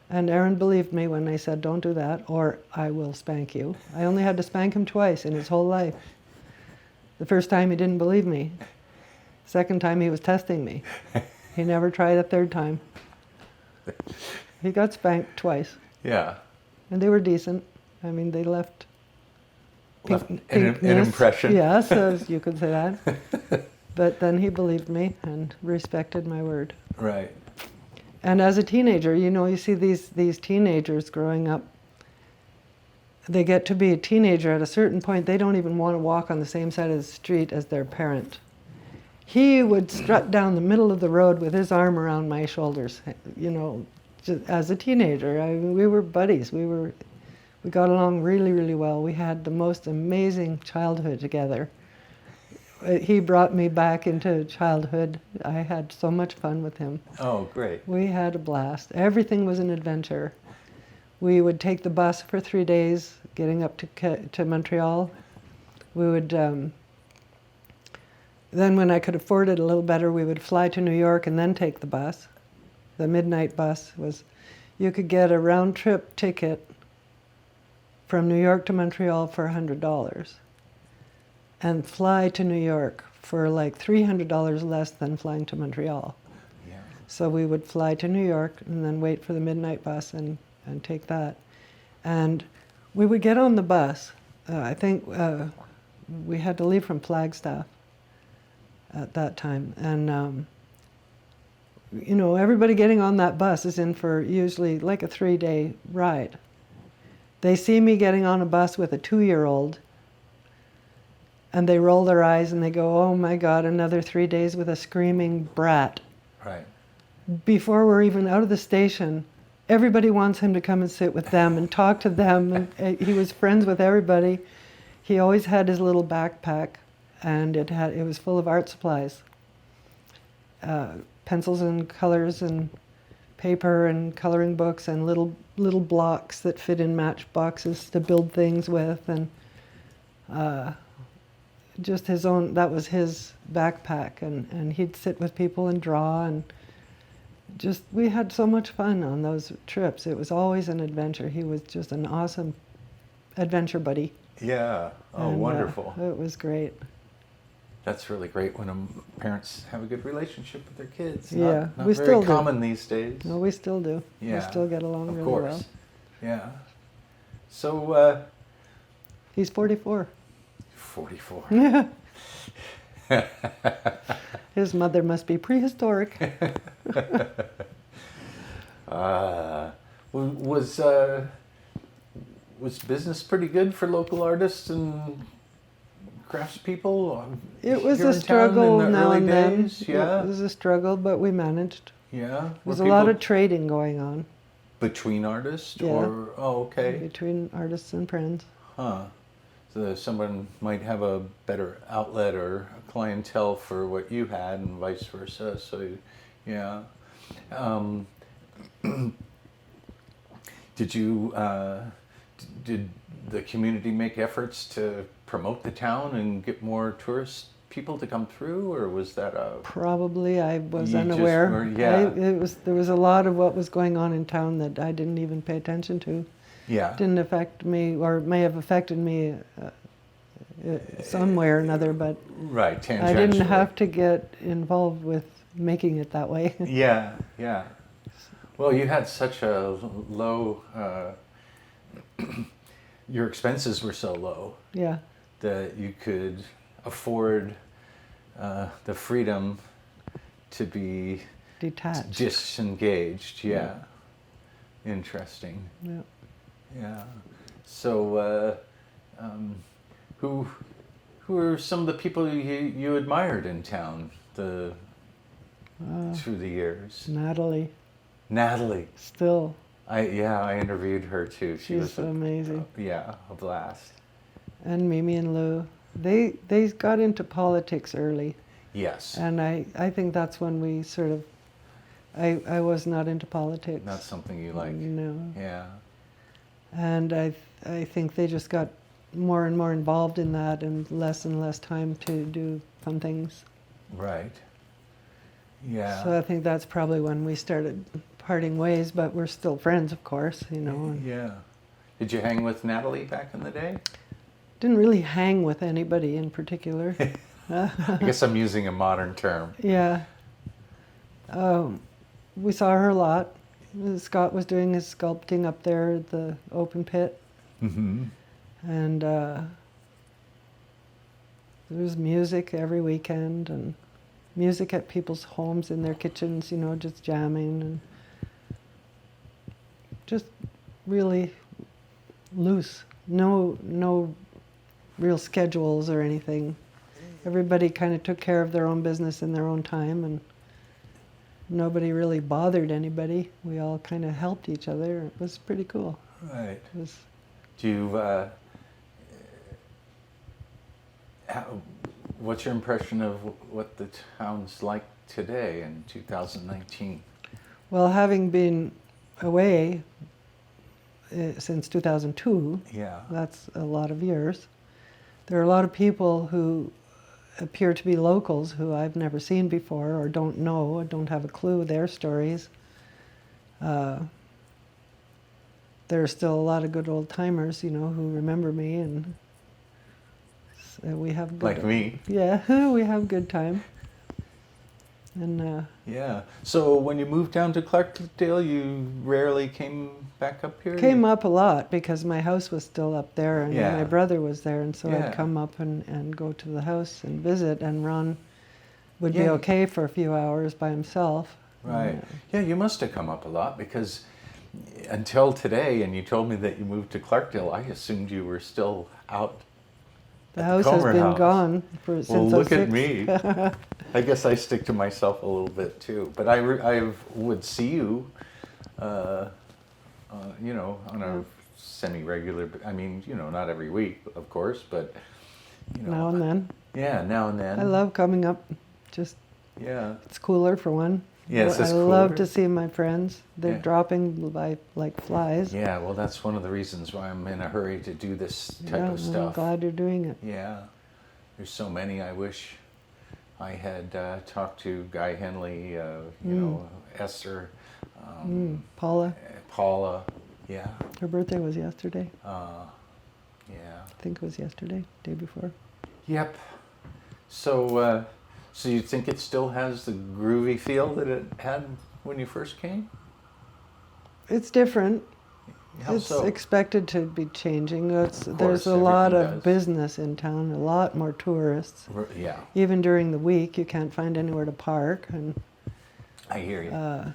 Speaker 2: And Aaron believed me when I said, don't do that, or I will spank you. I only had to spank him twice in his whole life. The first time he didn't believe me. Second time he was testing me. He never tried a third time. He got spanked twice.
Speaker 3: Yeah.
Speaker 2: And they were decent. I mean, they left
Speaker 3: Left an
Speaker 2: pinkness.
Speaker 3: impression.
Speaker 2: Yes, as you could say that. But then he believed me and respected my word.
Speaker 3: Right.
Speaker 2: And as a teenager, you see these teenagers growing up. They get to be a teenager at a certain point. They don't even want to walk on the same side of the street as their parent. He would strut down the middle of the road with his arm around my shoulders, just as a teenager. We were buddies. We got along really, really well. We had the most amazing childhood together. He brought me back into childhood. I had so much fun with him.
Speaker 3: Oh, great.
Speaker 2: We had a blast. Everything was an adventure. We would take the bus for 3 days, getting up to Montreal. We would, then when I could afford it a little better, we would fly to New York and then take the bus. The midnight bus was, you could get a round trip ticket from New York to Montreal for $100 and fly to New York for like $300 less than flying to Montreal.
Speaker 3: Yeah.
Speaker 2: So we would fly to New York and then wait for the midnight bus and take that. And we would get on the bus. I think we had to leave from Flagstaff at that time. And, everybody getting on that bus is in for usually like a 3-day ride. They see me getting on a bus with a 2-year-old, and they roll their eyes and they go, oh my God, another 3 days with a screaming brat.
Speaker 3: Right.
Speaker 2: Before we're even out of the station, everybody wants him to come and sit with them and talk to them. And he was friends with everybody. He always had his little backpack, and it was full of art supplies, pencils and colors and paper and coloring books and little blocks that fit in matchboxes to build things with, and just his own. That was his backpack, and he'd sit with people and draw, and just we had so much fun on those trips. It was always an adventure. He was just an awesome adventure buddy.
Speaker 3: Yeah. Oh,
Speaker 2: And,
Speaker 3: wonderful.
Speaker 2: It was great.
Speaker 3: That's really great when parents have a good relationship with their kids.
Speaker 2: Yeah,
Speaker 3: Not
Speaker 2: we
Speaker 3: very
Speaker 2: still do.
Speaker 3: common these days.
Speaker 2: No, we still do.
Speaker 3: Yeah,
Speaker 2: We still get along
Speaker 3: of
Speaker 2: really
Speaker 3: course.
Speaker 2: well.
Speaker 3: Yeah. So,
Speaker 2: He's 44.
Speaker 3: 44.
Speaker 2: Yeah. His mother must be prehistoric.
Speaker 3: Was business pretty good for local artists and craftspeople?
Speaker 2: It was
Speaker 3: here
Speaker 2: a
Speaker 3: in town
Speaker 2: struggle
Speaker 3: in the
Speaker 2: now
Speaker 3: early
Speaker 2: and then.
Speaker 3: days? Yeah.
Speaker 2: It was a struggle, but we managed.
Speaker 3: Yeah.
Speaker 2: There was a lot of trading going on
Speaker 3: between artists,
Speaker 2: Yeah.
Speaker 3: or okay,
Speaker 2: between artists and friends.
Speaker 3: huh? So someone might have a better outlet or clientele for what you had, and vice versa. So, yeah. Did you? Did the community make efforts to promote the town and get more tourist people to come through, or was that a?
Speaker 2: Probably I was
Speaker 3: You just
Speaker 2: unaware.
Speaker 3: were- yeah.
Speaker 2: There was a lot of what was going on in town that I didn't even pay attention to.
Speaker 3: Yeah.
Speaker 2: Didn't affect me, or may have affected me some way or another, but
Speaker 3: Right. Tangentially.
Speaker 2: I didn't have to get involved with making it that way.
Speaker 3: Yeah. Yeah. Well, you had such a low, your expenses were so low
Speaker 2: Yeah,
Speaker 3: that you could afford the freedom to be
Speaker 2: detached.
Speaker 3: disengaged. Yeah. Interesting.
Speaker 2: Yeah.
Speaker 3: Yeah. So, who are some of the people you admired in town through the years?
Speaker 2: Natalie,
Speaker 3: Natalie.
Speaker 2: still,
Speaker 3: I interviewed her too. She
Speaker 2: she's
Speaker 3: was
Speaker 2: amazing.
Speaker 3: a blast.
Speaker 2: And Mimi and Lou. They got into politics early.
Speaker 3: Yes.
Speaker 2: And I think that's when we sort of, I was not into politics.
Speaker 3: Not something you like.
Speaker 2: No.
Speaker 3: Yeah.
Speaker 2: And I think they just got more and more involved in that and less time to do fun things.
Speaker 3: Right. Yeah.
Speaker 2: So I think that's probably when we started parting ways, but we're still friends, of course, you know. And
Speaker 3: Yeah. Did you hang with Natalie back in the day?
Speaker 2: didn't really hang with anybody in particular.
Speaker 3: I guess I'm using a modern term.
Speaker 2: Yeah. We saw her a lot. Scott was doing his sculpting up there at the open pit.
Speaker 3: Mm-hmm.
Speaker 2: And there was music every weekend and music at people's homes in their kitchens, you know, just jamming and just really loose. No real schedules or anything. Everybody kind of took care of their own business in their own time, and nobody really bothered anybody. We all kind of helped each other. It was pretty cool.
Speaker 3: Right.
Speaker 2: It was,
Speaker 3: Do you? What's your impression of what the town's like today in 2019?
Speaker 2: well, having been away since 2002,
Speaker 3: Yeah.
Speaker 2: that's a lot of years. There are a lot of people who appear to be locals who I've never seen before or don't know, don't have a clue their stories. There are still a lot of good old timers, you know, who remember me, and we have good,
Speaker 3: Like me.
Speaker 2: Yeah, we have good time. And
Speaker 3: Yeah. So when you moved down to Clarkdale, you rarely came back up here?
Speaker 2: came up a lot because my house was still up there, and
Speaker 3: Yeah.
Speaker 2: my brother was there, and so
Speaker 3: Yeah.
Speaker 2: I'd come up and go to the house and visit, and Ron would be
Speaker 3: Yeah.
Speaker 2: okay for a few hours by himself.
Speaker 3: Right. Yeah, you must have come up a lot because until today, and you told me that you moved to Clarkdale, I assumed you were still out.
Speaker 2: The
Speaker 3: at
Speaker 2: house has
Speaker 3: Comer
Speaker 2: been
Speaker 3: house.
Speaker 2: gone since
Speaker 3: Well, look at
Speaker 2: 06.
Speaker 3: me. I guess I stick to myself a little bit too. But I would see you, you know, on a semi-regular. I mean, you know, not every week, of course, but you know.
Speaker 2: Now and then.
Speaker 3: Yeah, now and then.
Speaker 2: I love coming up. Just
Speaker 3: Yeah.
Speaker 2: it's cooler for one.
Speaker 3: Yes, it's
Speaker 2: I love
Speaker 3: cooler.
Speaker 2: to see my friends. They're
Speaker 3: Yeah.
Speaker 2: dropping like flies.
Speaker 3: Yeah. Well, that's one of the reasons why I'm in a hurry to do this type
Speaker 2: Yeah,
Speaker 3: of
Speaker 2: I'm
Speaker 3: stuff.
Speaker 2: glad you're doing it.
Speaker 3: Yeah. There's so many. I wish I had talked to Guy Henley. You know, Esther.
Speaker 2: Paula,
Speaker 3: Paula. Yeah.
Speaker 2: her birthday was yesterday.
Speaker 3: Yeah.
Speaker 2: I think it was yesterday, day before.
Speaker 3: Yep. So, so you think it still has the groovy feel that it had when you first came?
Speaker 2: It's different.
Speaker 3: How
Speaker 2: It's
Speaker 3: so?
Speaker 2: expected to be changing. There's
Speaker 3: course,
Speaker 2: a lot
Speaker 3: everything
Speaker 2: of
Speaker 3: does.
Speaker 2: business in town, a lot more tourists.
Speaker 3: Yeah,
Speaker 2: Even during the week, you can't find anywhere to park, and
Speaker 3: I hear you.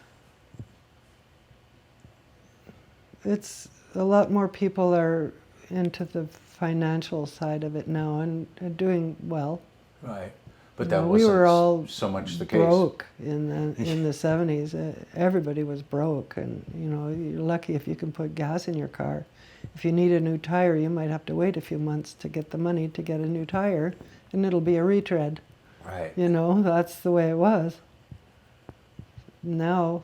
Speaker 2: it's a lot more people are into the financial side of it now and are doing well.
Speaker 3: Right. But
Speaker 2: You
Speaker 3: that
Speaker 2: know,
Speaker 3: wasn't
Speaker 2: we were all
Speaker 3: so much the case.
Speaker 2: broke in the 70s. Everybody was broke, and you know, you're lucky if you can put gas in your car. If you need a new tire, you might have to wait a few months to get the money to get a new tire, and it'll be a retread.
Speaker 3: Right.
Speaker 2: You know, that's the way it was. Now,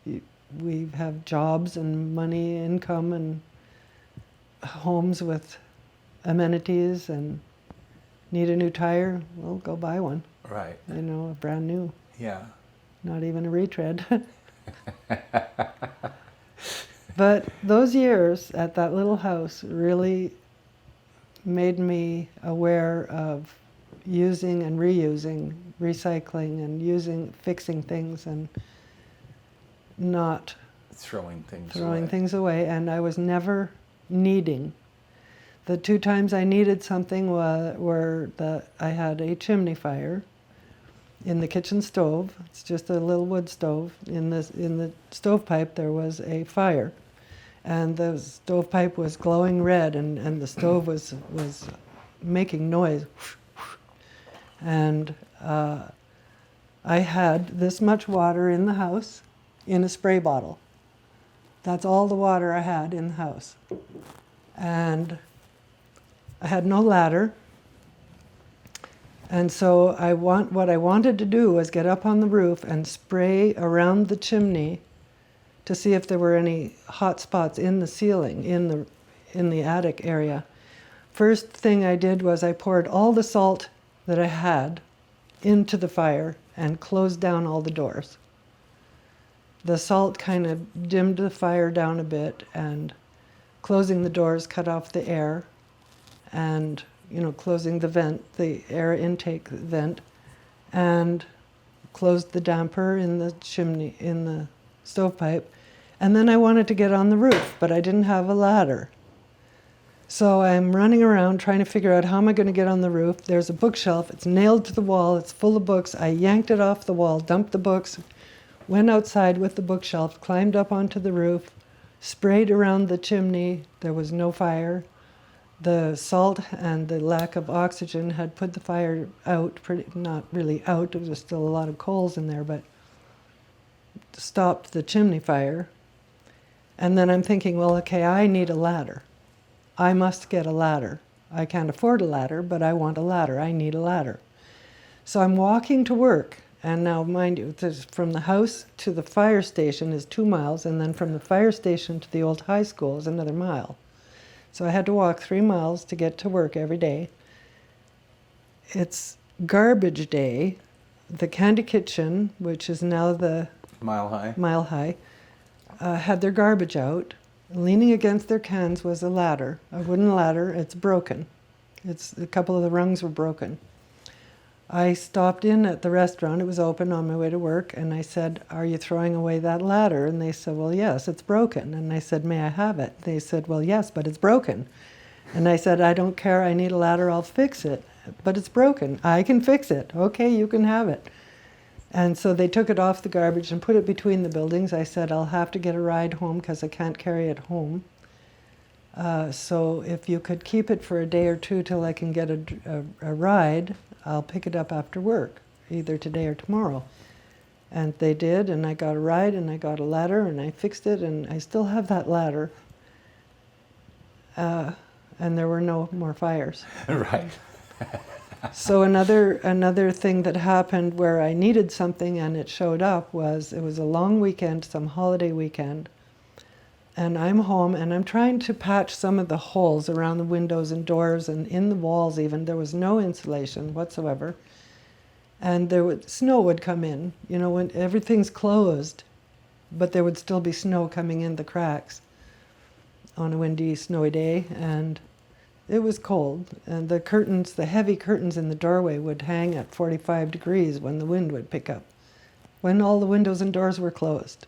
Speaker 2: we have jobs and money, income, and homes with amenities, and need a new tire, well, go buy one.
Speaker 3: Right.
Speaker 2: You know, brand new,
Speaker 3: Yeah.
Speaker 2: not even a retread. But those years at that little house really made me aware of using and reusing, recycling and fixing things, and not
Speaker 3: throwing things
Speaker 2: throwing
Speaker 3: away.
Speaker 2: things away, and I was never needing. The 2 times I needed something were that I had a chimney fire in the kitchen stove. It's just a little wood stove. In the stovepipe there was a fire, and the stovepipe was glowing red, and the stove was making noise. And I had this much water in the house in a spray bottle. That's all the water I had in the house. And I had no ladder. And so what I wanted to do was get up on the roof and spray around the chimney to see if there were any hot spots in the ceiling, in the attic area. First thing I did was I poured all the salt that I had into the fire and closed down all the doors. The salt kind of dimmed the fire down a bit, and closing the doors cut off the air, and closing the vent, the air intake vent, and closed the damper in the chimney, in the stovepipe. And then I wanted to get on the roof, but I didn't have a ladder. So I'm running around trying to figure out how am I going to get on the roof. There's a bookshelf, it's nailed to the wall, it's full of books. I yanked it off the wall, dumped the books, went outside with the bookshelf, climbed up onto the roof, sprayed around the chimney. There was no fire. The salt and the lack of oxygen had put the fire out, not really out, there was still a lot of coals in there, but stopped the chimney fire. And then I'm thinking, well, okay, I need a ladder. I must get a ladder. I can't afford a ladder, but I want a ladder. I need a ladder. So I'm walking to work, and now mind you, from the house to the fire station is 2 miles, and then from the fire station to the old high school is another mile. So I had to walk 3 miles to get to work every day. It's garbage day. The Candy Kitchen, which is now the
Speaker 3: Mile High.
Speaker 2: Mile High, had their garbage out. Leaning against their cans was a ladder, a wooden ladder. It's broken. A couple of the rungs were broken. I stopped in at the restaurant. It was open on my way to work, and I said, "Are you throwing away that ladder?" And they said, "Well, yes, it's broken." And I said, "May I have it?" They said, "Well, yes, but it's broken." And I said, "I don't care. I need a ladder. I'll fix it. But it's broken. I can fix it. Okay, you can have it." And so they took it off the garbage and put it between the buildings. I said, "I'll have to get a ride home because I can't carry it home. So if you could keep it for a day or two till I can get a ride, I'll pick it up after work, either today or tomorrow." And they did, and I got a ride, and I got a ladder, and I fixed it, and I still have that ladder. And there were no more fires.
Speaker 3: Right.
Speaker 2: So another thing that happened where I needed something and it showed up was, it was a long weekend, some holiday weekend, and I'm home and I'm trying to patch some of the holes around the windows and doors and in the walls even. There was no insulation whatsoever, and snow would come in, when everything's closed, but there would still be snow coming in the cracks on a windy, snowy day, and it was cold, and the heavy curtains in the doorway would hang at 45 degrees when the wind would pick up, when all the windows and doors were closed.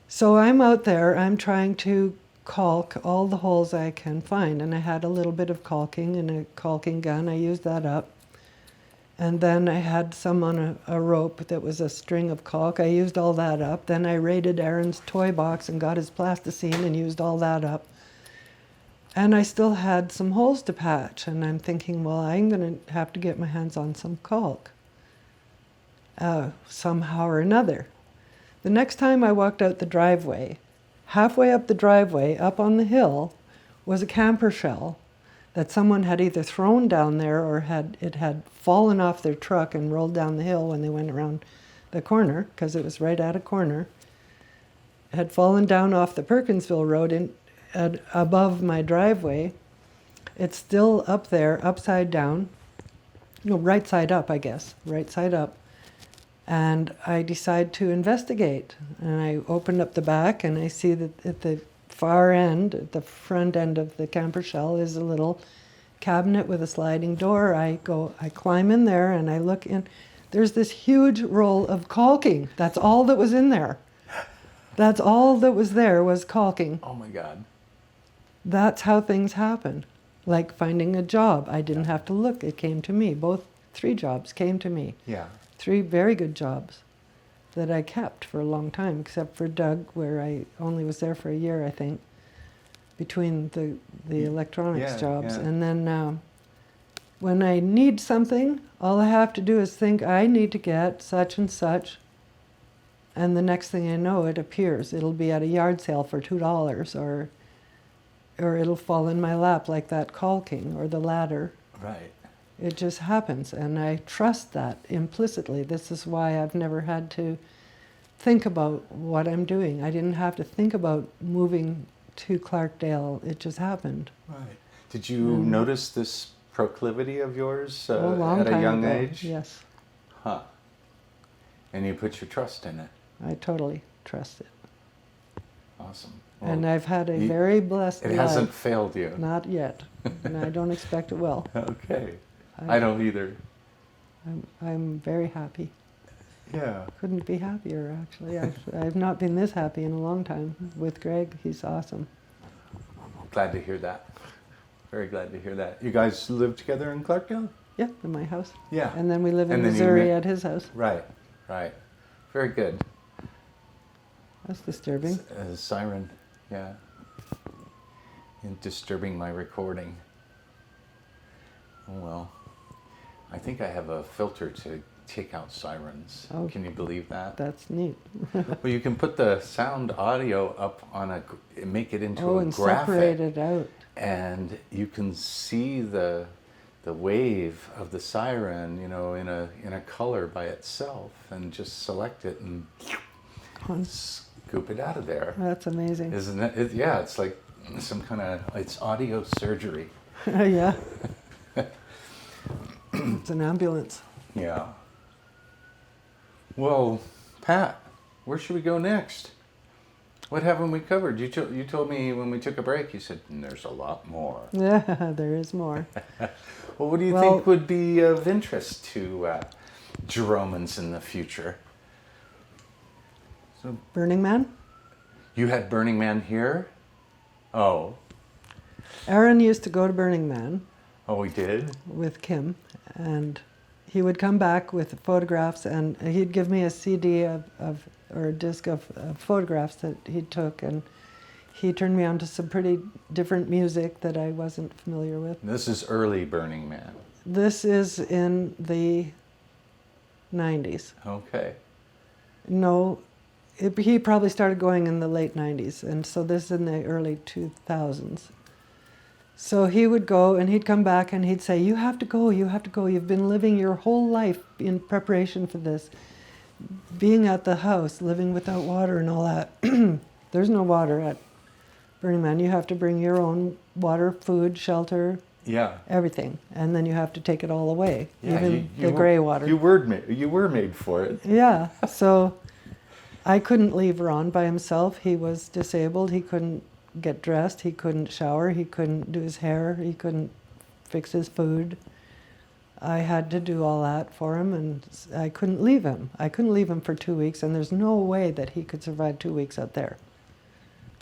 Speaker 2: So I'm out there, I'm trying to caulk all the holes I can find, and I had a little bit of caulking and a caulking gun. I used that up. And then I had some on a rope that was a string of caulk. I used all that up. Then I raided Aaron's toy box and got his plasticine and used all that up. And I still had some holes to patch, and I'm thinking, well, I'm going to have to get my hands on some caulk somehow or another. The next time I walked out the driveway, halfway up the driveway, up on the hill, was a camper shell that someone had either thrown down there or it had fallen off their truck and rolled down the hill when they went around the corner, because it was right at a corner. It had fallen down off the Perkinsville Road above my driveway. It's still up there, upside down. No, right side up, I guess. Right side up. And I decide to investigate. And I open up the back, and I see that at the far end, at the front end of the camper shell, is a little cabinet with a sliding door. I climb in there, and I look in. There's this huge roll of caulking. That's all that was in there. That's all that was there was caulking.
Speaker 3: Oh my God.
Speaker 2: That's how things happen. Like finding a job. I didn't have to look. It came to me. 3 jobs came to me.
Speaker 3: Yeah.
Speaker 2: 3 very good jobs that I kept for a long time, except for Doug, where I only was there for a year, I think, between the electronics jobs.
Speaker 3: Yeah.
Speaker 2: And then when I need something, all I have to do is think, I need to get such and such. And the next thing I know, it appears. It'll be at a yard sale for $2, or it'll fall in my lap like that caulking or the ladder.
Speaker 3: Right.
Speaker 2: It just happens, and I trust that implicitly. This is why I've never had to think about what I'm doing. I didn't have to think about moving to Clarkdale. It just happened.
Speaker 3: Right. Did you notice this proclivity of yours
Speaker 2: A long
Speaker 3: at a
Speaker 2: time
Speaker 3: young
Speaker 2: ago.
Speaker 3: age?
Speaker 2: Yes,
Speaker 3: Huh. And you put your trust in it.
Speaker 2: I totally trust it.
Speaker 3: Awesome.
Speaker 2: And I've had a
Speaker 3: you-
Speaker 2: very blessed
Speaker 3: It
Speaker 2: life.
Speaker 3: hasn't failed you.
Speaker 2: Not yet, and I don't expect it will.
Speaker 3: Okay. I don't either.
Speaker 2: I'm very happy.
Speaker 3: Yeah.
Speaker 2: Couldn't be happier, actually. I've not been this happy in a long time with Greg. He's awesome.
Speaker 3: Glad to hear that. Very glad to hear that. You guys live together in Clarkdale?
Speaker 2: Yeah, in my house.
Speaker 3: Yeah.
Speaker 2: And then we live in
Speaker 3: And then you
Speaker 2: Missouri
Speaker 3: met-
Speaker 2: at his house.
Speaker 3: Right. Right. Very good.
Speaker 2: That's disturbing.
Speaker 3: Siren. Yeah. And disturbing my recording. Oh well. I think I have a filter to take out sirens.
Speaker 2: Oh.
Speaker 3: Can you believe that?
Speaker 2: That's neat.
Speaker 3: Well, you can put the sound audio up on make it into a
Speaker 2: And
Speaker 3: graphic,
Speaker 2: separate it out.
Speaker 3: and you can see the wave of the siren, in a color by itself, and just select it and scoop it out of there.
Speaker 2: That's amazing.
Speaker 3: Isn't it? Yeah, it's like it's audio surgery.
Speaker 2: Yeah. It's an ambulance.
Speaker 3: Yeah. Well, Pat, where should we go next? What haven't we covered? You told me when we took a break, you said, there's a lot more.
Speaker 2: Yeah, there is more.
Speaker 3: Well, what do you think would be of interest to Jeromans in the future? So,
Speaker 2: Burning Man?
Speaker 3: you had Burning Man here? Oh.
Speaker 2: Aaron used to go to Burning Man
Speaker 3: Oh, we did?
Speaker 2: with Kim, and he would come back with photographs, and he'd give me a CD or a disc of photographs that he took, and he turned me on to some pretty different music that I wasn't familiar with.
Speaker 3: This is early Burning Man.
Speaker 2: This is in the 90s.
Speaker 3: Okay.
Speaker 2: No, he probably started going in the late 90s, and so this is in the early 2000s. So he would go, and he'd come back, and he'd say, you have to go, you've been living your whole life in preparation for this. Being at the house, living without water and all that. There's no water at Burning Man. You have to bring your own water, food, shelter,
Speaker 3: Yeah.
Speaker 2: everything. And then you have to take it all away,
Speaker 3: Yeah,
Speaker 2: even
Speaker 3: you
Speaker 2: the gray water.
Speaker 3: You were made for it.
Speaker 2: Yeah, so I couldn't leave Ron by himself. He was disabled. He couldn't get dressed. He couldn't shower. He couldn't do his hair. He couldn't fix his food. I had to do all that for him, and I couldn't leave him. I couldn't leave him for 2 weeks, and there's no way that he could survive 2 weeks out there,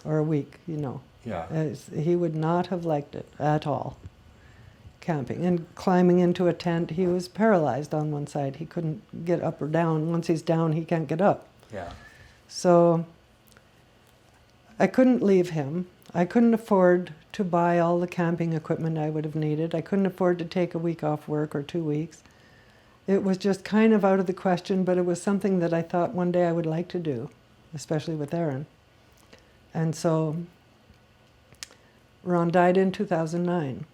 Speaker 2: or a week,
Speaker 3: Yeah.
Speaker 2: He would not have liked it at all, camping. And climbing into a tent, he was paralyzed on one side. He couldn't get up or down. Once he's down, he can't get up.
Speaker 3: Yeah.
Speaker 2: So I couldn't leave him. I couldn't afford to buy all the camping equipment I would have needed. I couldn't afford to take a week off work or 2 weeks. It was just kind of out of the question, but it was something that I thought one day I would like to do, especially with Aaron. And so Ron died in 2009.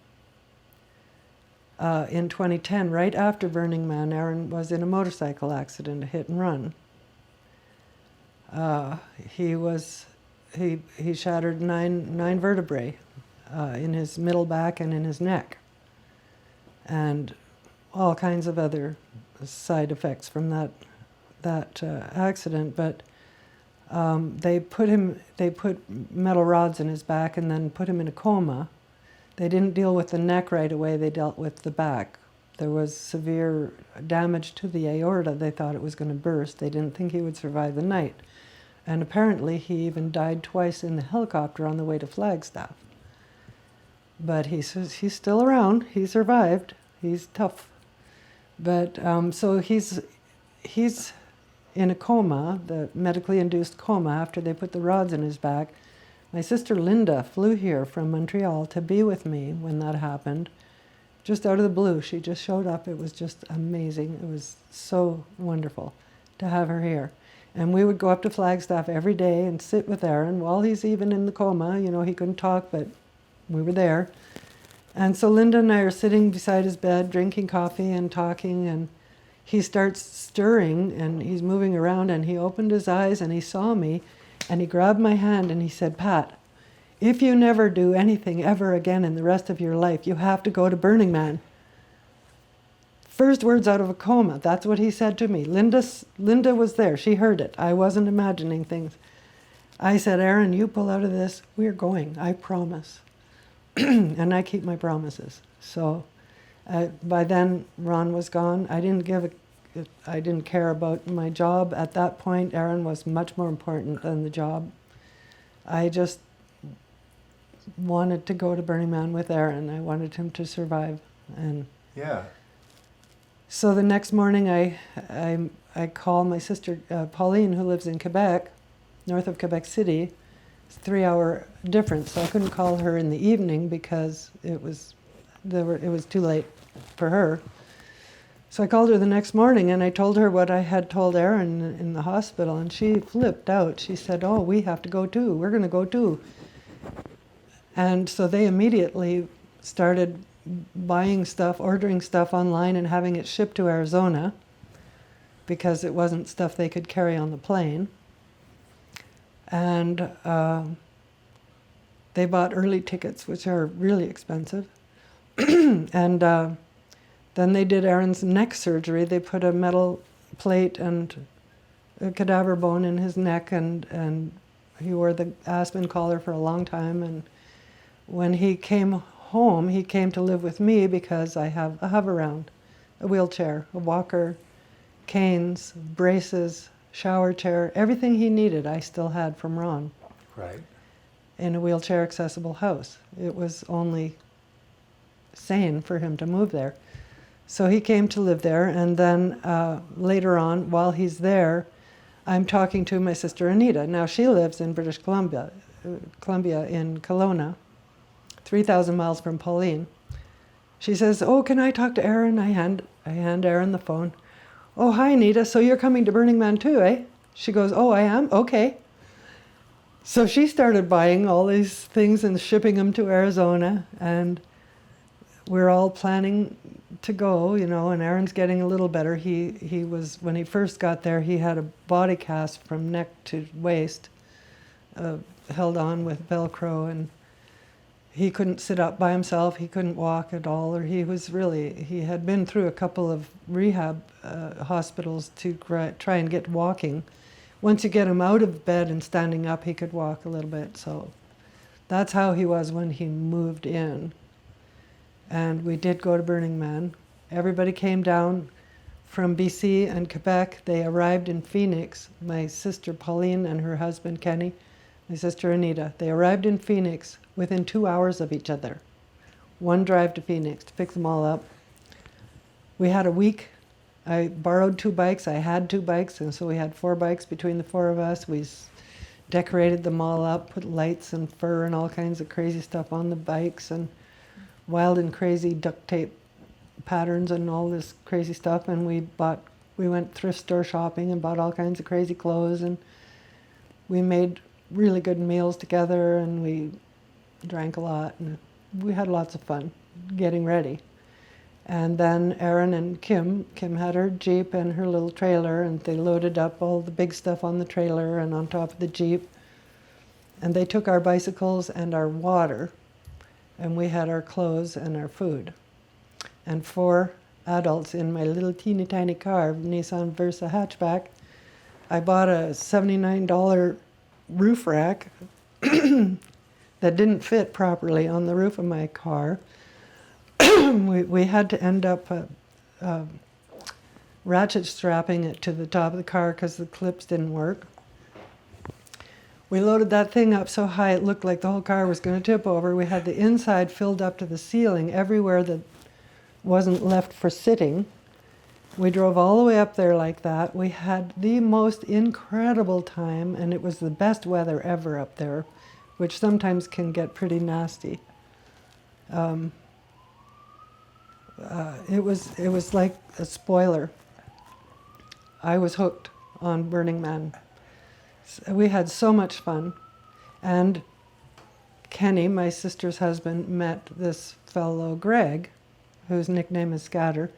Speaker 2: In 2010, right after Burning Man, Aaron was in a motorcycle accident, a hit and run. He shattered nine vertebrae in his middle back and in his neck, and all kinds of other side effects from that accident. But they put metal rods in his back and then put him in a coma. They didn't deal with the neck right away. They dealt with the back. There was severe damage to the aorta. They thought it was going to burst. They didn't think he would survive the night. And apparently he even died twice in the helicopter on the way to Flagstaff. But he's still around. He survived. He's tough. But so he's in a coma, the medically induced coma, after they put the rods in his back. My sister Linda flew here from Montreal to be with me when that happened. Just out of the blue, she just showed up. It was just amazing. It was so wonderful to have her here. And we would go up to Flagstaff every day and sit with Aaron while he's even in the coma. You know, he couldn't talk, but we were there. And so Linda and I are sitting beside his bed, drinking coffee and talking, and he starts stirring and he's moving around, and he opened his eyes and he saw me and he grabbed my hand and he said, "Pat, if you never do anything ever again in the rest of your life, you have to go to Burning Man." First words out of a coma, that's what he said to me. Linda was there, she heard it. I wasn't imagining things. I said, "Aaron, you pull out of this, we're going, I promise." And I keep my promises. So by then, Ron was gone. I didn't care about my job at that point. Aaron was much more important than the job. I just wanted to go to Burning Man with Aaron. I wanted him to survive. And
Speaker 3: Yeah.
Speaker 2: so the next morning, I call my sister Pauline, who lives in Quebec, north of Quebec City. It's a 3-hour difference, so I couldn't call her in the evening because it was too late for her. So I called her the next morning and I told her what I had told Aaron in the hospital, and she flipped out. She said, "Oh, we have to go too. We're going to go too." And so they immediately started buying stuff, ordering stuff online and having it shipped to Arizona because it wasn't stuff they could carry on the plane. And they bought early tickets, which are really expensive. And then they did Aaron's neck surgery. They put a metal plate and a cadaver bone in his neck, and he wore the aspen collar for a long time. And when he came home, he came to live with me because I have a hover-round, a wheelchair, a walker, canes, braces, shower chair, everything he needed I still had from Ron.
Speaker 1: Right.
Speaker 2: In a wheelchair accessible house. It was only sane for him to move there. So he came to live there, and then later on, while he's there, I'm talking to my sister Anita. Now she lives in British Columbia in Kelowna, 3,000 miles from Pauline. She says, "Oh, can I talk to Aaron?" I hand Aaron the phone. "Oh, hi, Anita. So you're coming to Burning Man too, eh?" She goes, "Oh, I am? Okay." So she started buying all these things and shipping them to Arizona, and we're all planning to go, you know, and Aaron's getting a little better. He was, when he first got there, he had a body cast from neck to waist, held on with Velcro, and he couldn't sit up by himself. He couldn't walk at all, or he had been through a couple of rehab hospitals to try and get walking. Once you get him out of bed and standing up, he could walk a little bit. So that's how he was when he moved in. And we did go to Burning Man. Everybody came down from BC and Quebec. They arrived in Phoenix. My sister Pauline and her husband Kenny, my sister Anita, they arrived in Phoenix within 2 hours of each other. One drive to Phoenix to pick them all up. We had a week. I borrowed 2 bikes. I had 2 bikes, and so we had 4 bikes between the 4 of us. We decorated them all up, put lights and fur and all kinds of crazy stuff on the bikes, and wild and crazy duct tape patterns and all this crazy stuff. And we went thrift store shopping and bought all kinds of crazy clothes, and we made really good meals together, and we drank a lot, and we had lots of fun getting ready. And then Aaron and Kim had her Jeep and her little trailer, and they loaded up all the big stuff on the trailer and on top of the Jeep. And they took our bicycles and our water, and we had our clothes and our food. And 4 adults in my little teeny tiny car, Nissan Versa hatchback. I bought a $79 roof rack that didn't fit properly on the roof of my car. We had to end up ratchet strapping it to the top of the car because the clips didn't work. We loaded that thing up so high it looked like the whole car was going to tip over. We had the inside filled up to the ceiling everywhere that wasn't left for sitting. We drove all the way up there like that. We had the most incredible time, and it was the best weather ever up there, which sometimes can get pretty nasty. It was like a spoiler. I was hooked on Burning Man. We had so much fun. And Kenny, my sister's husband, met this fellow Greg, whose nickname is Scatter,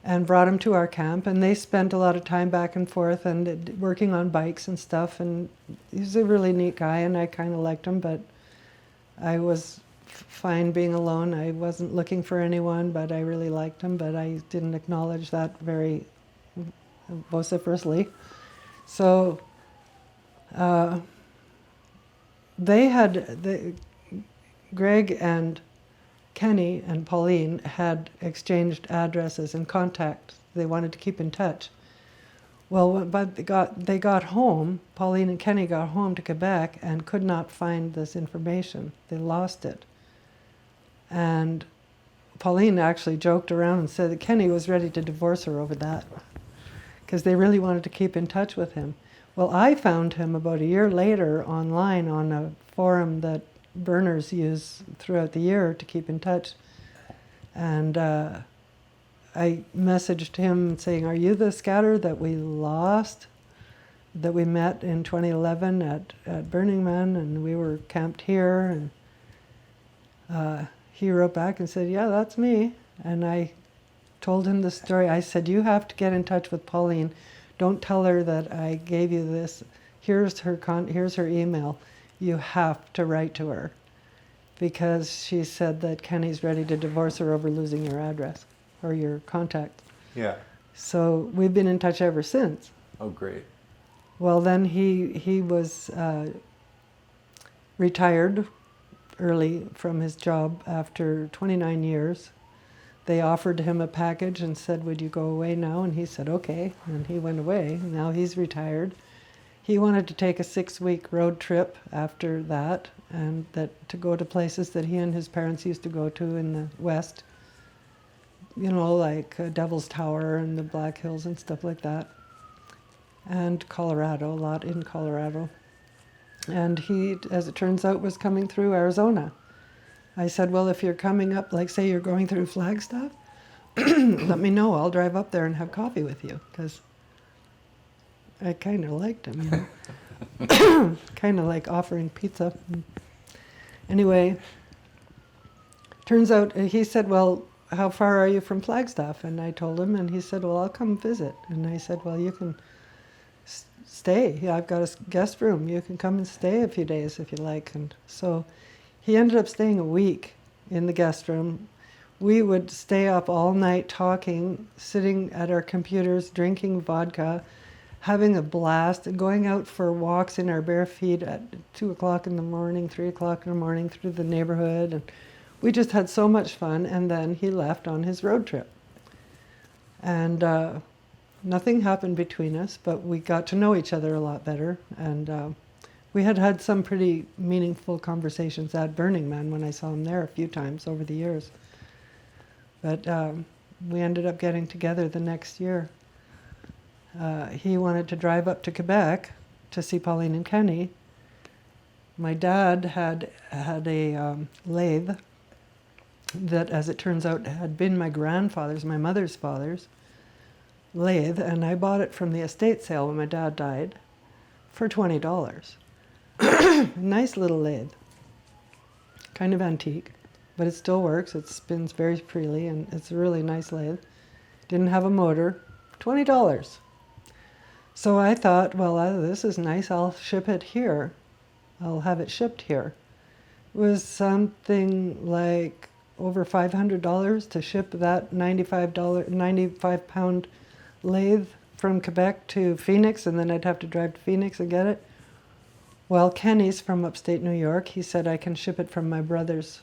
Speaker 2: and brought him to our camp. And they spent a lot of time back and forth and working on bikes and stuff. And he's a really neat guy, and I kind of liked him, but I was fine being alone. I wasn't looking for anyone, but I really liked him, but I didn't acknowledge that very vociferously. So Greg and Kenny and Pauline had exchanged addresses and contacts. They wanted to keep in touch. Well, but they got home, Pauline and Kenny got home to Quebec and could not find this information. They lost it. And Pauline actually joked around and said that Kenny was ready to divorce her over that, because they really wanted to keep in touch with him. Well, I found him about a year later online on a forum that burners use throughout the year to keep in touch. And I messaged him saying, "Are you the Scatter that we lost, that we met in 2011 at Burning Man, and we were camped here?" And he wrote back and said, "Yeah, that's me." And I told him the story. I said, "You have to get in touch with Pauline. Don't tell her that I gave you this. Here's her email. You have to write to her, because she said that Kenny's ready to divorce her over losing your address or your contact."
Speaker 3: Yeah.
Speaker 2: So we've been in touch ever since.
Speaker 3: Oh, great.
Speaker 2: Well, then he was retired early from his job after 29 years. They offered him a package and said, "Would you go away now?" And he said, "Okay." And he went away. Now he's retired. He wanted to take a 6-week road trip after that, and that to go to places that he and his parents used to go to in the West. You know, like Devil's Tower and the Black Hills and stuff like that. And Colorado, a lot in Colorado. And he, as it turns out, was coming through Arizona. I said, "Well, if you're coming up, like say you're going through Flagstaff, let me know. I'll drive up there and have coffee with you," because I kind of liked him, you know. Kind of like offering pizza. Anyway, turns out he said, "Well, how far are you from Flagstaff?" And I told him, and he said, "Well, I'll come visit." And I said, "Well, you can stay. Yeah, I've got a guest room. You can come and stay a few days if you like." And so he ended up staying a week in the guest room. We would stay up all night talking, sitting at our computers, drinking vodka, having a blast, going out for walks in our bare feet at 2 o'clock in the morning, 3 o'clock in the morning through the neighborhood. And we just had so much fun. And then he left on his road trip. And nothing happened between us, but we got to know each other a lot better. And we had had some pretty meaningful conversations at Burning Man when I saw him there a few times over the years. But we ended up getting together the next year. He wanted to drive up to Quebec to see Pauline and Kenny. My dad had a lathe that, as it turns out, had been my grandfather's, my mother's father's lathe, and I bought it from the estate sale when my dad died for $20. Nice little lathe, kind of antique, but it still works. It spins very freely, and it's a really nice lathe. Didn't have a motor. $20. So I thought, well, this is nice. I'll ship it here. I'll have it shipped here. It was something like over $500 to ship that 95-pound lathe from Quebec to Phoenix, and then I'd have to drive to Phoenix and get it. Well, Kenny's from upstate New York. He said I can ship it from my brother's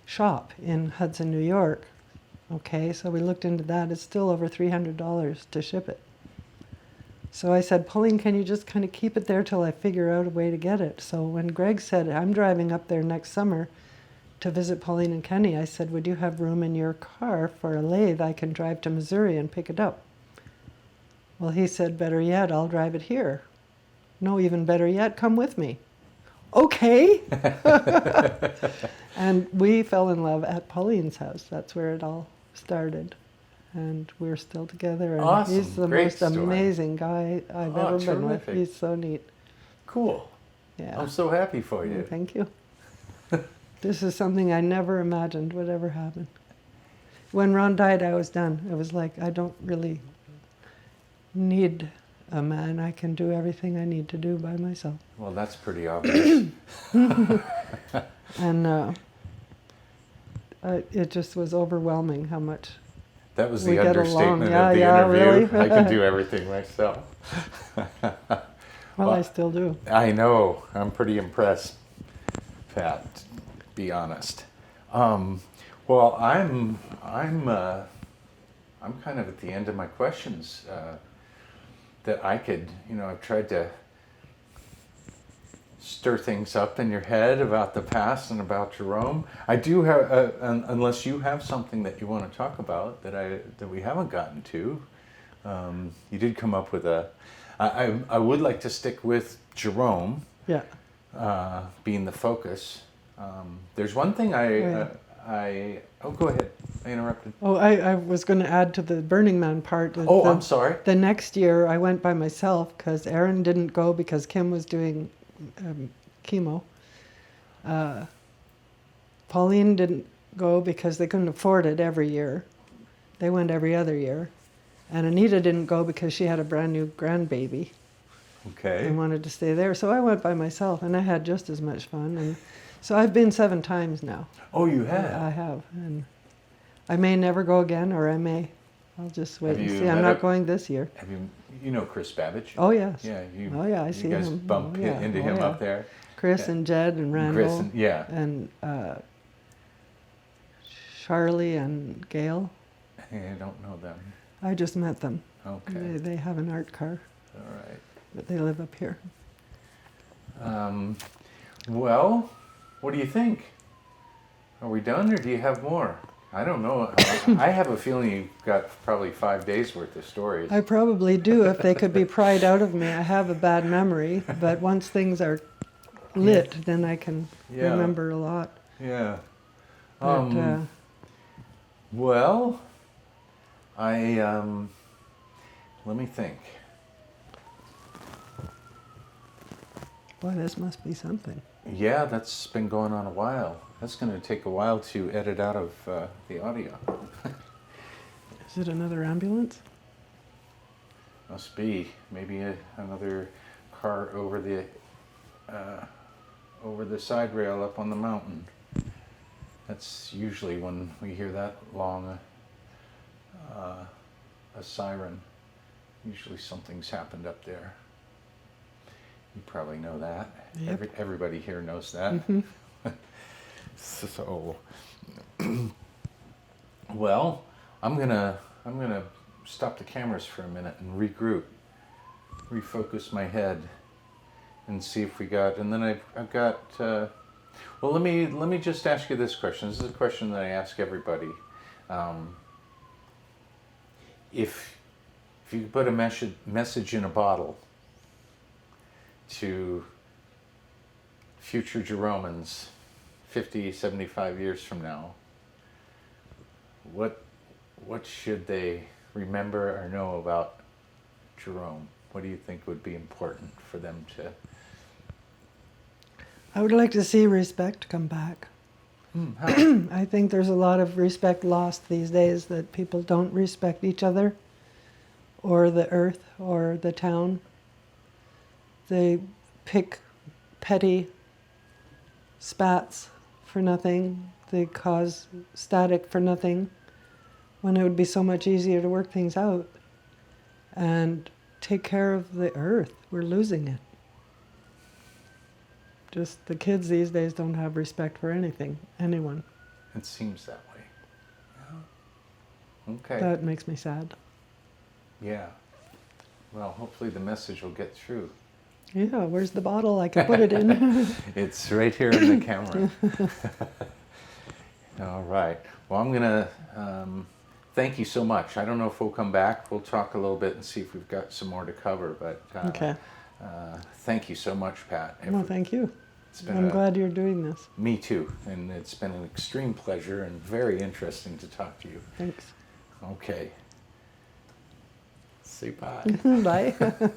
Speaker 2: shop in Hudson, New York. Okay, so we looked into that. It's still over $300 to ship it. So I said, Pauline, can you just kind of keep it there till I figure out a way to get it? So when Greg said, I'm driving up there next summer to visit Pauline and Kenny, I said, would you have room in your car for a lathe? I can drive to Missouri and pick it up. Well, he said, better yet, I'll drive it here. No, even better yet, come with me. Okay. And we fell in love at Pauline's house. That's where it all started. And we're still together. And
Speaker 3: Awesome.
Speaker 2: he's the
Speaker 3: Great
Speaker 2: most
Speaker 3: story.
Speaker 2: amazing guy I've ever been with.
Speaker 3: terrific.
Speaker 2: He's so neat.
Speaker 3: Cool.
Speaker 2: Yeah.
Speaker 3: I'm so happy for you.
Speaker 2: Thank you. This is something I never imagined would ever happen. When Ron died, I was done. It was like, I don't really need a man. I can do everything I need to do by myself.
Speaker 3: Well, that's pretty obvious.
Speaker 2: And it just was overwhelming how much
Speaker 3: That was
Speaker 2: we
Speaker 3: the
Speaker 2: get
Speaker 3: understatement
Speaker 2: along.
Speaker 3: of the
Speaker 2: Yeah,
Speaker 3: interview.
Speaker 2: really?
Speaker 3: I can do everything myself.
Speaker 2: Well, I still do.
Speaker 3: I know. I'm pretty impressed, Pat, to be honest. Well, I'm kind of at the end of my questions that I could, I've tried to stir things up in your head about the past and about Jerome. I do have, unless you have something that you want to talk about that we haven't gotten to. You did come up with I would like to stick with Jerome.
Speaker 2: Yeah.
Speaker 3: Being the focus. There's one thing oh, go ahead. I interrupted.
Speaker 2: Oh, I was going to add to the Burning Man part.
Speaker 3: Oh, I'm sorry.
Speaker 2: The next year I went by myself because Aaron didn't go because Kim was doing chemo. Pauline didn't go because they couldn't afford it every year. They went every other year. And Anita didn't go because she had a brand new grandbaby.
Speaker 3: Okay.
Speaker 2: And wanted to stay there. So I went by myself and I had just as much fun. And so I've been 7 times now.
Speaker 3: Oh, you have?
Speaker 2: I have. And I may never go again, or I may. I'll just wait
Speaker 3: Have
Speaker 2: and
Speaker 3: you
Speaker 2: see. I'm
Speaker 3: met
Speaker 2: not
Speaker 3: up-
Speaker 2: going this year.
Speaker 3: Have you know Chris Babbage?
Speaker 2: Oh, yes.
Speaker 3: Yeah.
Speaker 2: Oh, yeah, I see
Speaker 3: You guys
Speaker 2: him.
Speaker 3: bump
Speaker 2: Oh, yeah.
Speaker 3: into
Speaker 2: Oh,
Speaker 3: him
Speaker 2: yeah.
Speaker 3: up there.
Speaker 2: Chris
Speaker 3: Yeah.
Speaker 2: and Jed and Randall.
Speaker 3: Chris and, yeah.
Speaker 2: And Charlie and Gail.
Speaker 3: I don't know them.
Speaker 2: I just met them.
Speaker 3: Okay.
Speaker 2: They have an art car,
Speaker 3: All right.
Speaker 2: but they live up here.
Speaker 3: Well, what do you think? Are we done, or do you have more? I don't know. I have a feeling you've got probably 5 days worth of stories.
Speaker 2: I probably do if they could be pried out of me. I have a bad memory, but once things are lit, then I can
Speaker 3: Yeah.
Speaker 2: remember a lot.
Speaker 3: Yeah.
Speaker 2: But,
Speaker 3: Well, let me think.
Speaker 2: boy, this must be something.
Speaker 3: Yeah, that's been going on a while. That's going to take a while to edit out of the audio.
Speaker 2: Is it another ambulance?
Speaker 3: Must be. Maybe another car over the side rail up on the mountain. That's usually when we hear that long a siren. Usually something's happened up there. You probably know that.
Speaker 2: Yep.
Speaker 3: Everybody here knows that.
Speaker 2: Mm-hmm.
Speaker 3: So, well, I'm gonna stop the cameras for a minute and regroup, refocus my head, and see if we got. And then I've got. Well, let me just ask you this question. This is a question that I ask everybody. If you could put a message in a bottle to future Jeromans 50, 75 years from now, what should they remember or know about Jerome? What do you think would be important for them to?
Speaker 2: I would like to see respect come back.
Speaker 3: How?
Speaker 2: I think there's a lot of respect lost these days, that people don't respect each other or the earth or the town. They pick petty spats for nothing. They cause static for nothing, when it would be so much easier to work things out and take care of the earth. We're losing it. Just the kids these days don't have respect for anything, anyone.
Speaker 3: It seems that way. Yeah. Okay.
Speaker 2: That makes me sad.
Speaker 3: Yeah. Well, hopefully the message will get through.
Speaker 2: Yeah, where's the bottle? I can put it in.
Speaker 3: It's right here in the camera. All right. Well, I'm going to thank you so much. I don't know if we'll come back. We'll talk a little bit and see if we've got some more to cover. But
Speaker 2: Okay.
Speaker 3: Thank you so much, Pat.
Speaker 2: Well, thank you.
Speaker 3: It's been
Speaker 2: I'm glad you're doing this.
Speaker 3: Me too. And it's been an extreme pleasure and very interesting to talk to you.
Speaker 2: Thanks.
Speaker 3: Okay. Say bye.
Speaker 2: Bye.